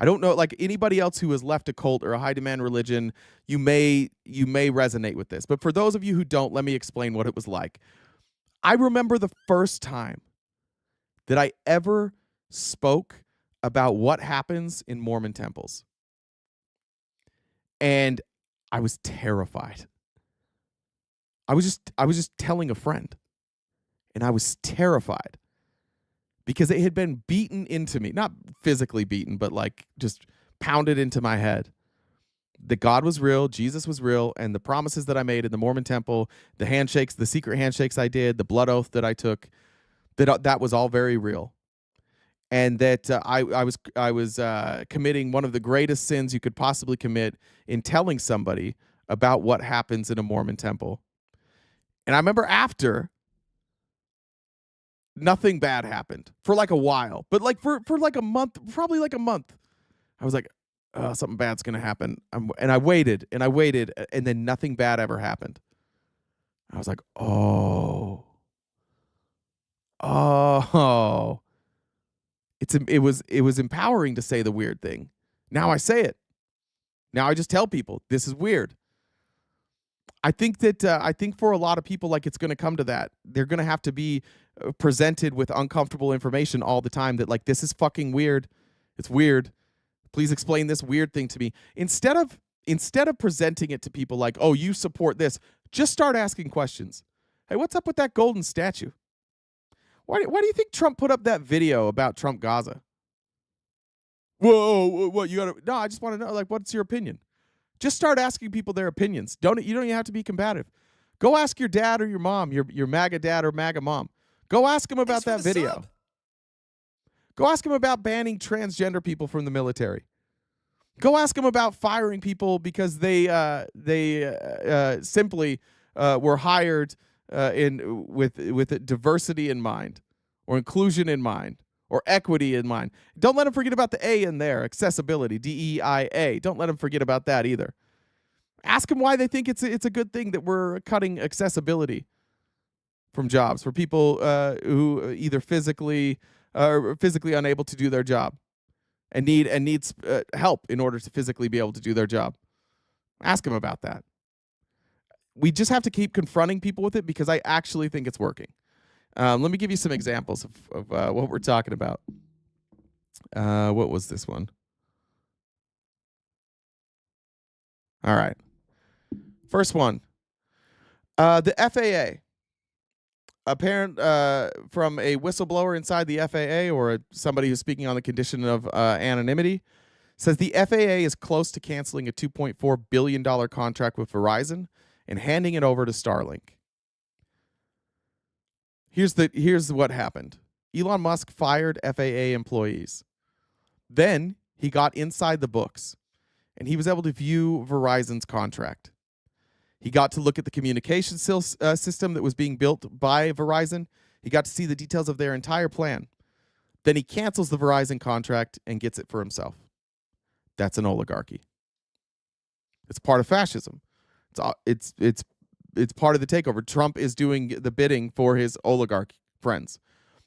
don't know, like anybody else who has left a cult or a high demand religion, you may resonate with this. But for those of you who don't, let me explain what it was like. I remember the first time that I ever spoke about what happens in Mormon temples. And I was terrified. I was just telling a friend. And I was terrified because it had been beaten into me, not physically beaten, but like just pounded into my head that God was real, Jesus was real, and the promises that I made in the Mormon temple, the handshakes, the secret handshakes I did, the blood oath that I took, that that was all very real, and that I was committing one of the greatest sins you could possibly commit in telling somebody about what happens in a Mormon temple. And I remember after, nothing bad happened for like a while, but like for like a month, probably like a month, I was like, oh, something bad's gonna happen. And I waited and I waited, and then nothing bad ever happened. I was like, oh, it was empowering to say the weird thing. Now I say it. Now I just tell people this is weird. I think for a lot of people, like, it's going to come to that. They're going to have to be presented with uncomfortable information all the time that, like, this is fucking weird. It's weird. Please explain this weird thing to me. Instead of presenting it to people like, oh, you support this, just start asking questions. Hey, what's up with that golden statue? Why do you think Trump put up that video about Trump Gaza? Whoa, what you gotta? No, I just want to know, like, what's your opinion? Just start asking people their opinions. You don't even have to be combative. Go ask your dad or your mom, your MAGA dad or MAGA mom. Go ask them about that video. Go ask them about banning transgender people from the military. Go ask them about firing people because they simply were hired with diversity in mind, or inclusion in mind, or equity in mind. Don't let them forget about the A in there, accessibility, DEIA. Don't let them forget about that either. Ask them why they think it's a good thing that we're cutting accessibility from jobs for people who either physically are physically unable to do their job and needs help in order to physically be able to do their job. Ask them about that. We just have to keep confronting people with it because I actually think it's working. Let me give you some examples of what we're talking about. What was this one? All right. First one. The FAA. Apparent from a whistleblower inside the FAA, or somebody who's speaking on the condition of anonymity, says the FAA is close to canceling a $2.4 billion contract with Verizon and handing it over to Starlink. Here's what happened. Elon Musk fired FAA employees. Then he got inside the books, and he was able to view Verizon's contract. He got to look at the communication system that was being built by Verizon. He got to see the details of their entire plan. Then he cancels the Verizon contract and gets it for himself. That's an oligarchy. It's part of fascism. It's part of the takeover. Trump is doing the bidding for his oligarch friends.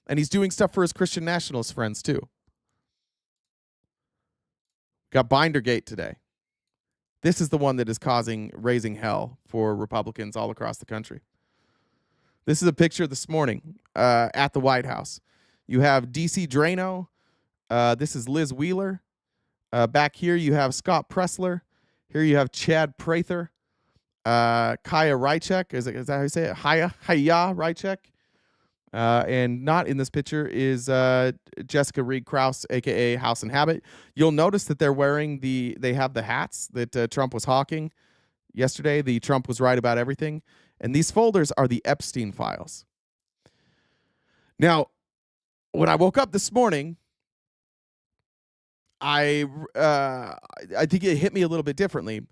And he's doing stuff for his Christian nationalist friends too. Got Bindergate today. This is the one that is raising hell for Republicans all across the country. This is a picture this morning at the White House. You have DC Drano. This is Liz Wheeler. Back here you have Scott Pressler. Here you have Chad Prather. Kaya Rychek. Is that how you say it? Haya Rychek. And not in this picture is Jessica Reed Krause, aka House and Habit. You'll notice that they have the hats that Trump was hawking yesterday. The Trump was right about everything. And these folders are the Epstein files. Now, when I woke up this morning, I think it hit me a little bit differently.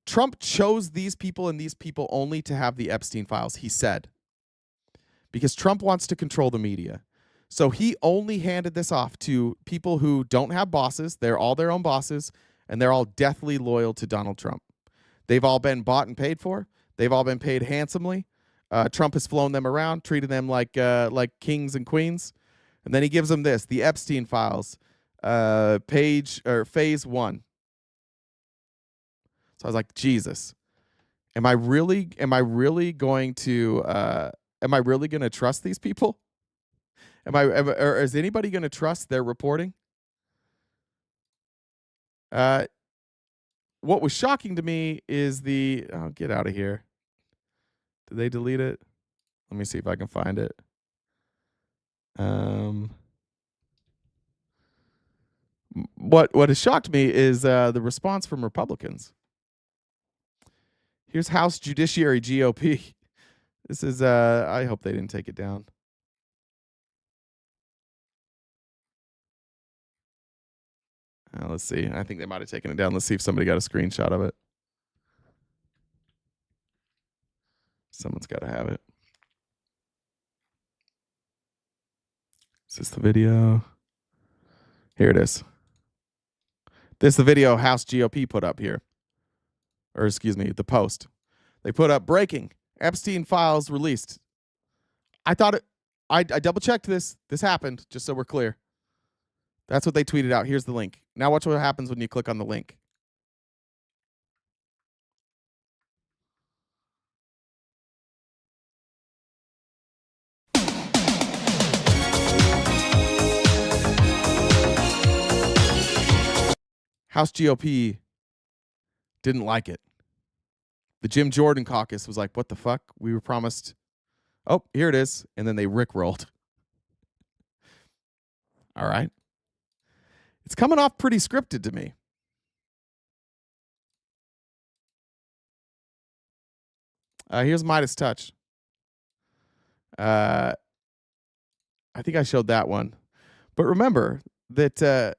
Trump chose these people and these people only to have the Epstein files, he said. Because Trump wants to control the media. So he only handed this off to people who don't have bosses. They're all their own bosses, and they're all deathly loyal to Donald Trump. They've all been bought and paid for. They've all been paid handsomely. Trump has flown them around, treated them like kings and queens. And then he gives them this, the Epstein files, phase 1. So I was like, Jesus, am I really going to trust these people? Or is anybody going to trust their reporting? What was shocking to me is get out of here. Did they delete it? Let me see if I can find it. What has shocked me is the response from Republicans. Here's House Judiciary GOP. This is I hope they didn't take it down. Let's see. I think they might have taken it down. Let's see if somebody got a screenshot of it. Someone's got to have it. Is this the video? Here it is. This is the video House GOP put up here. Or excuse me, the post. They put up breaking. Epstein files released. I thought it. I double checked this. This happened, just so we're clear. That's what they tweeted out. Here's the link. Now watch what happens when you click on the link. House GOP didn't like it. The Jim Jordan caucus was like, what the fuck? We were promised. Oh, here it is. And then they rickrolled. All right. It's coming off pretty scripted to me. Here's Midas Touch. I think I showed that one. But remember that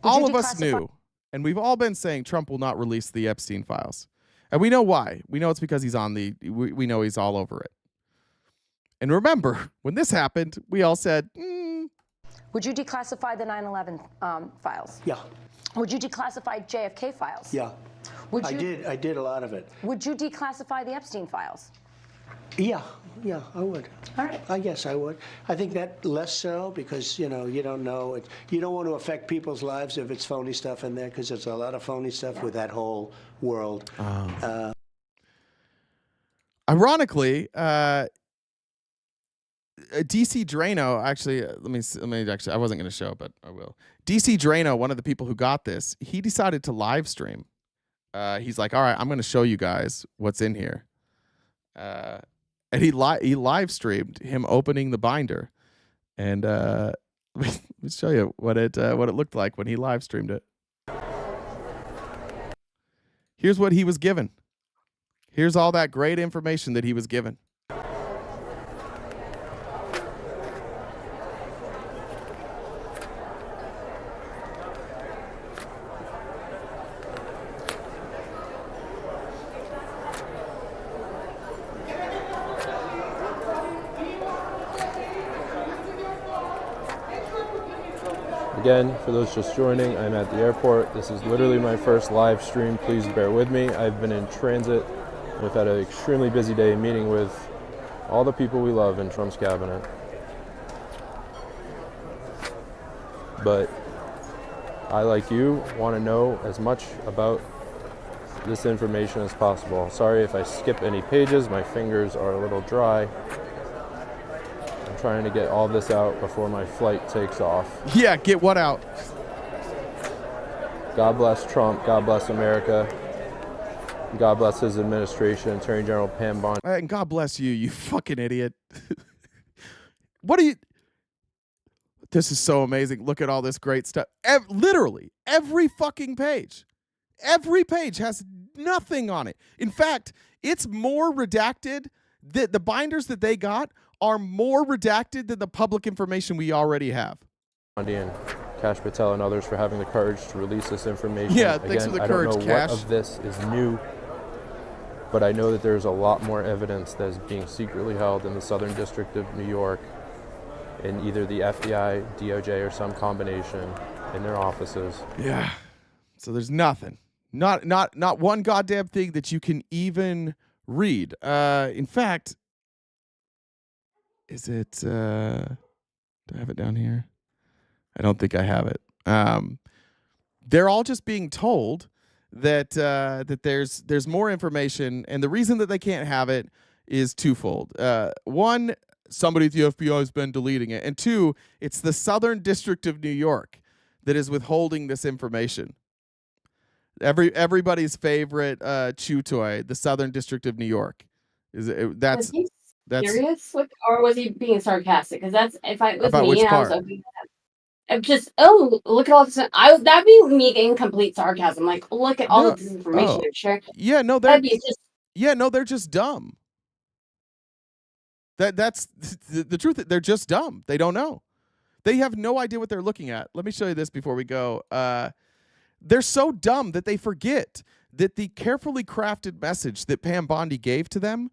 all of us knew, and we've all been saying Trump will not release the Epstein files. And we know why. We know it's because he's on the, we know he's all over it. And remember, when this happened, we all said, Would you declassify the 9/11 files? Yeah. Would you declassify JFK files? Yeah. Would I you, did. I did a lot of it. Would you declassify the Epstein files? Yeah. Yeah, I would. All right. I guess I would. I think that less so because, you know, you don't know. You don't want to affect people's lives if it's phony stuff in there because there's a lot of phony stuff with that whole world. Ironically, DC Drano, actually, let me actually, I wasn't going to show, but I will. DC Drano, one of the people who got this, he decided to live stream. He's like, all right, I'm going to show you guys what's in here. And he live streamed him opening the binder. And let me show you what it looked like when he live streamed it. Here's what he was given. Here's all that great information that he was given. Again, for those just joining, I'm at the airport. This is literally my first live stream. Please bear with me. I've been in transit. We've had an extremely busy day meeting with all the people we love in Trump's cabinet. But I, like you, want to know as much about this information as possible. Sorry if I skip any pages. My fingers are a little dry. Trying to get all this out before my flight takes off. Yeah, get what out? God bless Trump. God bless America. God bless his administration. Attorney General Pam Bondi. And God bless you, you fucking idiot. What are you? This is so amazing. Look at all this great stuff. Literally, every fucking page. Every page has nothing on it. In fact, it's more redacted. The binders that they got are more redacted than the public information we already have. And Kash Patel and others for having the courage to release this information. Yeah, thanks for the courage, I don't know Kash. what of this is new, but I know that there's a lot more evidence that is being secretly held in the Southern District of New York in either the FBI, DOJ, or some combination in their offices. Yeah. So there's nothing. Not one goddamn thing that you can even read. In fact, is it do I have it down here? I don't think I have it. They're all just being told that that there's more information, and the reason that they can't have it is twofold. One, somebody at the FBI has been deleting it, and two, it's the Southern District of New York that is withholding this information. Everybody's favorite chew toy, the Southern District of New York. That's serious, or was he being sarcastic? Because that's if I was about me, which and I part? was opening that. I'm just look at all this. That'd be me incomplete sarcasm. Like look at all of this information. I'm sure. Yeah, no, that'd be just. Yeah, no, they're just dumb. That's the truth. They're just dumb. They don't know. They have no idea what they're looking at. Let me show you this before we go. They're so dumb that they forget that the carefully crafted message that Pam Bondi gave to them,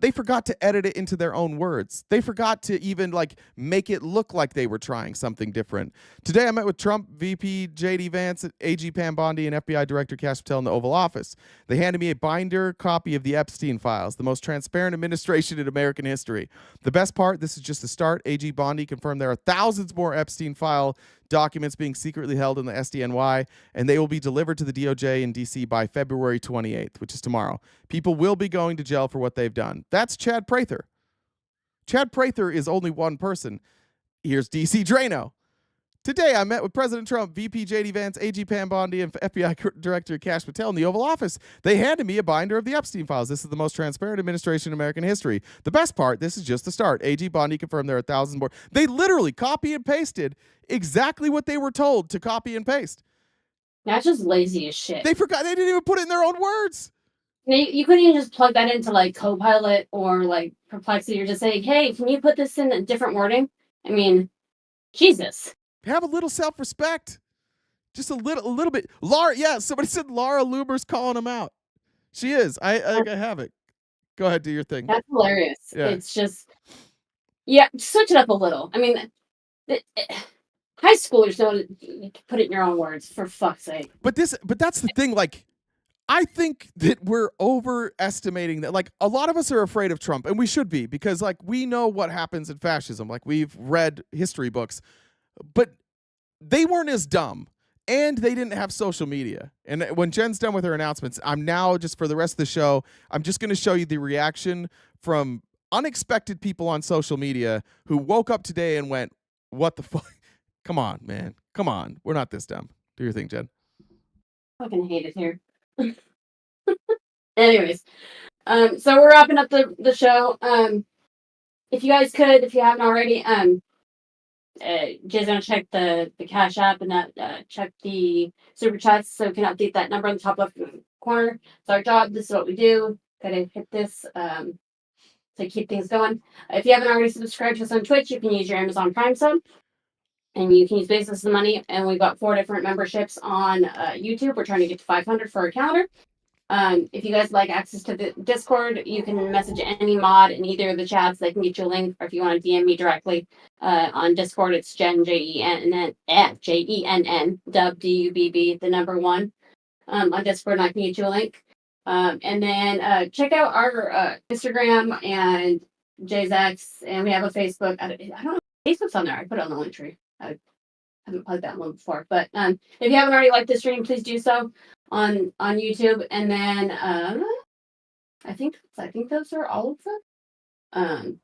they forgot to edit it into their own words. They forgot to even make it look like they were trying something different. Today, I met with Trump VP J.D. Vance, AG Pam Bondi, and FBI Director Kash Patel in the Oval Office. They handed me a binder copy of the Epstein files, the most transparent administration in American history. The best part, this is just the start. AG Bondi confirmed there are thousands more Epstein file documents being secretly held in the SDNY, and they will be delivered to the DOJ in D.C. by February 28th, which is tomorrow. People will be going to jail for what they've done. That's Chad Prather. Chad Prather is only one person. Here's D.C. Drano. Today, I met with President Trump, VP J.D. Vance, AG Pam Bondi, and FBI Director Kash Patel in the Oval Office. They handed me a binder of the Epstein files. This is the most transparent administration in American history. The best part, this is just the start. AG Bondi confirmed there are thousands more. They literally copy and pasted exactly what they were told to copy and paste. That's just lazy as shit. They forgot. They didn't even put it in their own words. You couldn't even just plug that into Copilot or Perplexity or just say, hey, can you put this in a different wording? I mean, Jesus. Have a little self-respect. Just a little bit. Laura, yeah, somebody said Laura Loomer's calling him out. She is. I have it. Go ahead, do your thing. That's hilarious. Yeah. It's just, switch it up a little. I mean, high schoolers know to put it in your own words, for fuck's sake. But that's the thing. I think that we're overestimating that. A lot of us are afraid of Trump, and we should be, because we know what happens in fascism. We've read history books. But they weren't as dumb, and they didn't have social media. And when Jen's done with her announcements, I'm now, just for the rest of the show, I'm just going to show you the reaction from unexpected people on social media who woke up today and went, what the fuck? Come on, man. Come on. We're not this dumb. Do your thing, Jen. Fucking hate it here. Anyways, so we're wrapping up the show. If you guys could, if you haven't already, Jay's gonna check the Cash App and check the super chats so we can update that number on the top left corner. It's our job. This is what we do. Gotta hit this to keep things going. If you haven't already subscribed to us on Twitch, you can use your Amazon Prime sub, and you can use Basis the Money. And we've got 4 different memberships on YouTube. We're trying to get to 500 for our calendar. If you guys like access to the Discord, you can message any mod in either of the chats. They can get you a link, or if you want to DM me directly on Discord, it's Jen, Jenn, Jenn, Dubb, the number 1 on Discord, and I can get you a link. And then check out our Instagram and Jay's X, and we have a Facebook. I don't know if Facebook's on there. I put it on the link tree. I haven't plugged that one before, but if you haven't already liked the stream, please do so on YouTube. And then I think those are all of them.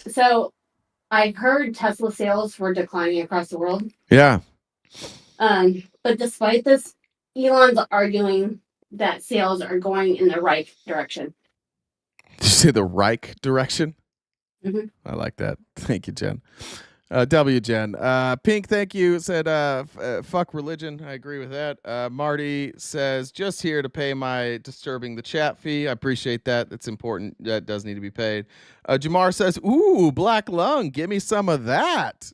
So I heard Tesla sales were declining across the world. Yeah. But despite this, Elon's arguing that sales are going in the right direction. Did you say the Reich direction? Mm-hmm. I like that. Thank you, Jen. W. Jen. Pink, thank you. Said, fuck religion. I agree with that. Marty says, just here to pay my disturbing the chat fee. I appreciate that. That's important. That does need to be paid. Jamar says, ooh, black lung. Give me some of that.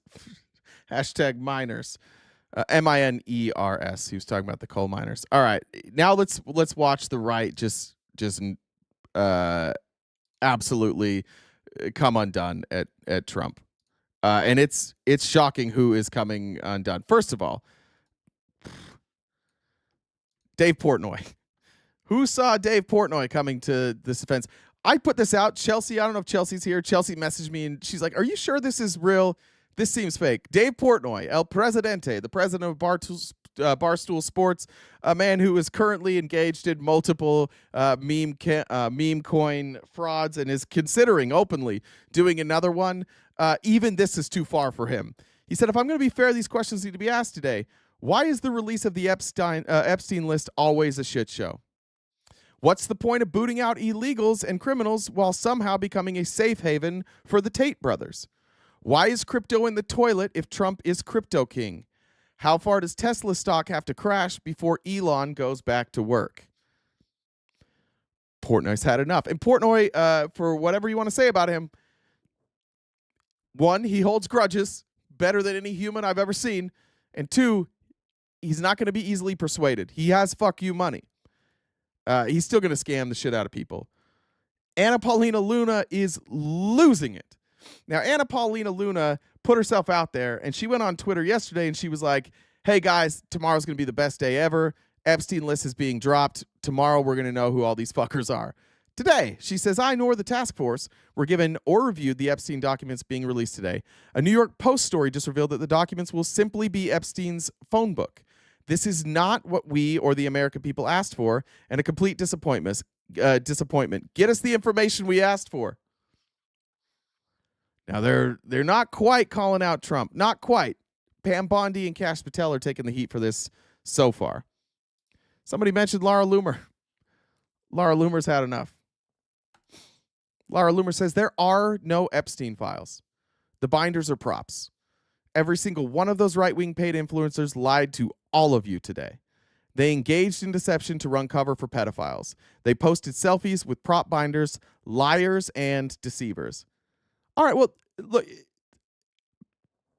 Hashtag miners. M-I-N-E-R-S. He was talking about the coal miners. All right. Now let's watch the right just absolutely come undone at Trump. And it's shocking who is coming undone. First of all, Dave Portnoy. Who saw Dave Portnoy coming to this offense? I put this out. Chelsea, I don't know if Chelsea's here. Chelsea messaged me, and she's like, are you sure this is real? This seems fake. Dave Portnoy, El Presidente, the president of Barstool Sports, a man who is currently engaged in multiple meme coin frauds and is considering openly doing another one. Even this is too far for him. He said, if I'm going to be fair, these questions need to be asked today. Why is the release of the Epstein list always a shit show? What's the point of booting out illegals and criminals while somehow becoming a safe haven for the Tate brothers? Why is crypto in the toilet if Trump is crypto king? How far does Tesla stock have to crash before Elon goes back to work? Portnoy's had enough. And Portnoy, for whatever you want to say about him, one, he holds grudges better than any human I've ever seen. And two, he's not going to be easily persuaded. He has fuck you money. He's still going to scam the shit out of people. Anna Paulina Luna is losing it. Now, Anna Paulina Luna put herself out there, and she went on Twitter yesterday, and she was like, hey, guys, tomorrow's going to be the best day ever. Epstein list is being dropped. Tomorrow, we're going to know who all these fuckers are. Today, she says, I nor the task force were given or reviewed the Epstein documents being released today. A New York Post story just revealed that the documents will simply be Epstein's phone book. This is not what we or the American people asked for, and a complete disappointment. Get us the information we asked for. Now, they're not quite calling out Trump. Not quite. Pam Bondi and Kash Patel are taking the heat for this so far. Somebody mentioned Laura Loomer. Laura Loomer's had enough. Laura Loomer says there are no Epstein files. The binders are props. Every single one of those right-wing paid influencers lied to all of you today. They engaged in deception to run cover for pedophiles. They posted selfies with prop binders, liars, and deceivers. All right, well, look,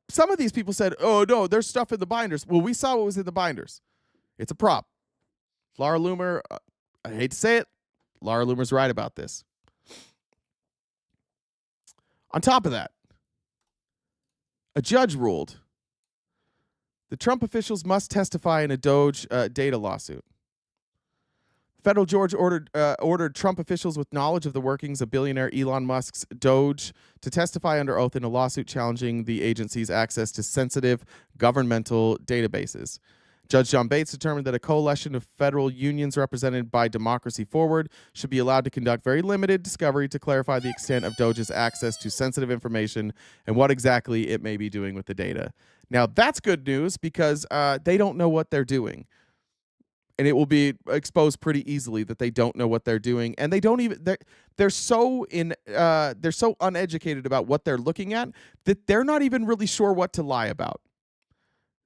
some of these people said, oh, no, there's stuff in the binders. Well, we saw what was in the binders. It's a prop. Laura Loomer, I hate to say it, Laura Loomer's right about this. On top of that, a judge ruled the Trump officials must testify in a Doge data lawsuit. Federal George ordered Trump officials with knowledge of the workings of billionaire Elon Musk's Doge to testify under oath in a lawsuit challenging the agency's access to sensitive governmental databases. Judge John Bates determined that a coalition of federal unions represented by Democracy Forward should be allowed to conduct very limited discovery to clarify the extent of Doge's access to sensitive information and what exactly it may be doing with the data. Now, that's good news because they don't know what they're doing. And it will be exposed pretty easily that they don't know what they're doing, and they don't even they're so uneducated about what they're looking at that they're not even really sure what to lie about.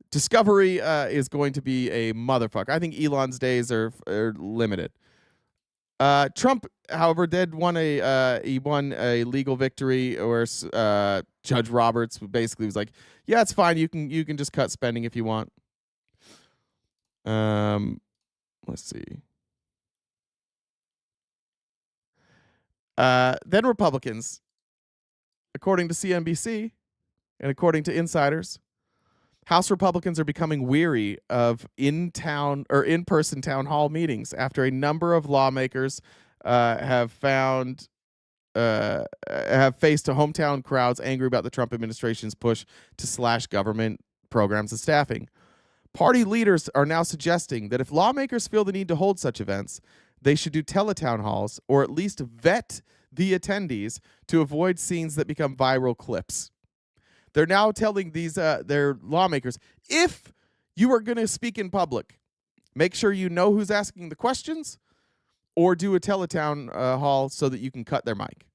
Discovery is going to be a motherfucker. I think Elon's days are limited. Trump, however, won a legal victory where Judge Roberts basically was like, "Yeah, it's fine. You can just cut spending if you want." Let's see. Then Republicans, according to CNBC and according to insiders, House Republicans are becoming weary of in-person town hall meetings after a number of lawmakers have faced hometown crowds angry about the Trump administration's push to slash government programs and staffing. Party leaders are now suggesting that if lawmakers feel the need to hold such events, they should do teletown halls or at least vet the attendees to avoid scenes that become viral clips. They're now telling their lawmakers, if you are going to speak in public, make sure you know who's asking the questions or do a teletown hall so that you can cut their mic.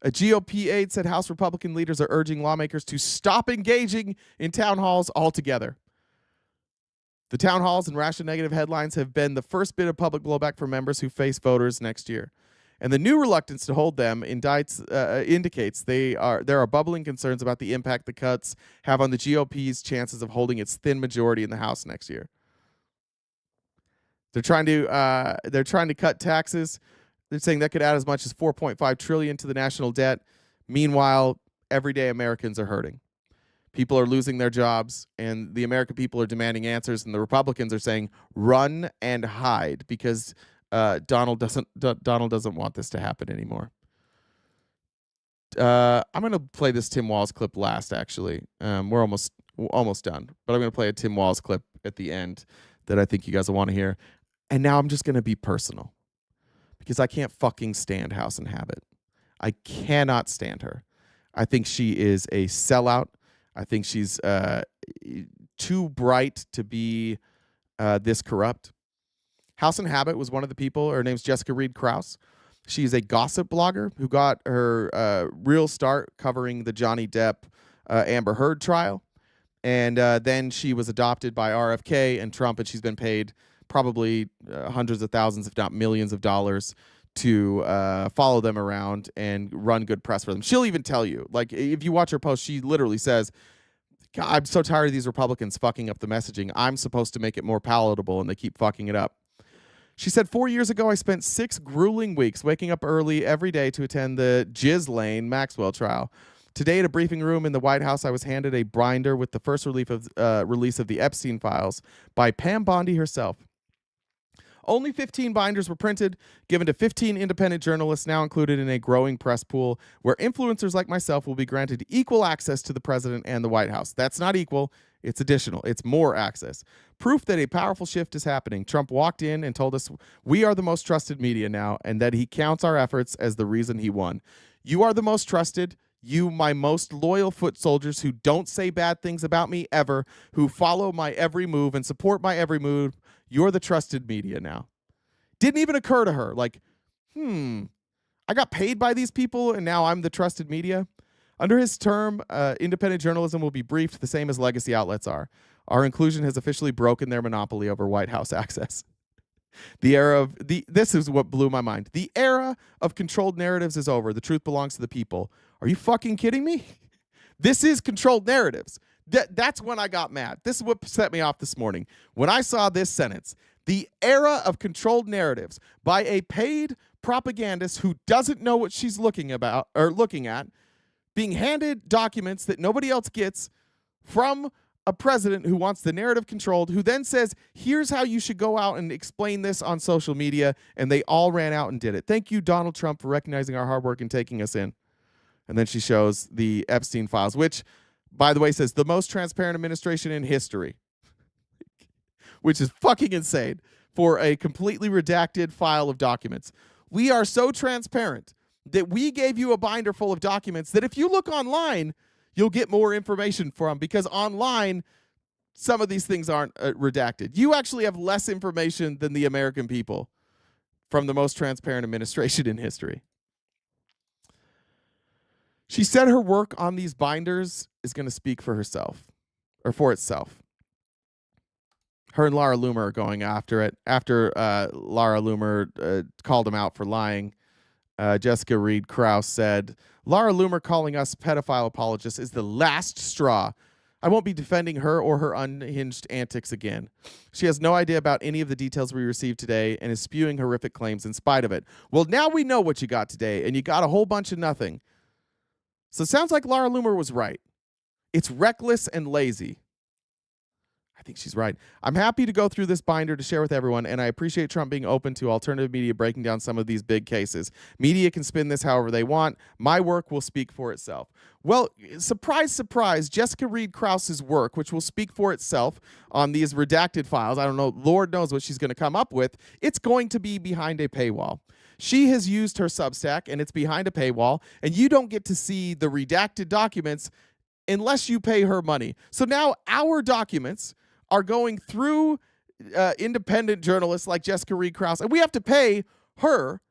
A GOP aide said House Republican leaders are urging lawmakers to stop engaging in town halls altogether. The town halls and rash of negative headlines have been the first bit of public blowback for members who face voters next year. And the new reluctance to hold them indicates there are bubbling concerns about the impact the cuts have on the GOP's chances of holding its thin majority in the House next year. They're trying to cut taxes. They're saying that could add as much as $4.5 trillion to the national debt. Meanwhile, everyday Americans are hurting. People are losing their jobs, and the American people are demanding answers, and the Republicans are saying run and hide because Donald doesn't want this to happen anymore. I'm going to play this Tim Walz clip last, actually. We're almost done, but I'm going to play a Tim Walz clip at the end that I think you guys will want to hear. And now I'm just going to be personal because I can't fucking stand House and Habit. I cannot stand her. I think she is a sellout. I think she's too bright to be this corrupt. House and Habit was one of the people. Her name's Jessica Reed Krause. She's a gossip blogger who got her real start covering the Johnny Depp Amber Heard trial. And then she was adopted by RFK and Trump, and she's been paid probably hundreds of thousands, if not millions of dollars to follow them around and run good press for them. She'll even tell you, like, if you watch her post, she literally says, God, I'm so tired of these Republicans fucking up the messaging. I'm supposed to make it more palatable, and they keep fucking it up. She said, 4 years ago, I spent 6 grueling weeks waking up early every day to attend the Ghislaine Maxwell trial. Today, at a briefing room in the White House, I was handed a binder with the first release of the Epstein files by Pam Bondi herself. Only 15 binders were printed, given to 15 independent journalists now included in a growing press pool, where influencers like myself will be granted equal access to the president and the White House. That's not equal. It's additional. It's more access. Proof that a powerful shift is happening. Trump walked in and told us we are the most trusted media now, and that he counts our efforts as the reason he won. You are the most trusted. You, my most loyal foot soldiers who don't say bad things about me ever, who follow my every move and support my every move. You're the trusted media now. Didn't even occur to her. Like, I got paid by these people and now I'm the trusted media. Under his term, independent journalism will be briefed the same as legacy outlets are. Our inclusion has officially broken their monopoly over White House access. This is what blew my mind. The era of controlled narratives is over. The truth belongs to the people. Are you fucking kidding me? This is controlled narratives. That's when I got mad. This is what set me off this morning. When I saw this sentence, the era of controlled narratives by a paid propagandist who doesn't know what she's looking at, being handed documents that nobody else gets from a president who wants the narrative controlled, who then says, here's how you should go out and explain this on social media, and they all ran out and did it. Thank you, Donald Trump, for recognizing our hard work and taking us in. And then she shows the Epstein files, which, by the way, says the most transparent administration in history, which is fucking insane for a completely redacted file of documents. We are so transparent that we gave you a binder full of documents that if you look online, you'll get more information from, because online, some of these things aren't redacted. You actually have less information than the American people from the most transparent administration in history. She said her work on these binders is going to speak for herself, or for itself. Her and Laura Loomer are going after it. After Laura Loomer called him out for lying, Jessica Reed Krause said, Laura Loomer calling us pedophile apologists is the last straw. I won't be defending her or her unhinged antics again. She has no idea about any of the details we received today and is spewing horrific claims in spite of it. Well, now we know what you got today, and you got a whole bunch of nothing. So it sounds like Laura Loomer was right. It's reckless and lazy. I think she's right. I'm happy to go through this binder to share with everyone, and I appreciate Trump being open to alternative media breaking down some of these big cases. Media can spin this however they want. My work will speak for itself. Well, surprise, surprise, Jessica Reed Krause's work, which will speak for itself on these redacted files, I don't know, Lord knows what she's going to come up with, it's going to be behind a paywall. She has used her Substack, and it's behind a paywall, and you don't get to see the redacted documents unless you pay her money. So now our documents are going through independent journalists like Jessica Reed Krause, and we have to pay her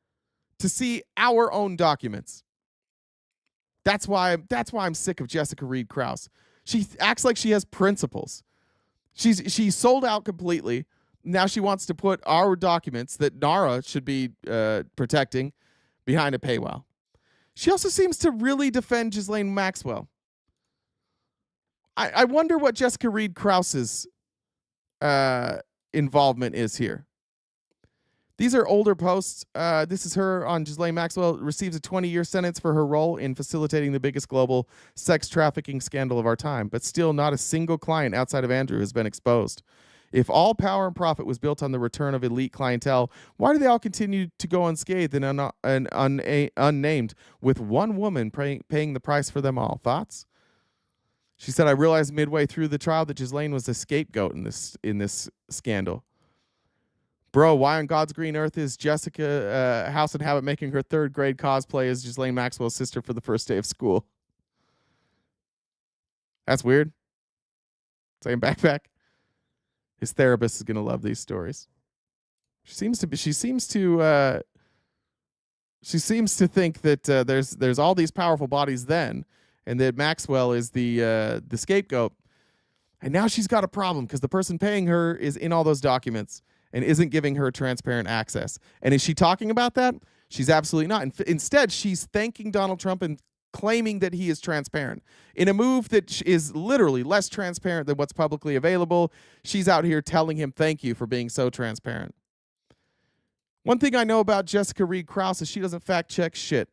to see our own documents. That's why I'm sick of Jessica Reed Krause. She acts like she has principles. She's sold out completely. Now she wants to put our documents that NARA should be protecting behind a paywall. She also seems to really defend Ghislaine Maxwell. I wonder what Jessica Reed Krause's involvement is here. These are older posts. This is her on Ghislaine Maxwell, receives a 20-year sentence for her role in facilitating the biggest global sex trafficking scandal of our time, but still not a single client outside of Andrew has been exposed. If all power and profit was built on the return of elite clientele, why do they all continue to go unscathed and unnamed, with one woman paying the price for them all? Thoughts? She said, I realized midway through the trial that Ghislaine was a scapegoat in this scandal. Bro, why on God's green earth is Jessica House and Habit making her third grade cosplay as Ghislaine Maxwell's sister for the first day of school? That's weird. Same backpack. His therapist is going to love these stories. She seems to think that there's all these powerful bodies then, and that Maxwell is the scapegoat. And now she's got a problem because the person paying her is in all those documents and isn't giving her transparent access. And is she talking about that? She's absolutely not. Instead, she's thanking Donald Trump and claiming that he is transparent. In a move that is literally less transparent than what's publicly available, she's out here telling him thank you for being so transparent. One thing I know about Jessica Reed Krause is she doesn't fact check shit.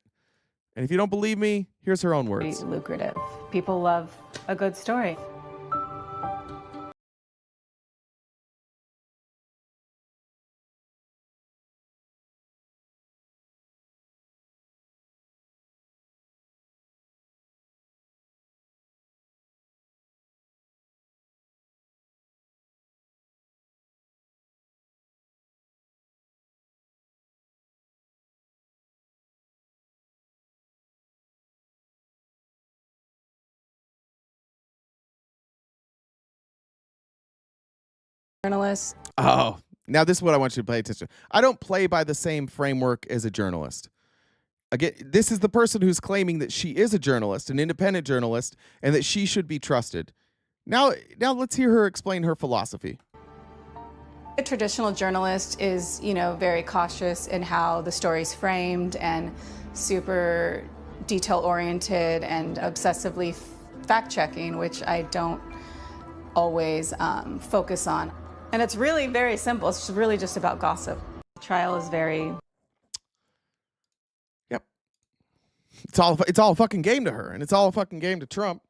And if you don't believe me, here's her own words. Lucrative. People love a good story. Journalists. Oh, now this is what I want you to pay attention. I don't play by the same framework as a journalist. Again, this is the person who's claiming that she is a journalist, an independent journalist, and that she should be trusted. Now let's hear her explain her philosophy. A traditional journalist is, very cautious in how the story's framed and super detail-oriented and obsessively fact-checking, which I don't always focus on. And it's really very simple. It's really just about gossip. The trial is very... Yep. It's all a fucking game to her, and it's all a fucking game to Trump.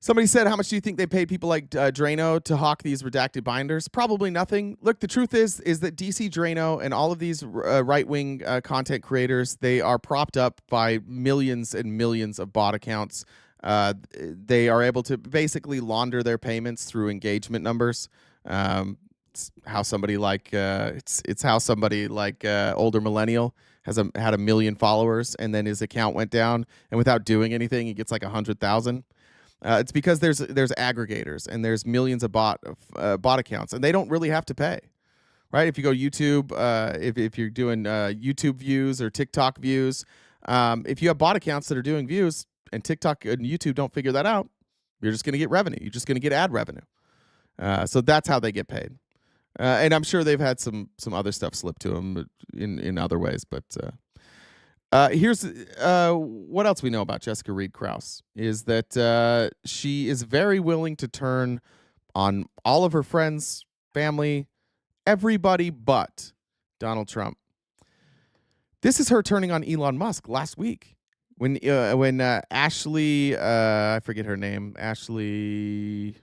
Somebody said, how much do you think they paid people like Drano to hawk these redacted binders? Probably nothing. Look, the truth is that DC Drano and all of these right-wing content creators, they are propped up by millions and millions of bot accounts. They are able to basically launder their payments through engagement numbers. It's how somebody like older millennial had 1 million followers, and then his account went down, and without doing anything, he gets like 100,000. It's because there's aggregators and there's millions of bot accounts, and they don't really have to pay, right? If you go YouTube, if you're doing YouTube views or TikTok views, if you have bot accounts that are doing views, and TikTok and YouTube don't figure that out, you're just going to get revenue. You're just going to get ad revenue. So that's how they get paid. And I'm sure they've had some other stuff slip to them in other ways. But here's what else we know about Jessica Reed Krause is that she is very willing to turn on all of her friends, family, everybody but Donald Trump. This is her turning on Elon Musk last week. When Ashley, I forget her name. Ashley,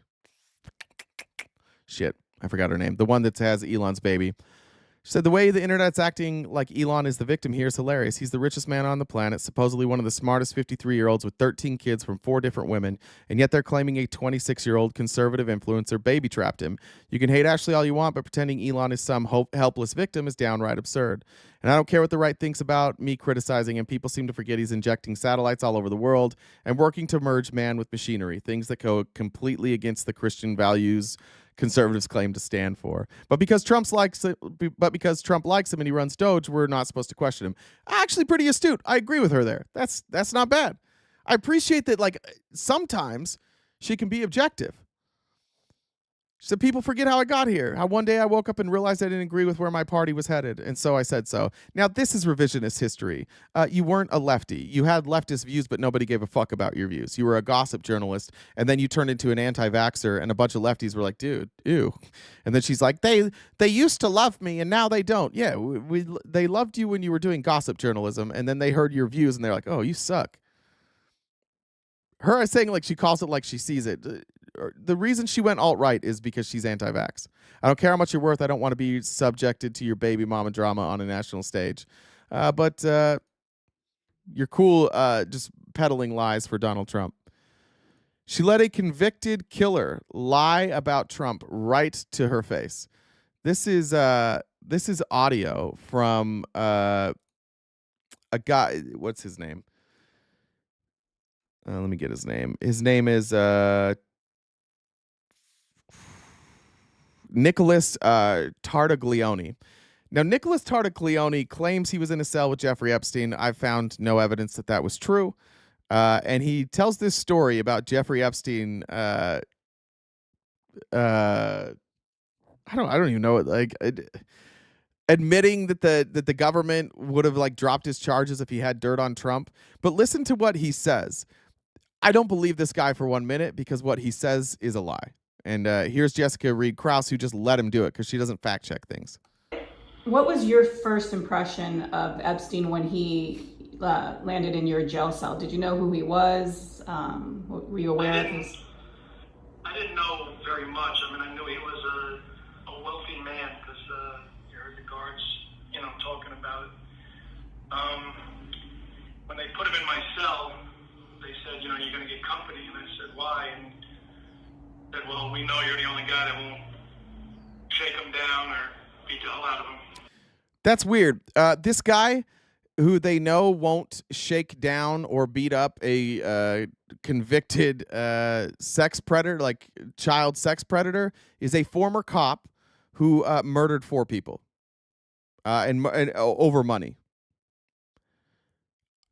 shit, I forgot her name. The one that has Elon's baby. She said, the way the internet's acting like Elon is the victim here is hilarious. He's the richest man on the planet, supposedly one of the smartest 53-year-olds with 13 kids from 4 different women, and yet they're claiming a 26-year-old conservative influencer baby-trapped him. You can hate Ashley all you want, but pretending Elon is some helpless victim is downright absurd. And I don't care what the right thinks about me criticizing him. People seem to forget he's injecting satellites all over the world and working to merge man with machinery, things that go completely against the Christian values conservatives claim to stand for. But because Trump likes him and he runs Doge, we're not supposed to question him. Actually, pretty astute. I agree with her there. That's not bad. I appreciate that. Like, sometimes she can be objective. She said, people forget how I got here. How one day I woke up and realized I didn't agree with where my party was headed, and so I said so. Now, this is revisionist history. You weren't a lefty. You had leftist views, but nobody gave a fuck about your views. You were a gossip journalist, and then you turned into an anti-vaxxer, and a bunch of lefties were like, dude, ew. And then she's like, they used to love me, and now they don't. Yeah, they loved you when you were doing gossip journalism, and then they heard your views, and they're like, oh, you suck. Her saying like she calls it like she sees it. The reason she went alt-right is because she's anti-vax. I don't care how much you're worth. I don't want to be subjected to your baby mama drama on a national stage. But you're cool just peddling lies for Donald Trump. She let a convicted killer lie about Trump right to her face. This is audio from a guy. What's his name? Let me get his name. His name is Nicholas Tartaglione. Now, Nicholas Tartaglione claims he was in a cell with Jeffrey Epstein. I've found no evidence that was true. And he tells this story about Jeffrey Epstein. I don't even know it. admitting that the government would have like dropped his charges if he had dirt on Trump. But listen to what he says. I don't believe this guy for 1 minute because what he says is a lie. And here's Jessica Reed Krause, who just let him do it because she doesn't fact check things. What was your first impression of Epstein when he landed in your jail cell? Did you know who he was? Were you aware of his? I didn't know very much. I mean, I knew he was a wealthy man because you heard the guards, talking about it. When they put him in my cell, they said, you're going to get company. And I said, why? And said, well, we know you're the only guy that won't shake him down or beat the hell out of him. That's weird. This guy who they know won't shake down or beat up a convicted sex predator, like child sex predator, is a former cop who murdered 4 people and over money.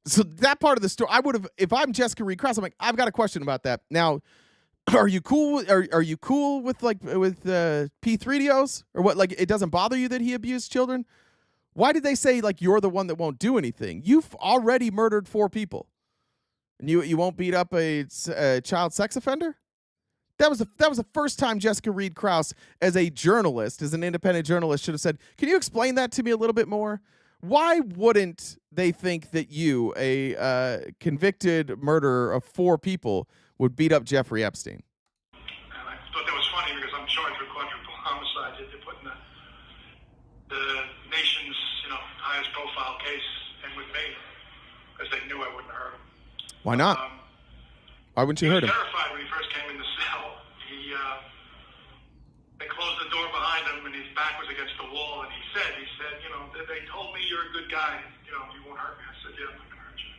So that part of the story, I would have, if I'm Jessica Reed Krause, I'm like, I've got a question about that. Now, are you cool? Are you cool with P3DOs or what? Like, it doesn't bother you that he abused children? Why did they say like you're the one that won't do anything? You've already murdered 4 people, and you won't beat up a child sex offender? That was the first time Jessica Reed Krause, as a journalist, as an independent journalist, should have said, "Can you explain that to me a little bit more? Why wouldn't they think that you, a convicted murderer of 4 people, would beat up Jeffrey Epstein?" And I thought that was funny because I'm charged with quadruple homicide. They're putting the nation's highest profile case in with me because they knew I wouldn't hurt him. Why not? Why wouldn't you hurt him? He was terrified when he first came in the cell. They closed the door behind him and his back was against the wall. And he said, they told me you're a good guy. You won't hurt me. I said, yeah, I'm not gonna hurt you.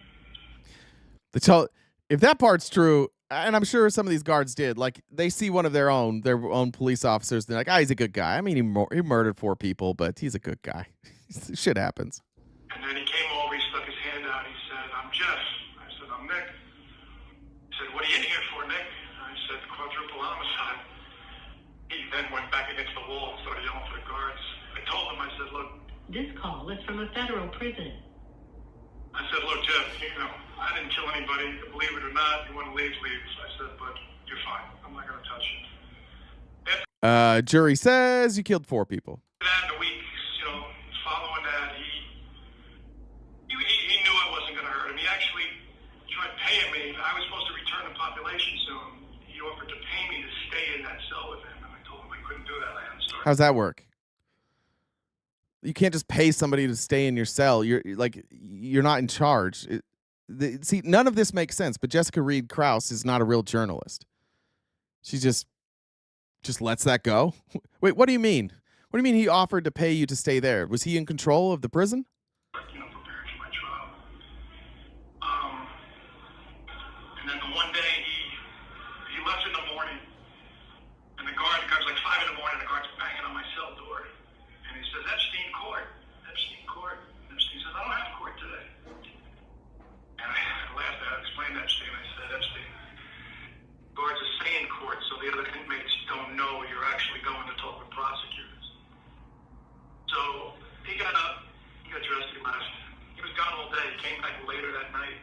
If that part's true, and I'm sure some of these guards did, like they see one of their own police officers, they're like, he's a good guy. I mean, he murdered 4 people, but he's a good guy. Shit happens. And then he came over, he stuck his hand out, he said, I'm Jeff. I said, I'm Nick. He said, what are you in here for, Nick? I said, quadruple homicide. He then went back against the wall and started yelling for the guards. I told him, I said, look. This call is from a federal prison. I said, look, Jeff, I didn't kill anybody. Believe it or not, you want to leave, leave. So I said, but you're fine. I'm not going to touch you. Jury says you killed 4 people. That in the weeks, following that, he knew I wasn't going to hurt him. He actually tried paying me. I was supposed to return to population soon. He offered to pay me to stay in that cell with him, and I told him I couldn't do that. I hadn't started. How's that work? You can't just pay somebody to stay in your cell. You're not in charge. See, none of this makes sense. But Jessica Reed Krause is not a real journalist. She just lets that go. Wait, what do you mean? What do you mean he offered to pay you to stay there? Was he in control of the prison? Preparing for my trial. And then the one day he left in the morning, and the guard's like 5 in the morning. The guard's banging on my cell door. And he says, Epstein court. Epstein court. And Epstein says, I don't have court today. And I laughed. I explained to Epstein. I said, Epstein, guards are saying court so the other inmates don't know you're actually going to talk with prosecutors. So he got up, he got dressed, he left. He was gone all day. He came back later that night.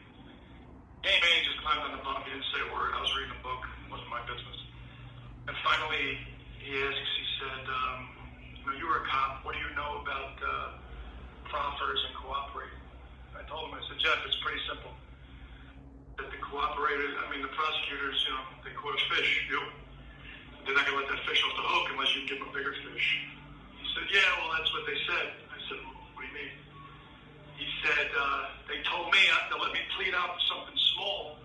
Came in, he just climbed on the bunk. He didn't say a word. I was reading a book. It wasn't my business. And finally, he said, you were a cop. What do you know about proffers and cooperating? I told him, I said, Jeff, it's pretty simple. That the the prosecutors, they caught a fish. They're not going to let that fish off the hook unless you give them a bigger fish. He said, yeah, well, that's what they said. I said, what do you mean? He said, they told me they'll let me plead out for something small,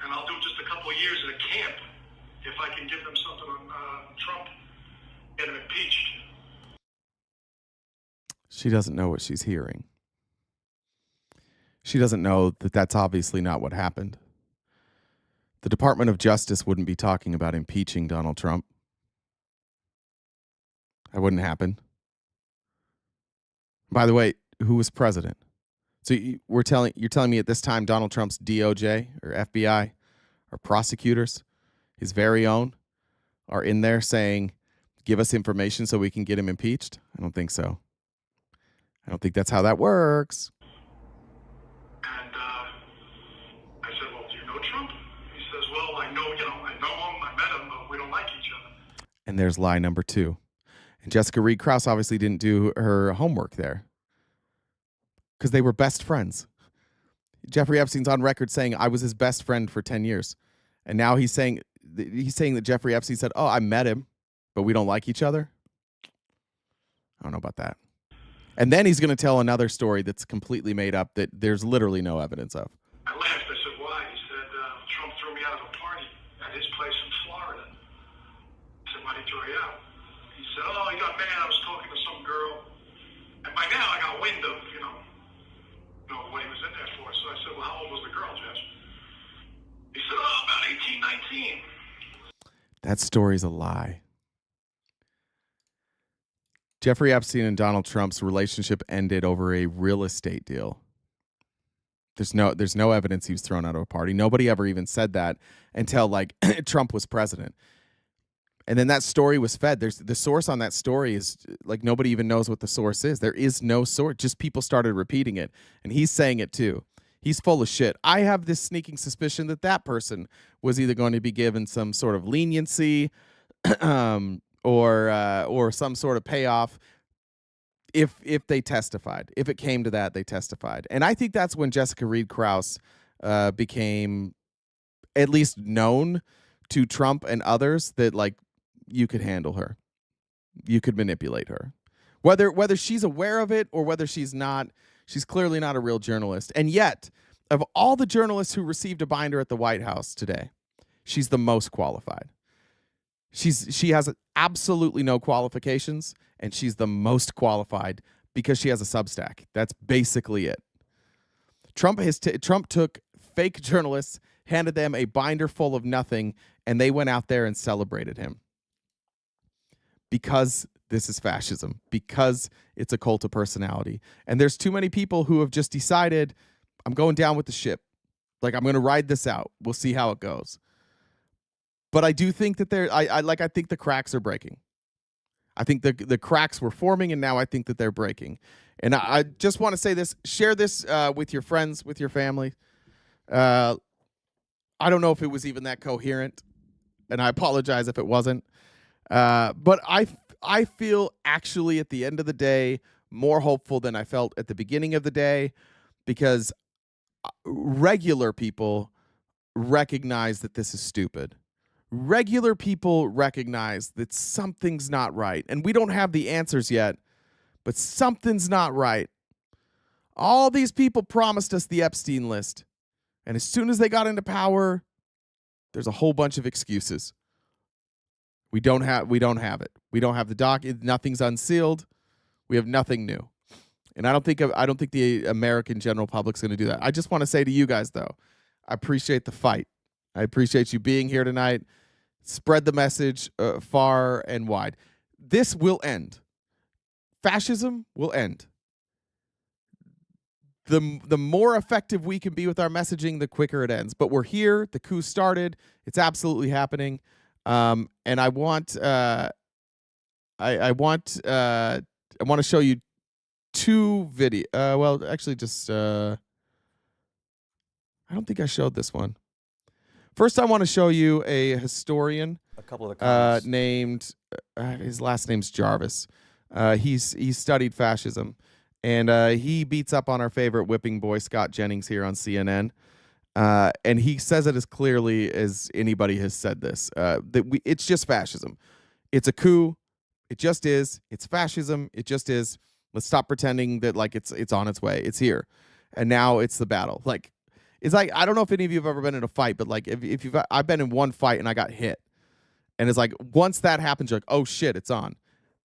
and I'll do just a couple of years in a camp if I can give them something on Trump, get him impeached. She doesn't know what she's hearing. She doesn't know that that's obviously not what happened. The Department of Justice wouldn't be talking about impeaching Donald Trump. That wouldn't happen. By the way, who was president? So you're telling me at this time Donald Trump's DOJ or FBI or prosecutors, his very own, are in there saying, give us information so we can get him impeached? I don't think so. I don't think that's how that works. And I said, well, do you know Trump? He says, well, I know him, I met him, but we don't like each other. And there's lie number 2. And Jessica Reed Krause obviously didn't do her homework there because they were best friends. Jeffrey Epstein's on record saying I was his best friend for 10 years. And now he's saying that Jeffrey Epstein said, oh, I met him, but we don't like each other. I don't know about that. And then he's going to tell another story that's completely made up that there's literally no evidence of. I laughed. I said, why? He said, Trump threw me out of a party at his place in Florida. I said, why did he throw you out? He said, oh, he got mad. I was talking to some girl. And by now I got wind of, what he was in there for. So I said, well, how old was the girl, Jess? He said, oh, about 18, 19. That story's a lie. Jeffrey Epstein and Donald Trump's relationship ended over a real estate deal. There's no evidence he was thrown out of a party. Nobody ever even said that until Trump was president. And then that story was fed. The source on that story is nobody even knows what the source is. There is no source. Just people started repeating it. And he's saying it too. He's full of shit. I have this sneaking suspicion that person was either going to be given some sort of leniency or some sort of payoff if they testified. If it came to that, they testified. And I think that's when Jessica Reed Krause became at least known to Trump and others that you could handle her. You could manipulate her. Whether she's aware of it or whether she's not, she's clearly not a real journalist. And yet, of all the journalists who received a binder at the White House today, she's the most qualified. She has absolutely no qualifications, and she's the most qualified because she has a Substack. That's basically it. Trump took fake journalists, handed them a binder full of nothing, and they went out there and celebrated him. Because this is fascism, because it's a cult of personality. And there's too many people who have just decided, I'm going down with the ship. I'm going to ride this out. We'll see how it goes. But I do think that I think the cracks are breaking. I think the cracks were forming, and now I think that they're breaking. And I just want to say this, share this with your friends, with your family. I don't know if it was even that coherent, and I apologize if it wasn't. But I feel actually at the end of the day more hopeful than I felt at the beginning of the day, because regular people recognize that this is stupid. Regular people recognize that something's not right. And we don't have the answers yet, but something's not right. All these people promised us the Epstein list. And as soon as they got into power, there's a whole bunch of excuses. We don't have it. We don't have the doc. Nothing's unsealed. We have nothing new. And I don't think the American general public's going to do that. I just want to say to you guys, though, I appreciate the fight. I appreciate you being here tonight. Spread the message far and wide. This will end. Fascism will end. The more effective we can be with our messaging, the quicker it ends. But we're here. The coup started. It's absolutely happening. And I want to show you two videos. Well, actually, just I don't think I showed this one. First, I want to show you a historian. A couple of the comments. Named his last name's Jarvis. He's studied fascism, and he beats up on our favorite whipping boy Scott Jennings here on CNN. And he says it as clearly as anybody has said this. It's just fascism. It's a coup. It just is. It's fascism. It just is. Let's stop pretending that it's on its way. It's here, and now it's the battle. It's I don't know if any of you have ever been in a fight, but I've been in one fight and I got hit, and it's once that happens, you're like, oh shit, it's on.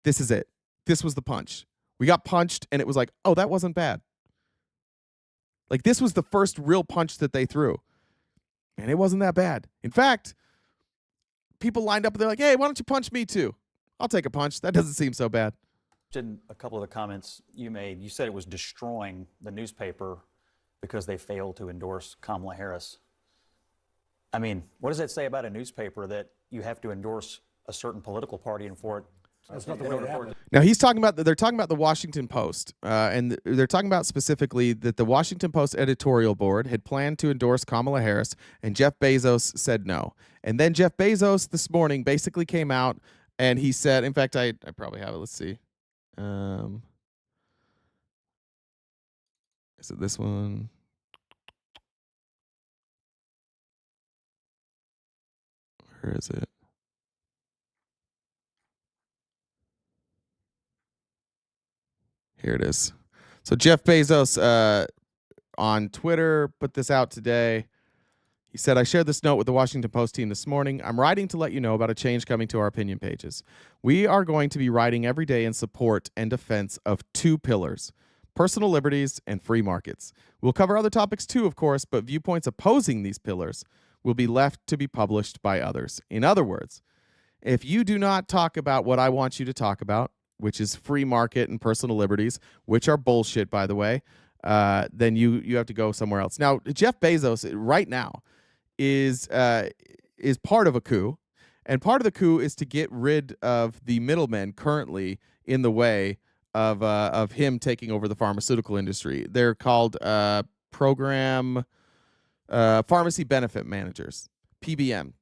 This is it. This was the punch. We got punched, and it was oh, that wasn't bad. This was the first real punch that they threw, and it wasn't that bad. In fact, people lined up and they're like, hey, why don't you punch me too? I'll take a punch. That doesn't seem so bad. In a couple of the comments you made, you said it was destroying the newspaper because they failed to endorse Kamala Harris. I mean, what does that say about a newspaper that you have to endorse a certain political party and for it That's not the way it happened. Now they're talking about the Washington Post, and they're talking about specifically that the Washington Post editorial board had planned to endorse Kamala Harris, and Jeff Bezos said no. And then Jeff Bezos this morning basically came out and he said, in fact, I probably have it. Let's see. Is it this one? Where is it? Here it is. So Jeff Bezos on Twitter put this out today. He said, I shared this note with the Washington Post team this morning. I'm writing to let you know about a change coming to our opinion pages. We are going to be writing every day in support and defense of two pillars, personal liberties and free markets. We'll cover other topics too, of course, but viewpoints opposing these pillars will be left to be published by others. In other words, if you do not talk about what I want you to talk about, which is free market and personal liberties, which are bullshit, by the way, then you have to go somewhere else. Now, Jeff Bezos right now is part of a coup, and part of the coup is to get rid of the middlemen currently in the way of him taking over the pharmaceutical industry. They're called program pharmacy benefit managers, PBM.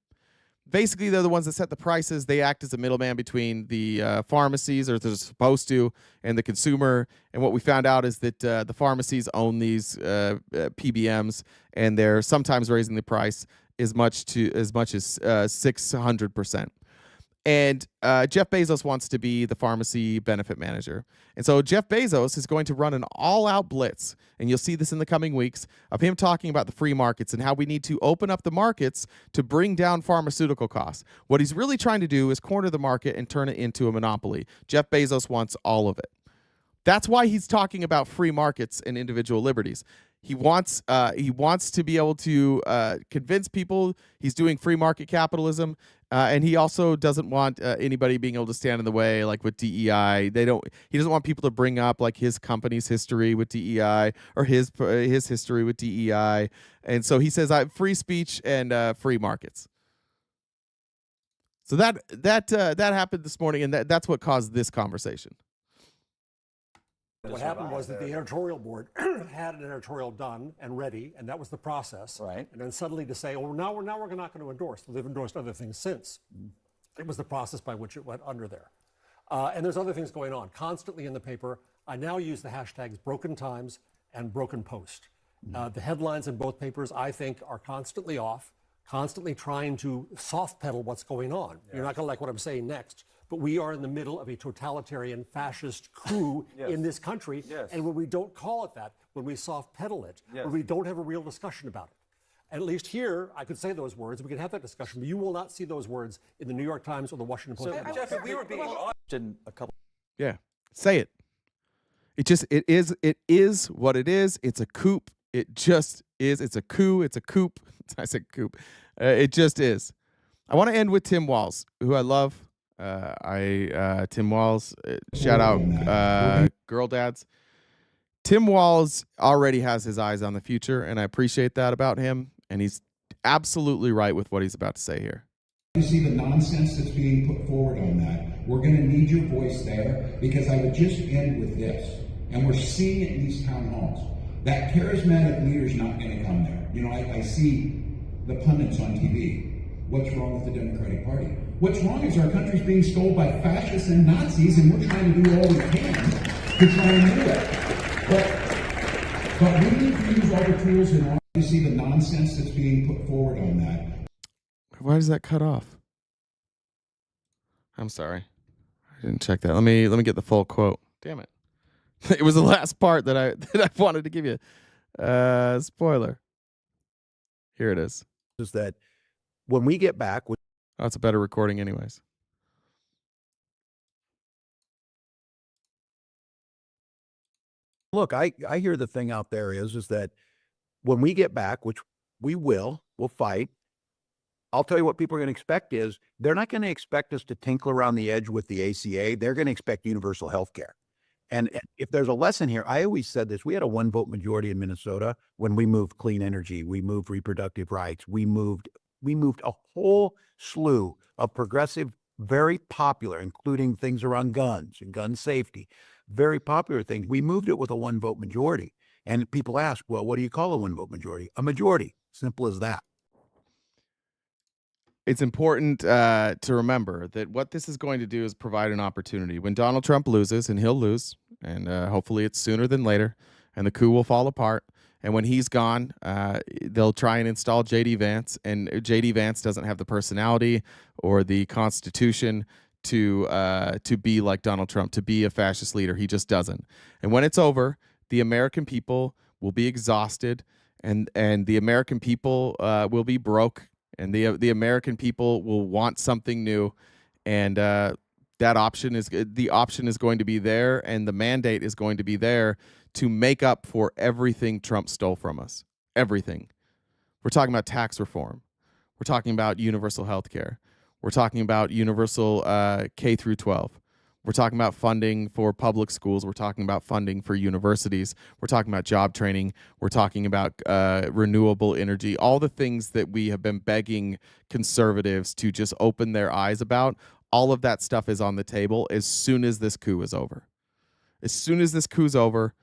Basically, they're the ones that set the prices. They act as a middleman between the pharmacies, or they're supposed to, and the consumer. And what we found out is that the pharmacies own these PBMs, and they're sometimes raising the price as much as 600%. And Jeff Bezos wants to be the pharmacy benefit manager. And so Jeff Bezos is going to run an all-out blitz, and you'll see this in the coming weeks, of him talking about the free markets and how we need to open up the markets to bring down pharmaceutical costs. What he's really trying to do is corner the market and turn it into a monopoly. Jeff Bezos wants all of it. That's why he's talking about free markets and individual liberties. He wants to be able to convince people he's doing free market capitalism, and he also doesn't want anybody being able to stand in the way, like with DEI. He doesn't want people to bring up like his company's history with DEI or his history with DEI. And so he says, free speech and free markets. So that happened this morning, and that's what caused this conversation. What happened was that the editorial board had an editorial done and ready, and that was the process. Right. And then suddenly to say, oh, now we're not going to endorse. They've endorsed other things since. It was the process by which it went under there. And there's other things going on constantly in the paper. I now use the hashtags Broken Times and Broken Post. The headlines in both papers, I think, are constantly off, constantly trying to soft pedal what's going on. Yeah. You're not going to like what I'm saying next. But we are in the middle of a totalitarian fascist coup in this country. Yes. And when we don't call it that, when we soft pedal it, when we don't have a real discussion about it. And at least here, I could say those words, we can have that discussion, but you will not see those words in the New York Times or the Washington Post. So, Jeff, if we were being in a couple. Yeah, say it. It is what it is. It's a coup. It just is. It's a coup. It's a coup. I said coup. It just is. I want to end with Tim Walz, who I love. Tim Walz, shout out Girl Dads. Tim Walz already has his eyes on the future, and I appreciate that about him, and he's absolutely right with what he's about to say here. You see the nonsense that's being put forward on that. We're going to need your voice there, because I would just end with this, and we're seeing it in these town halls. That charismatic leader's not going to come there. You know, I see the pundits on TV. What's wrong with the Democratic Party? What's wrong is our country's being stole by fascists and Nazis, and we're trying to do all we can to try and do that. But we need to use all the tools in order to see the nonsense that's being put forward on that. Why does that cut off? I'm sorry. I didn't check that. Let me get the full quote. Damn it. It was the last part that I wanted to give you. Spoiler. Here it is. Is that when we get back, that's a better recording anyways. Look, I hear the thing out there is that when we get back, which we'll fight. I'll tell you what people are going to expect is they're not going to expect us to tinkle around the edge with the ACA. They're going to expect universal health care. And if there's a lesson here, I always said this, we had a 1-vote majority in Minnesota when we moved clean energy, we moved reproductive rights, we moved a whole slew of progressive very popular, including things around guns and gun safety, very popular things. We moved it with a 1-vote majority. And people ask, well, what do you call a 1-vote majority? A majority. Simple as that. It's important to remember that what this is going to do is provide an opportunity. When Donald Trump loses, and he'll lose, and hopefully it's sooner than later, and the coup will fall apart. And when he's gone, they'll try and install J.D. Vance, and J.D. Vance doesn't have the personality or the constitution to be like Donald Trump, to be a fascist leader. He just doesn't. And when it's over, the American people will be exhausted, and the American people will be broke, and the American people will want something new, and the option is going to be there, and the mandate is going to be there to make up for everything Trump stole from us. Everything. We're talking about tax reform. We're talking about universal health care. We're talking about universal K through 12. We're talking about funding for public schools. We're talking about funding for universities. We're talking about job training. We're talking about renewable energy, all the things that we have been begging conservatives to just open their eyes about. All of that stuff is on the table as soon as this coup is over. As soon as this coup is over,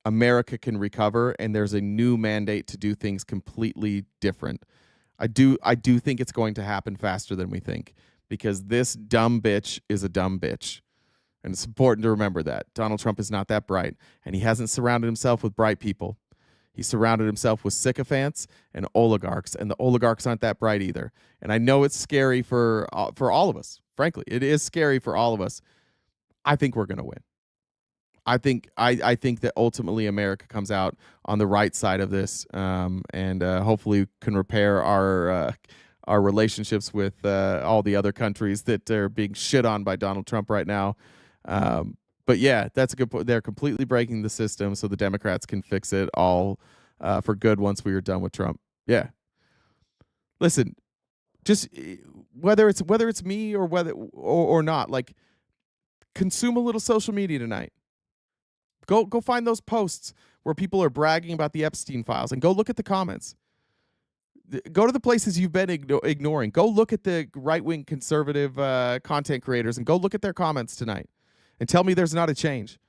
America can recover, and there's a new mandate to do things completely different. I do think it's going to happen faster than we think, because this dumb bitch is a dumb bitch. And it's important to remember that. Donald Trump is not that bright, and he hasn't surrounded himself with bright people. He surrounded himself with sycophants and oligarchs, and the oligarchs aren't that bright either. And I know it's scary for all of us. Frankly, it is scary for all of us. I think we're going to win. I think that ultimately America comes out on the right side of this, and hopefully can repair our relationships with all the other countries that are being shit on by Donald Trump right now. But yeah, that's a good point. They're completely breaking the system so the Democrats can fix it all for good once we are done with Trump. Yeah. Listen, just whether it's me or or not, like, consume a little social media tonight. Go find those posts where people are bragging about the Epstein files, and go look at the comments. Go to the places you've been ignoring. Go look at the right-wing conservative content creators, and go look at their comments tonight, and tell me there's not a change.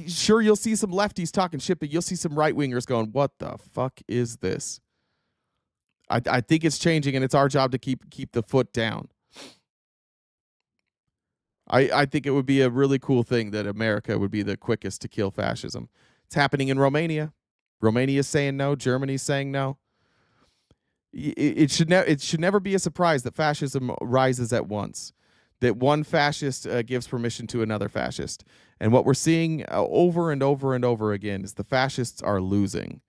Sure, you'll see some lefties talking shit, but you'll see some right-wingers going, what the fuck is this? I think it's changing, and it's our job to keep the foot down. I think it would be a really cool thing that America would be the quickest to kill fascism. It's happening in Romania. Romania's saying no. Germany's saying no. It should never be a surprise that fascism rises at once, that one fascist gives permission to another fascist. And what we're seeing over and over and over again is the fascists are losing.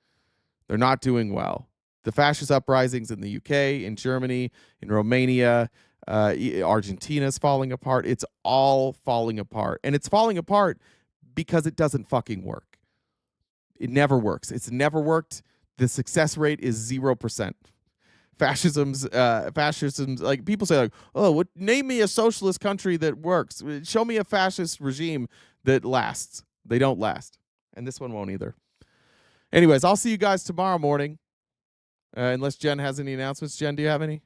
They're not doing well. The fascist uprisings in the UK, in Germany, in Romania, Argentina's falling apart. It's all falling apart. And it's falling apart because it doesn't fucking work. It never works. It's never worked. The success rate is 0%. Fascism's like, people say, like, oh, name me a socialist country that works. Show me a fascist regime that lasts. They don't last. And this one won't either. Anyways, I'll see you guys tomorrow morning. Unless Jen has any announcements. Jen, do you have any?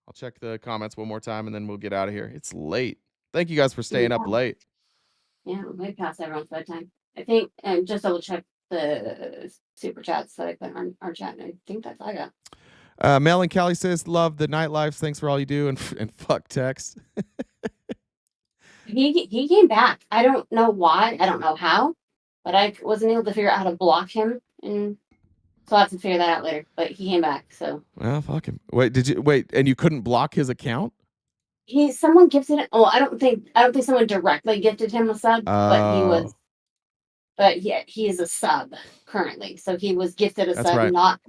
I'll check the comments one more time, and then we'll get out of here. It's late. Thank you guys for staying up late. Yeah, way past everyone's bedtime. I think, and just double check the super chats that I put on our chat, and I think that's all I got. Mel and Kelly says, love the nightlives. Thanks for all you do, and fuck text. He came back. I don't know why. I don't know how, but I wasn't able to figure out how to block him, and so I'll have to figure that out later. But he came back, so. Well, fuck him. Wait, and you couldn't block his account? Someone gifted it. Oh, I don't think someone directly gifted him a sub, but he was. But yeah, he is a sub currently, so he was gifted a sub, right. not.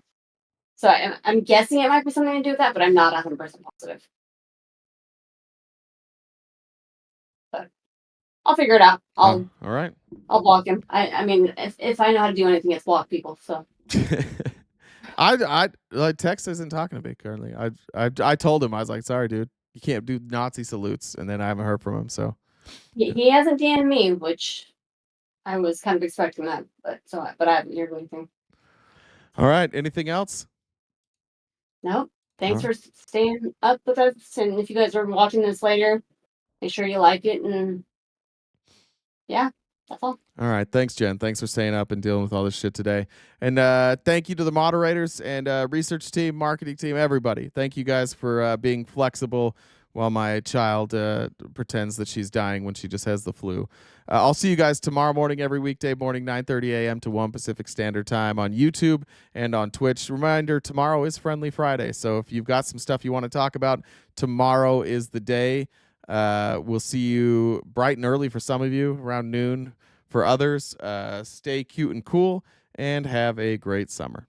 So I'm guessing it might be something to do with that, but I'm not 100% positive. But I'll figure it out. All right. I'll block him. I mean, if I know how to do anything, it's block people. So. I like, Tex isn't talking to me currently. I told him, I was like, sorry, dude, you can't do Nazi salutes, and then I haven't heard from him. So he hasn't DM'd me, which I was kind of expecting that, but I haven't heard anything. All right, anything else? Nope. Thanks for staying up with us. And if you guys are watching this later, make sure you like it. And yeah, that's all. All right. Thanks, Jen. Thanks for staying up and dealing with all this shit today. And thank you to the moderators and research team, marketing team, everybody. Thank you guys for being flexible while my child pretends that she's dying when she just has the flu. I'll see you guys tomorrow morning, every weekday morning, 9:30 a.m. to 1 Pacific Standard Time on YouTube and on Twitch. Reminder, tomorrow is Friendly Friday. So if you've got some stuff you want to talk about, tomorrow is the day. We'll see you bright and early for some of you, around noon for others. Stay cute and cool, and have a great summer.